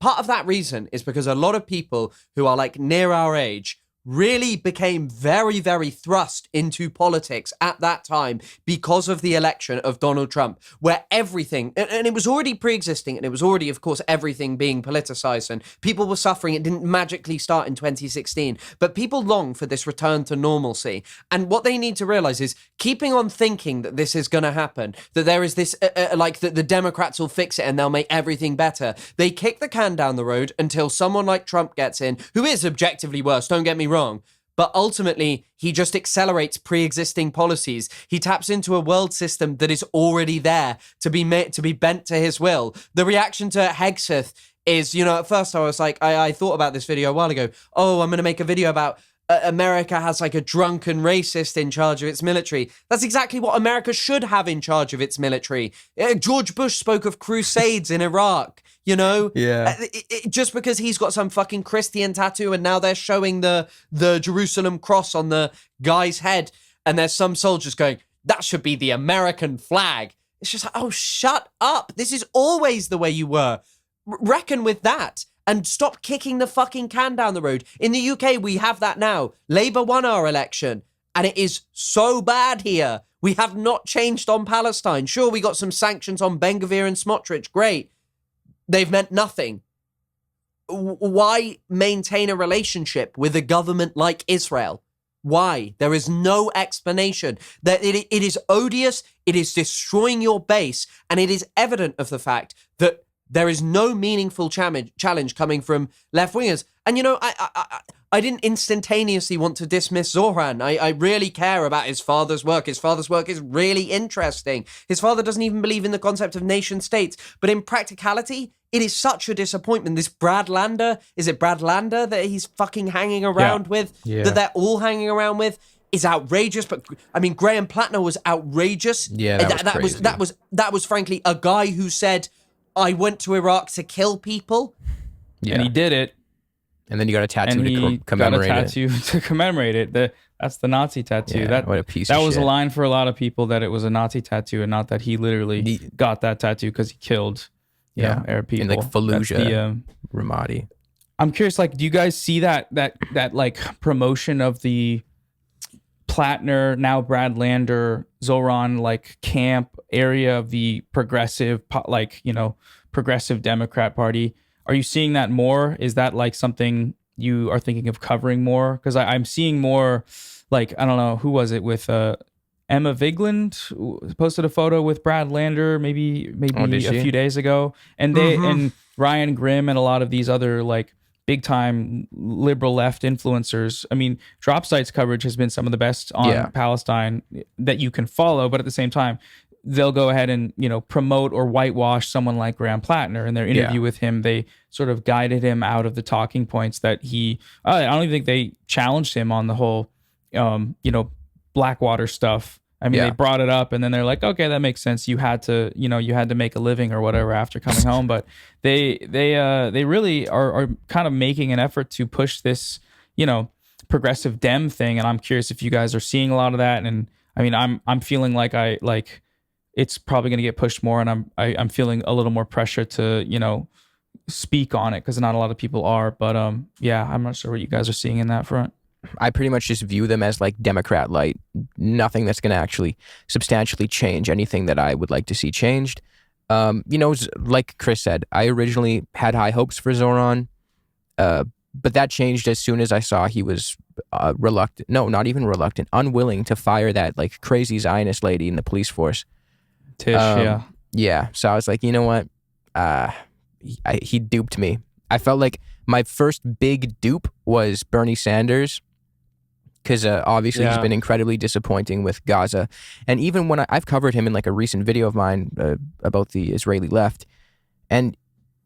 part of that reason is because a lot of people who are like near our age really became very, very thrust into politics at that time because of the election of Donald Trump, where everything, and it was already pre-existing, and it was already, of course, everything being politicized, and people were suffering. It didn't magically start in 2016, but people long for this return to normalcy. And what they need to realize is keeping on thinking that this is going to happen, that there is this, like that the Democrats will fix it and they'll make everything better. They kick the can down the road until someone like Trump gets in, who is objectively worse, don't get me wrong, but ultimately he just accelerates pre-existing policies. He taps into a world system that is already there to be bent to his will. The reaction to Hegseth is, you know, at first I was like, I thought about this video a while ago. Oh, I'm going to make a video about America has like a drunken racist in charge of its military. That's exactly what America should have in charge of its military. George Bush spoke of crusades in Iraq, you know? Yeah. Just because he's got some fucking Christian tattoo and now they're showing the Jerusalem cross on the guy's head and there's some soldiers going, that should be the American flag. It's just like, oh, shut up. This is always the way you were. Reckon with that. And stop kicking the fucking can down the road. In the UK, we have that now. Labour won our election, and it is so bad here. We have not changed on Palestine. Sure, we got some sanctions on Ben Gvir and Smotrich. Great. They've meant nothing. Why maintain a relationship with a government like Israel? Why? There is no explanation. That it is odious, it is destroying your base, and it is evident of the fact that there is no meaningful challenge coming from left-wingers. And, you know, I didn't instantaneously want to dismiss Zohran. I really care about his father's work. His father's work is really interesting. His father doesn't even believe in the concept of nation states. But in practicality, it is such a disappointment. This Brad Lander, is it Brad Lander that he's fucking hanging around with? Yeah. That they're all hanging around with? Is outrageous. But I mean, Graham Plattner was outrageous. Yeah, that was frankly a guy who said, I went to Iraq to kill people. Yeah. And he did it. And then you got a tattoo And he to commemorate got a it. tattoo to commemorate it. That's the Nazi tattoo. Yeah, what a piece that of was shit. a line for a lot of people that it was a Nazi tattoo and not that he literally got that tattoo because he killed you know, Arab people. In like Fallujah, Ramadi. I'm curious, like, do you guys see that like promotion of the Plattner, now Brad Lander, Zohran, like camp area of the progressive, like, you know, progressive Democrat Party? Are you seeing that more? Is that like something you are thinking of covering more? Because I'm seeing more, like, I don't know, who was it with Emma Vigland posted a photo with Brad Lander maybe a few days ago, and they and Ryan Grimm and a lot of these other like big time liberal left influencers. I mean, Drop Site's coverage has been some of the best on Palestine that you can follow, but at the same time, they'll go ahead and, you know, promote or whitewash someone like Graham Plattner. In their interview with him, they sort of guided him out of the talking points that I don't even think they challenged him on the whole, you know, Blackwater stuff. I mean, they brought it up and then they're like, okay, that makes sense. You had to make a living or whatever after coming home. But they really are kind of making an effort to push this, you know, progressive Dem thing. And I'm curious if you guys are seeing a lot of that. And I mean, I'm feeling like it's probably going to get pushed more, and I'm feeling a little more pressure to, you know, speak on it because not a lot of people are. But yeah, I'm not sure what you guys are seeing in that front. I pretty much just view them as like Democrat light. Nothing that's going to actually substantially change anything that I would like to see changed. You know, like Chris said, I originally had high hopes for Zohran, but that changed as soon as I saw he was reluctant. No, not even reluctant, unwilling to fire that like crazy Zionist lady in the police force. Tish, yeah. So I was like, you know what? He duped me. I felt like my first big dupe was Bernie Sanders, because obviously he's been incredibly disappointing with Gaza. And even when I've covered him in like a recent video of mine about the Israeli left, and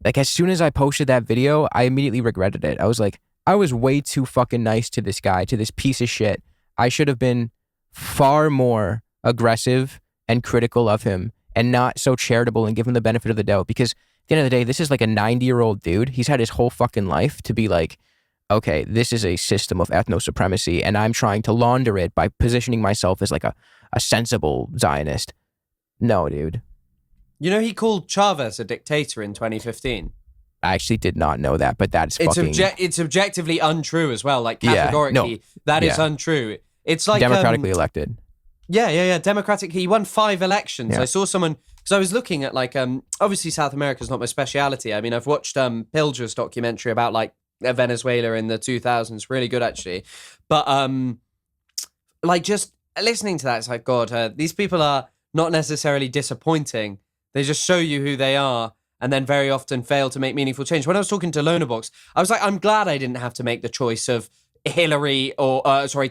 like as soon as I posted that video, I immediately regretted it. I was like, I was way too fucking nice to this guy, to this piece of shit. I should have been far more aggressive and critical of him and not so charitable and give him the benefit of the doubt, because at the end of the day, this is like a 90-year-old dude. He's had his whole fucking life to be like, okay, this is a system of ethno-supremacy and I'm trying to launder it by positioning myself as like a sensible Zionist. No, dude. You know, he called Chavez a dictator in 2015. I actually did not know that, but that's It's fucking it's objectively untrue as well. Like Yeah, categorically, no, that is yeah. untrue. It's like democratically elected. Yeah. Democratically, he won 5 elections. Yeah. I saw someone because I was looking at like obviously South America is not my speciality. I mean, I've watched Pilger's documentary about like Venezuela in the 2000s. Really good actually, but like just listening to that, it's like God, these people are not necessarily disappointing. They just show you who they are. And then very often fail to make meaningful change. When I was talking to Lonabox, I was like, I'm glad I didn't have to make the choice of Hillary or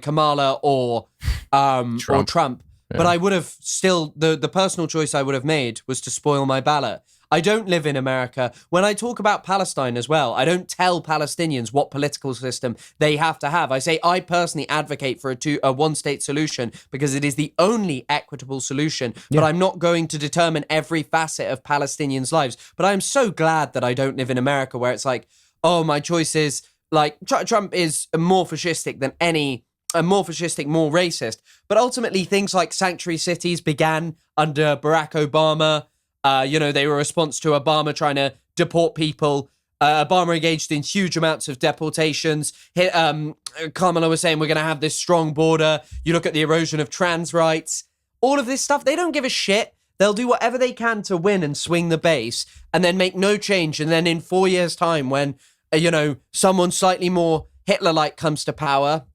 Kamala or Trump. Yeah. But I would have still the personal choice I would have made was to spoil my ballot. I don't live in America. When I talk about Palestine as well, I don't tell Palestinians what political system they have to have. I say I personally advocate for a one-state solution because it is the only equitable solution, but I'm not going to determine every facet of Palestinians' lives. But I am so glad that I don't live in America where it's like, oh, my choice is like Trump is more fascistic than more fascistic, more racist. But ultimately, things like sanctuary cities began under Barack Obama. They were a response to Obama trying to deport people. Obama engaged in huge amounts of deportations. Kamala was saying we're going to have this strong border. You look at the erosion of trans rights. All of this stuff, they don't give a shit. They'll do whatever they can to win and swing the base and then make no change. And then in 4 years' time, when, someone slightly more Hitler-like comes to power,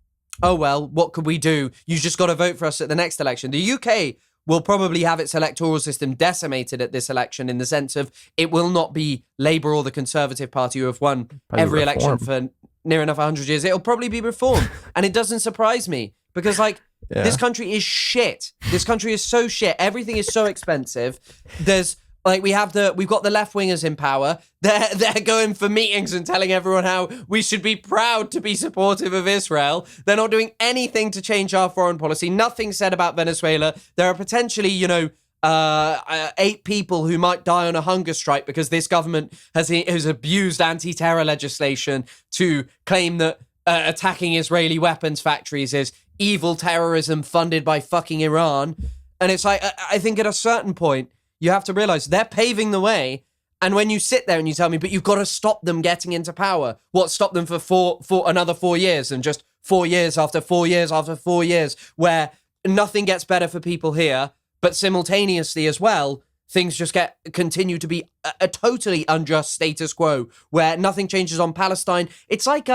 oh, well, what could we do? You just got to vote for us at the next election. The UK will probably have its electoral system decimated at this election in the sense of it will not be Labour or the Conservative Party who have won every election for near enough 100 years. It'll probably be Reform. And it doesn't surprise me because, this country is shit. This country is so shit. Everything is so expensive. There's we've got the left wingers in power. They're going for meetings and telling everyone how we should be proud to be supportive of Israel. They're not doing anything to change our foreign policy. Nothing said about Venezuela. There are potentially, 8 people who might die on a hunger strike because this government has abused anti-terror legislation to claim that attacking Israeli weapons factories is evil terrorism funded by fucking Iran. And it's like, I think at a certain point, you have to realize they're paving the way. And when you sit there and you tell me, but you've got to stop them getting into power. What, stop them for another 4 years and just 4 years after 4 years after 4 years where nothing gets better for people here, but simultaneously as well, things just continue to be a totally unjust status quo where nothing changes on Palestine. It's like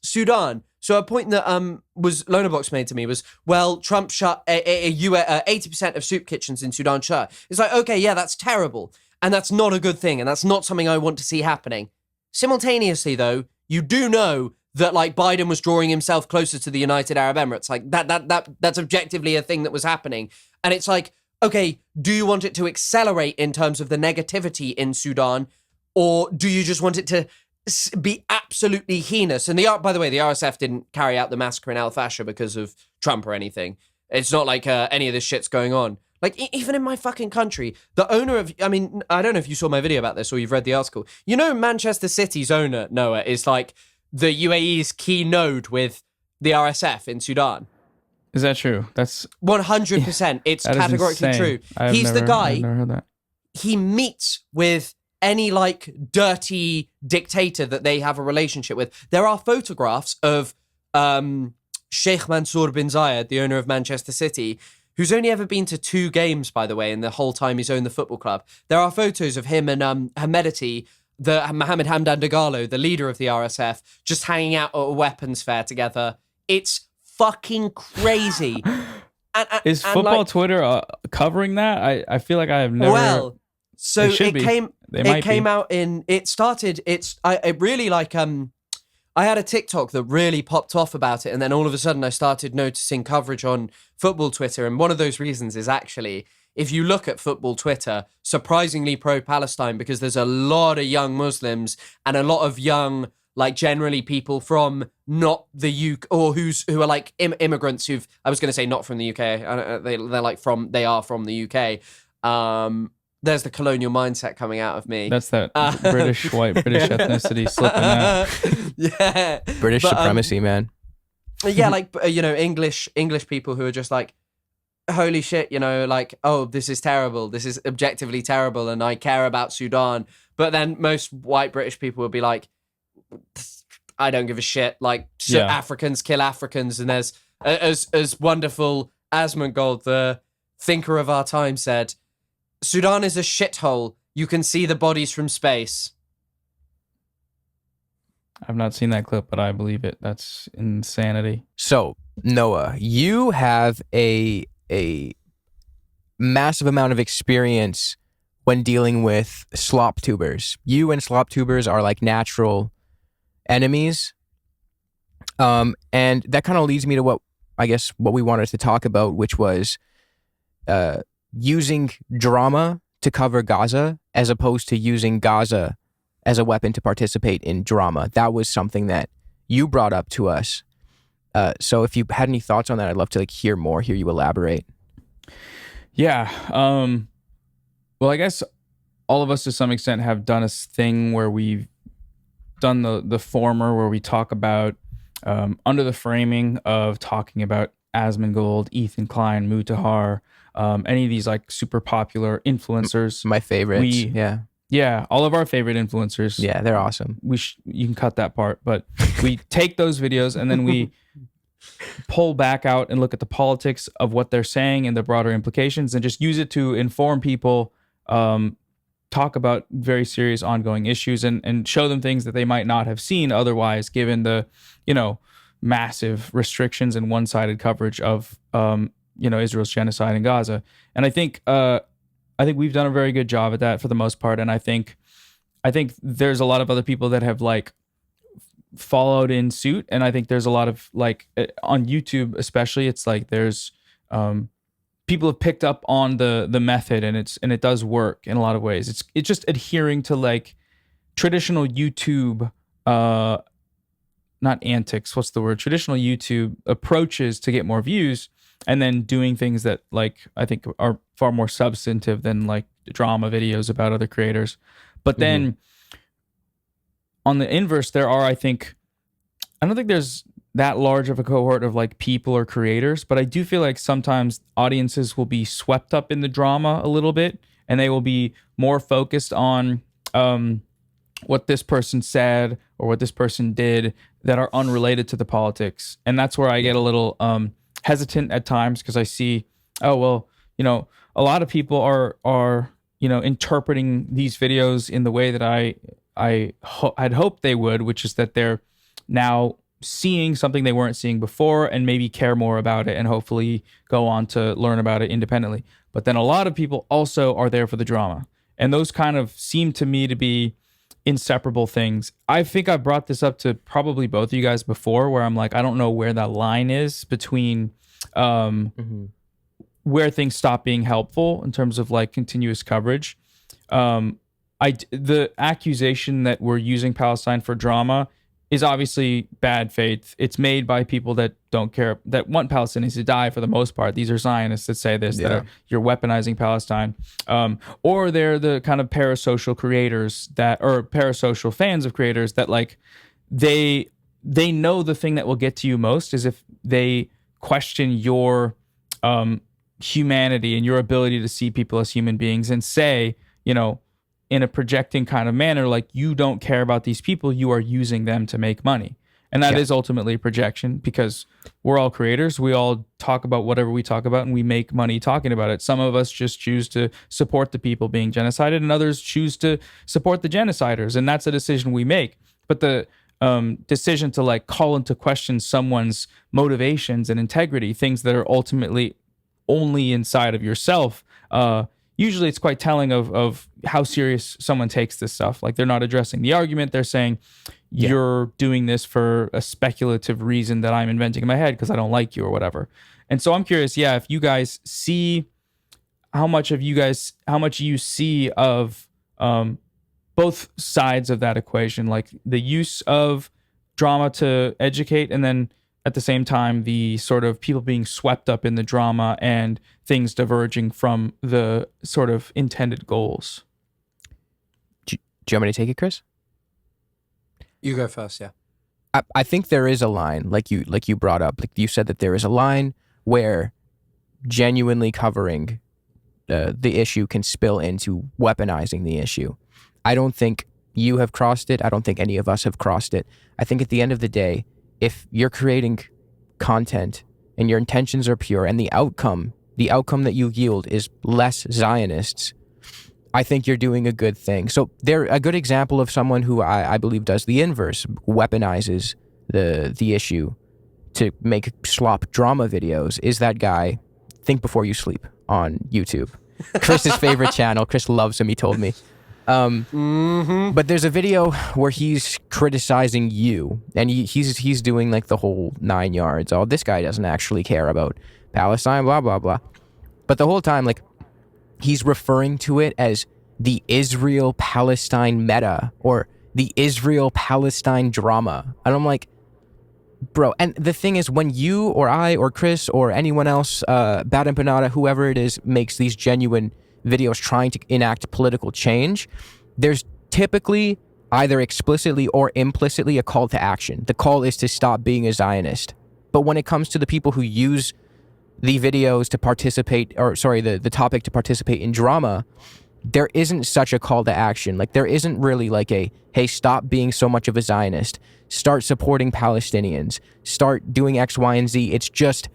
Sudan. So a point that was Lonabox made to me was, well, Trump shut 80% of soup kitchens in Sudan shut. It's like, okay, yeah, that's terrible. And that's not a good thing. And that's not something I want to see happening. Simultaneously, though, you do know that Biden was drawing himself closer to the United Arab Emirates. That's objectively a thing that was happening. And it's like, okay, do you want it to accelerate in terms of the negativity in Sudan? Or do you just want it to be absolutely heinous? And by the way, the RSF didn't carry out the massacre in Al Fasher because of Trump or anything. It's not like any of this shit's going on. Even in my fucking country, the owner of, I don't know if you saw my video about this or you've read the article. Manchester City's owner, Noah, is the UAE's key node with the RSF in Sudan. Is that true? That's 100%. It's categorically true. He's the guy. I've never heard that. He meets with any dirty dictator that they have a relationship with. There are photographs of Sheikh Mansour bin Zayed, the owner of Manchester City, who's only ever been to 2 games, by the way, in the whole time he's owned the football club. There are photos of him and Hamedati, Mohammed Hamdan Dagalo, the leader of the RSF, just hanging out at a weapons fair together. It's fucking crazy. Is football Twitter covering that? I feel like I have never... Well, so it really I had a TikTok that really popped off about it, and then all of a sudden I started noticing coverage on football Twitter, and one of those reasons is actually, if you look at football Twitter, surprisingly pro-Palestine, because there's a lot of young Muslims and a lot of young, generally people from not the UK, or who are immigrants who've, I was going to say not from the UK, they are from the UK. There's the colonial mindset coming out of me. That's that white British ethnicity slipping out. Yeah. British supremacy, man. Yeah, English people who are just holy shit, like, oh, this is terrible. This is objectively terrible, and I care about Sudan. But then most white British people would be like, I don't give a shit. Like, so Yeah. Africans kill Africans, and there's as wonderful Asmongold, the thinker of our time, said, Sudan is a shithole. You can see the bodies from space. I've not seen that clip, but I believe it. That's insanity. So, Noah, you have a massive amount of experience when dealing with SlopTubers. You and SlopTubers are like natural enemies. And that kind of leads me to what we wanted to talk about, which was using drama to cover Gaza as opposed to using Gaza as a weapon to participate in drama. That was something that you brought up to us. So if you had any thoughts on that, I'd love to hear you elaborate. Yeah. Well, I guess all of us to some extent have done a thing where we've done the former, where we talk about under the framing of talking about Asmongold, Ethan Klein, Mutahar, any of these like super popular influencers. My favorites. Yeah, all of our favorite influencers. Yeah, they're awesome. You can cut that part, but we take those videos and then we pull back out and look at the politics of what they're saying and the broader implications, and just use it to inform people, talk about very serious ongoing issues, and show them things that they might not have seen otherwise, given the massive restrictions and one-sided coverage of Israel's genocide in Gaza. And I think we've done a very good job at that for the most part, and I think there's a lot of other people that have like followed in suit, and I think there's a lot of like on YouTube especially, it's like there's people have picked up on the method, and it does work in a lot of ways. It's just adhering to like traditional YouTube not antics, what's the word? Traditional YouTube approaches to get more views, and then doing things that like I think are far more substantive than like drama videos about other creators. But then on the inverse, I don't think there's that large of a cohort of like people or creators, but I do feel like sometimes audiences will be swept up in the drama a little bit, and they will be more focused on what this person said or what this person did that are unrelated to the politics. And that's where I get a little hesitant at times, because I see, a lot of people are interpreting these videos in the way that I'd hoped they would, which is that they're now seeing something they weren't seeing before and maybe care more about it and hopefully go on to learn about it independently. But then a lot of people also are there for the drama. And those kind of seem to me to be inseparable things. I think I brought this up to probably both of you guys before, where I'm like, I don't know where that line is between where things stop being helpful in terms of like continuous coverage. The accusation that we're using Palestine for drama is obviously bad faith. It's made by people that don't care, that want Palestinians to die for the most part. These are Zionists that say this, that you're weaponizing Palestine. Or they're the kind of parasocial creators or parasocial fans of creators that like, they know the thing that will get to you most is if they question your humanity and your ability to see people as human beings and say, in a projecting kind of manner, like, you don't care about these people, you are using them to make money. And that is ultimately projection, because we're all creators. We all talk about whatever we talk about, and we make money talking about it. Some of us just choose to support the people being genocided, and others choose to support the genociders. And that's a decision we make. But the decision to like call into question someone's motivations and integrity, things that are ultimately only inside of yourself, usually it's quite telling of how serious someone takes this stuff. Like, they're not addressing the argument. They're saying, you're doing this for a speculative reason that I'm inventing in my head because I don't like you or whatever. And so I'm curious, if you guys see how much you see of both sides of that equation, like the use of drama to educate, and then at the same time, the sort of people being swept up in the drama and things diverging from the sort of intended goals. Do you want me to take it, Chris? You go first, yeah. I think there is a line, like you brought up. Like you said, that there is a line where genuinely covering the issue can spill into weaponizing the issue. I don't think you have crossed it. I don't think any of us have crossed it. I think at the end of the day, if you're creating content and your intentions are pure and the outcome that you yield is less Zionists, I think you're doing a good thing. So they're a good example of someone who I believe does the inverse, weaponizes the issue to make slop drama videos, is that guy, Think Before You Sleep, on YouTube. Chris's favorite channel. Chris loves him, he told me. But there's a video where he's criticizing you, and he's doing like the whole 9 yards. Oh, this guy doesn't actually care about Palestine, blah, blah, blah. But the whole time, like, he's referring to it as the Israel-Palestine meta or the Israel-Palestine drama. And I'm like, bro, and the thing is, when you or I or Chris or anyone else, Bad Empanada, whoever it is, makes these genuine videos trying to enact political change, there's typically either explicitly or implicitly a call to action. The call is to stop being a Zionist. But when it comes to the people who use the videos to participate, or sorry, the topic to participate in drama, there isn't such a call to action. Like, there isn't really like a, hey, stop being so much of a Zionist. Start supporting Palestinians. Start doing X, Y, and Z. It's just,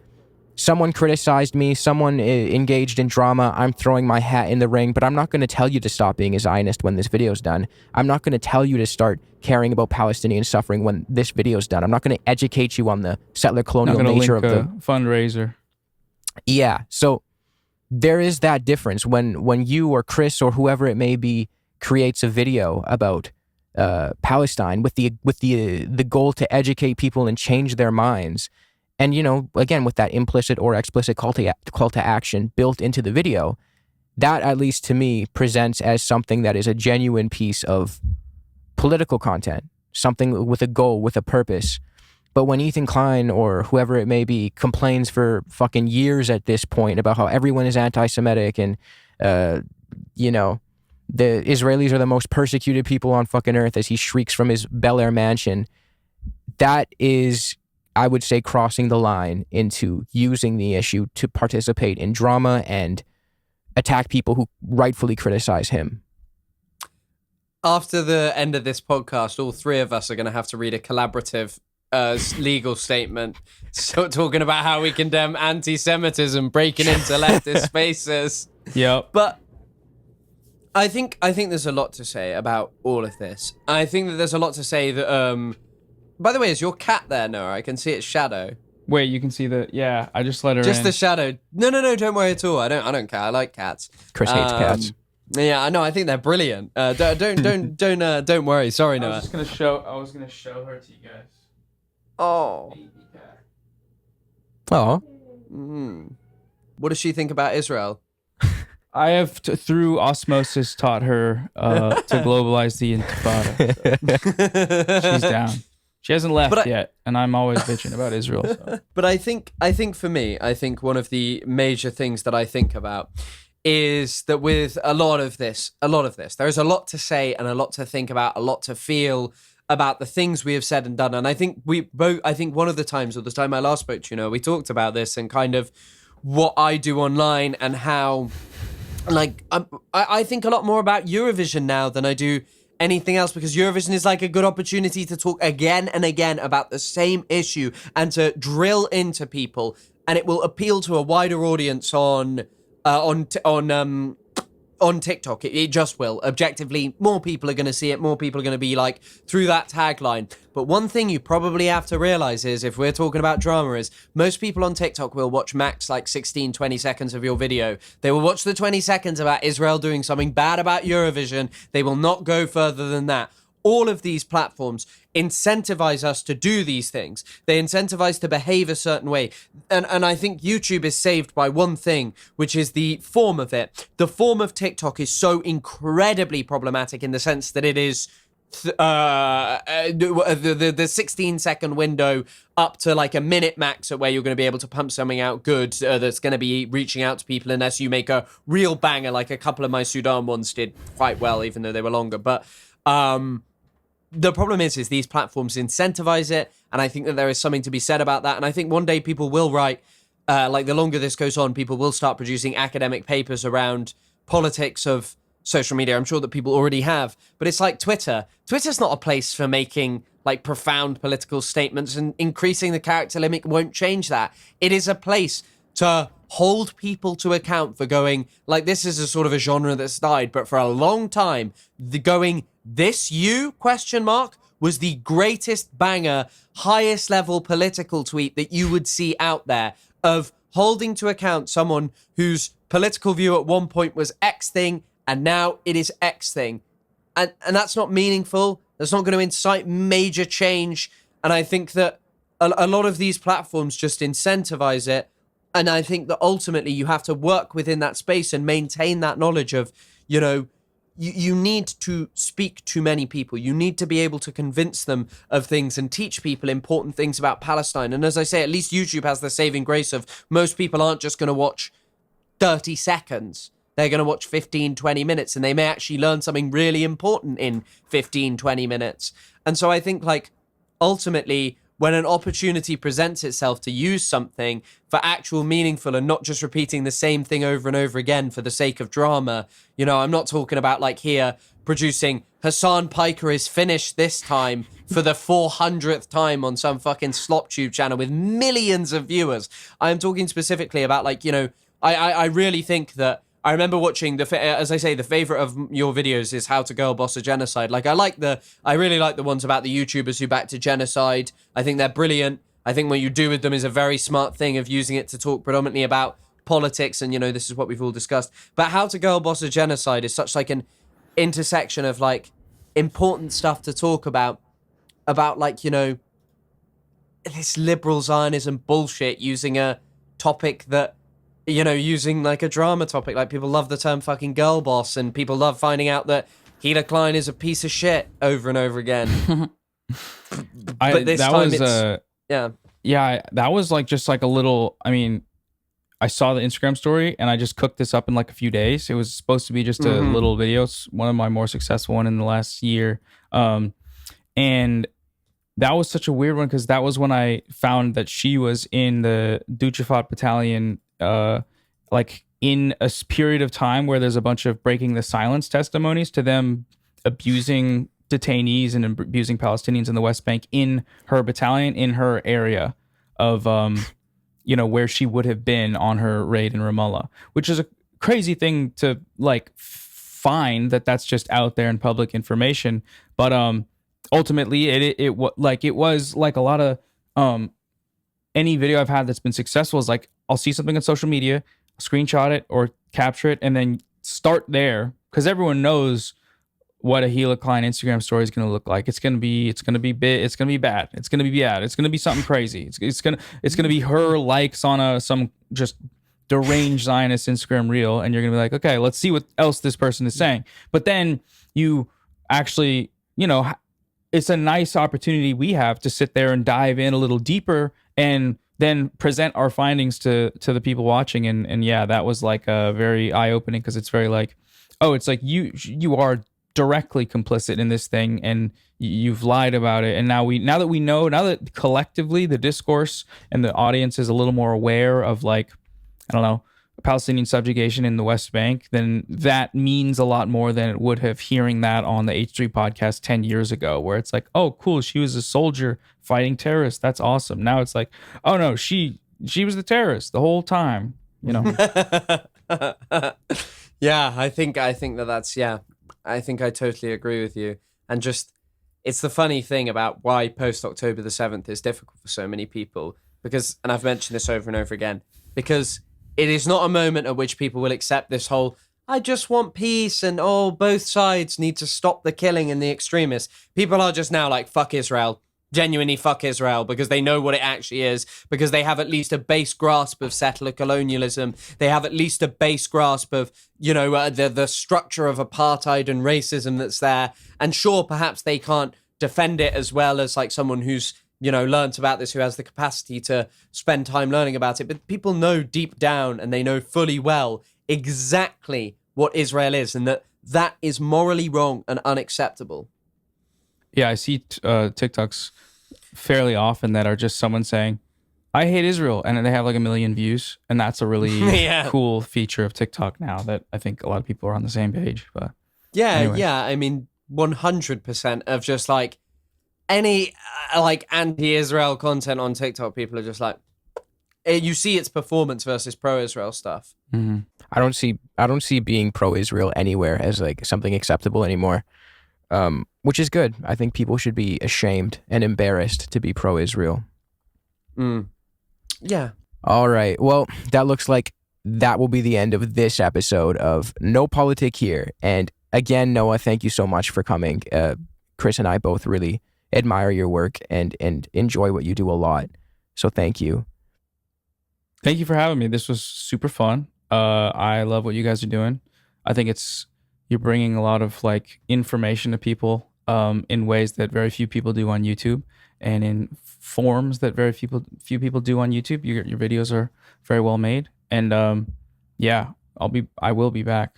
someone criticized me, someone engaged in drama, I'm throwing my hat in the ring, but I'm not going to tell you to stop being a Zionist when this video's done. I'm not going to tell you to start caring about Palestinian suffering when this video's done. I'm not going to educate you on the settler-colonial nature of the fundraiser. Yeah, so there is that difference when you or Chris or whoever it may be creates a video about Palestine with the goal to educate people and change their minds. And, you know, again, with that implicit or explicit call to action built into the video, that, at least to me, presents as something that is a genuine piece of political content, something with a goal, with a purpose. But when Ethan Klein or whoever it may be complains for fucking years at this point about how everyone is anti-Semitic and, you know, the Israelis are the most persecuted people on fucking earth as he shrieks from his Bel Air mansion, that is, I would say, crossing the line into using the issue to participate in drama and attack people who rightfully criticize him. After the end of this podcast, all three of us are going to have to read a collaborative legal statement, so talking about how we condemn anti-Semitism breaking into leftist spaces. Yep. But I think there's a lot to say about all of this. I think that there's a lot to say that. By the way, is your cat there, Noah? I can see its shadow. Wait, you can see the... Yeah, I just let her Just in. the shadow. No, don't worry at all. I don't care. I like cats. Chris hates cats. Yeah, I know. I think they're brilliant. Don't worry. Sorry, Noah. I was gonna show her to you guys. Oh. Oh. What does she think about Israel? I have, through osmosis, taught her to globalize the Intifada. She's down. She hasn't left yet, and I'm always bitching about Israel. So. But I think for me, I think one of the major things that I think about is that with a lot of this, there is a lot to say and a lot to think about, a lot to feel about the things we have said and done. And I think one of the times, or the time I last spoke to you, we talked about this and kind of what I do online and how, like, I think a lot more about Eurovision now than I do anything else, because Eurovision is like a good opportunity to talk again and again about the same issue and to drill into people, and it will appeal to a wider audience on TikTok. It just will. Objectively, more people are going to see it. More people are going to be like through that tagline. But one thing you probably have to realize is, if we're talking about drama, is most people on TikTok will watch max like 16, 20 seconds of your video. They will watch the 20 seconds about Israel doing something bad about Eurovision. They will not go further than that. All of these platforms incentivize us to do these things. They incentivize to behave a certain way. And I think YouTube is saved by one thing, which is the form of it. The form of TikTok is so incredibly problematic in the sense that it is the 16-second window up to like a minute max at where you're going to be able to pump something out good that's going to be reaching out to people, unless you make a real banger, like a couple of my Sudan ones did quite well, even though they were longer. But the problem is these platforms incentivize it, and I think that there is something to be said about that. And I think one day people will write like the longer this goes on, people will start producing academic papers around politics of social media. I'm sure that people already have, but it's like Twitter. Twitter's not a place for making like profound political statements, and increasing the character limit won't change that. It is a place to hold people to account for going, like, this is a sort of a genre that's died, but for a long time, the going, this you, question mark, was the greatest banger, highest level political tweet that you would see out there, of holding to account someone whose political view at one point was X thing, and now it is X thing. And that's not meaningful. That's not going to incite major change. And I think that a lot of these platforms just incentivize it. And I think that ultimately you have to work within that space and maintain that knowledge of, you know, you need to speak to many people. You need to be able to convince them of things and teach people important things about Palestine. And as I say, at least YouTube has the saving grace of most people aren't just going to watch 30 seconds. They're going to watch 15, 20 minutes, and they may actually learn something really important in 15, 20 minutes. And so I think, like, ultimately, when an opportunity presents itself to use something for actual meaningful and not just repeating the same thing over and over again for the sake of drama, you know, I'm not talking about, like, here producing Hassan Piker is finished this time for the 400th time on some fucking SlopTube channel with millions of viewers. I'm talking specifically about, like, you know, I really think that I remember watching as I say, the favorite of your videos is how to girl boss a genocide. Like, I really like the ones about the YouTubers who backed a genocide. I think they're brilliant. I think what you do with them is a very smart thing of using it to talk predominantly about politics. And, you know, this is what we've all discussed. But how to girl boss a genocide is such like an intersection of like important stuff to talk about like, you know, this liberal Zionism bullshit using a topic that, you know, using like a drama topic. Like, people love the term fucking girl boss, and people love finding out that Ethan Klein is a piece of shit over and over again. But this time that was like just like a little, I mean, I saw the Instagram story and I just cooked this up in like a few days. It was supposed to be just a little video. It's one of my more successful one in the last year. And that was such a weird one because that was when I found that she was in the Duchefat battalion, like in a period of time where there's a bunch of breaking the silence testimonies to them abusing detainees and abusing Palestinians in the West Bank in her battalion, in her area of, you know, where she would have been on her raid in Ramallah, which is a crazy thing to like find that's just out there in public information. But ultimately it was like a lot of any video I've had that's been successful is like, I'll see something on social media, screenshot it or capture it, and then start there, because everyone knows what a Hila Klein Instagram story is going to look like. It's going to be bad. It's going to be something crazy. It's going to be her likes on some just deranged Zionist Instagram reel, and you're going to be like, okay, let's see what else this person is saying. But then you actually, you know, it's a nice opportunity we have to sit there and dive in a little deeper and then present our findings to the people watching. And yeah, that was like a very eye-opening, because it's very like, oh, it's like you are directly complicit in this thing and you've lied about it. And now that collectively the discourse and the audience is a little more aware of, like, I don't know, Palestinian subjugation in the West Bank, then that means a lot more than it would have hearing that on the H3 podcast 10 years ago, where it's like, oh, cool, she was a soldier fighting terrorists. That's awesome. Now it's like, oh no, she was the terrorist the whole time, you know? Yeah, I think that's, yeah, I think I totally agree with you. And just, it's the funny thing about why post-October the 7th is difficult for so many people, because, and I've mentioned this over and over again, because it is not a moment at which people will accept this whole, I just want peace, and oh, both sides need to stop the killing and the extremists. People are just now like, fuck Israel. Genuinely fuck Israel, because they know what it actually is, because they have at least a base grasp of settler-colonialism. They have at least a base grasp of, you know, the structure of apartheid and racism that's there. And sure, perhaps they can't defend it as well as like someone who's, you know, learnt about this, who has the capacity to spend time learning about it. But people know deep down, and they know fully well exactly what Israel is, and that is morally wrong and unacceptable. Yeah, I see TikToks fairly often that are just someone saying, I hate Israel, and they have like 1 million views, and that's a really Yeah. cool feature of TikTok now that I think a lot of people are on the same page. But Yeah, Anyways. yeah. I mean, 100% of just like any like anti-Israel content on TikTok, people are just like, you see it's performance versus pro-Israel stuff. I don't see being pro-Israel anywhere as like something acceptable anymore, which is good. I think people should be ashamed and embarrassed to be pro-Israel. Yeah. All right. Well, that looks like that will be the end of this episode of No Politic Here. And again, Noah, thank you so much for coming. Chris and I both really admire your work and enjoy what you do a lot. So thank you. Thank you for having me. This was super fun. I love what you guys are doing. I think you're bringing a lot of like information to people in ways that very few people do on YouTube, and in forms that very few people do on YouTube. Your videos are very well made, and yeah, I will be back.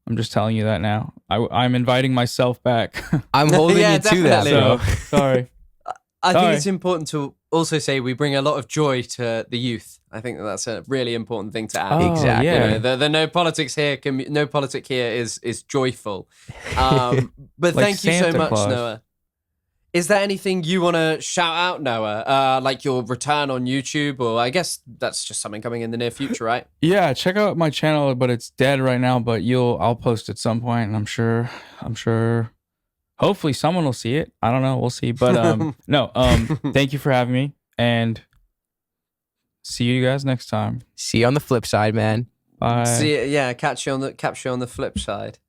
I'm just telling you that now. I'm inviting myself back. I'm holding Yeah, you to that, definitely. bro. So sorry. I think Sorry. it's important to also say we bring a lot of joy to the youth. I think that's a really important thing to add. Oh, Exactly. You Yeah. know, the no politics here, no politic here is joyful. But Like thank you so Santa much, Claus. Noah. Is there anything you want to shout out, Noah? Like your return on YouTube, or I guess that's just something coming in the near future, right? Yeah, check out my channel, but it's dead right now. But I'll post at some point, and I'm sure. Hopefully, someone will see it. I don't know. We'll see. But no. Thank you for having me, and see you guys next time. See you on the flip side, man. Bye. See, yeah, catch you on the flip side.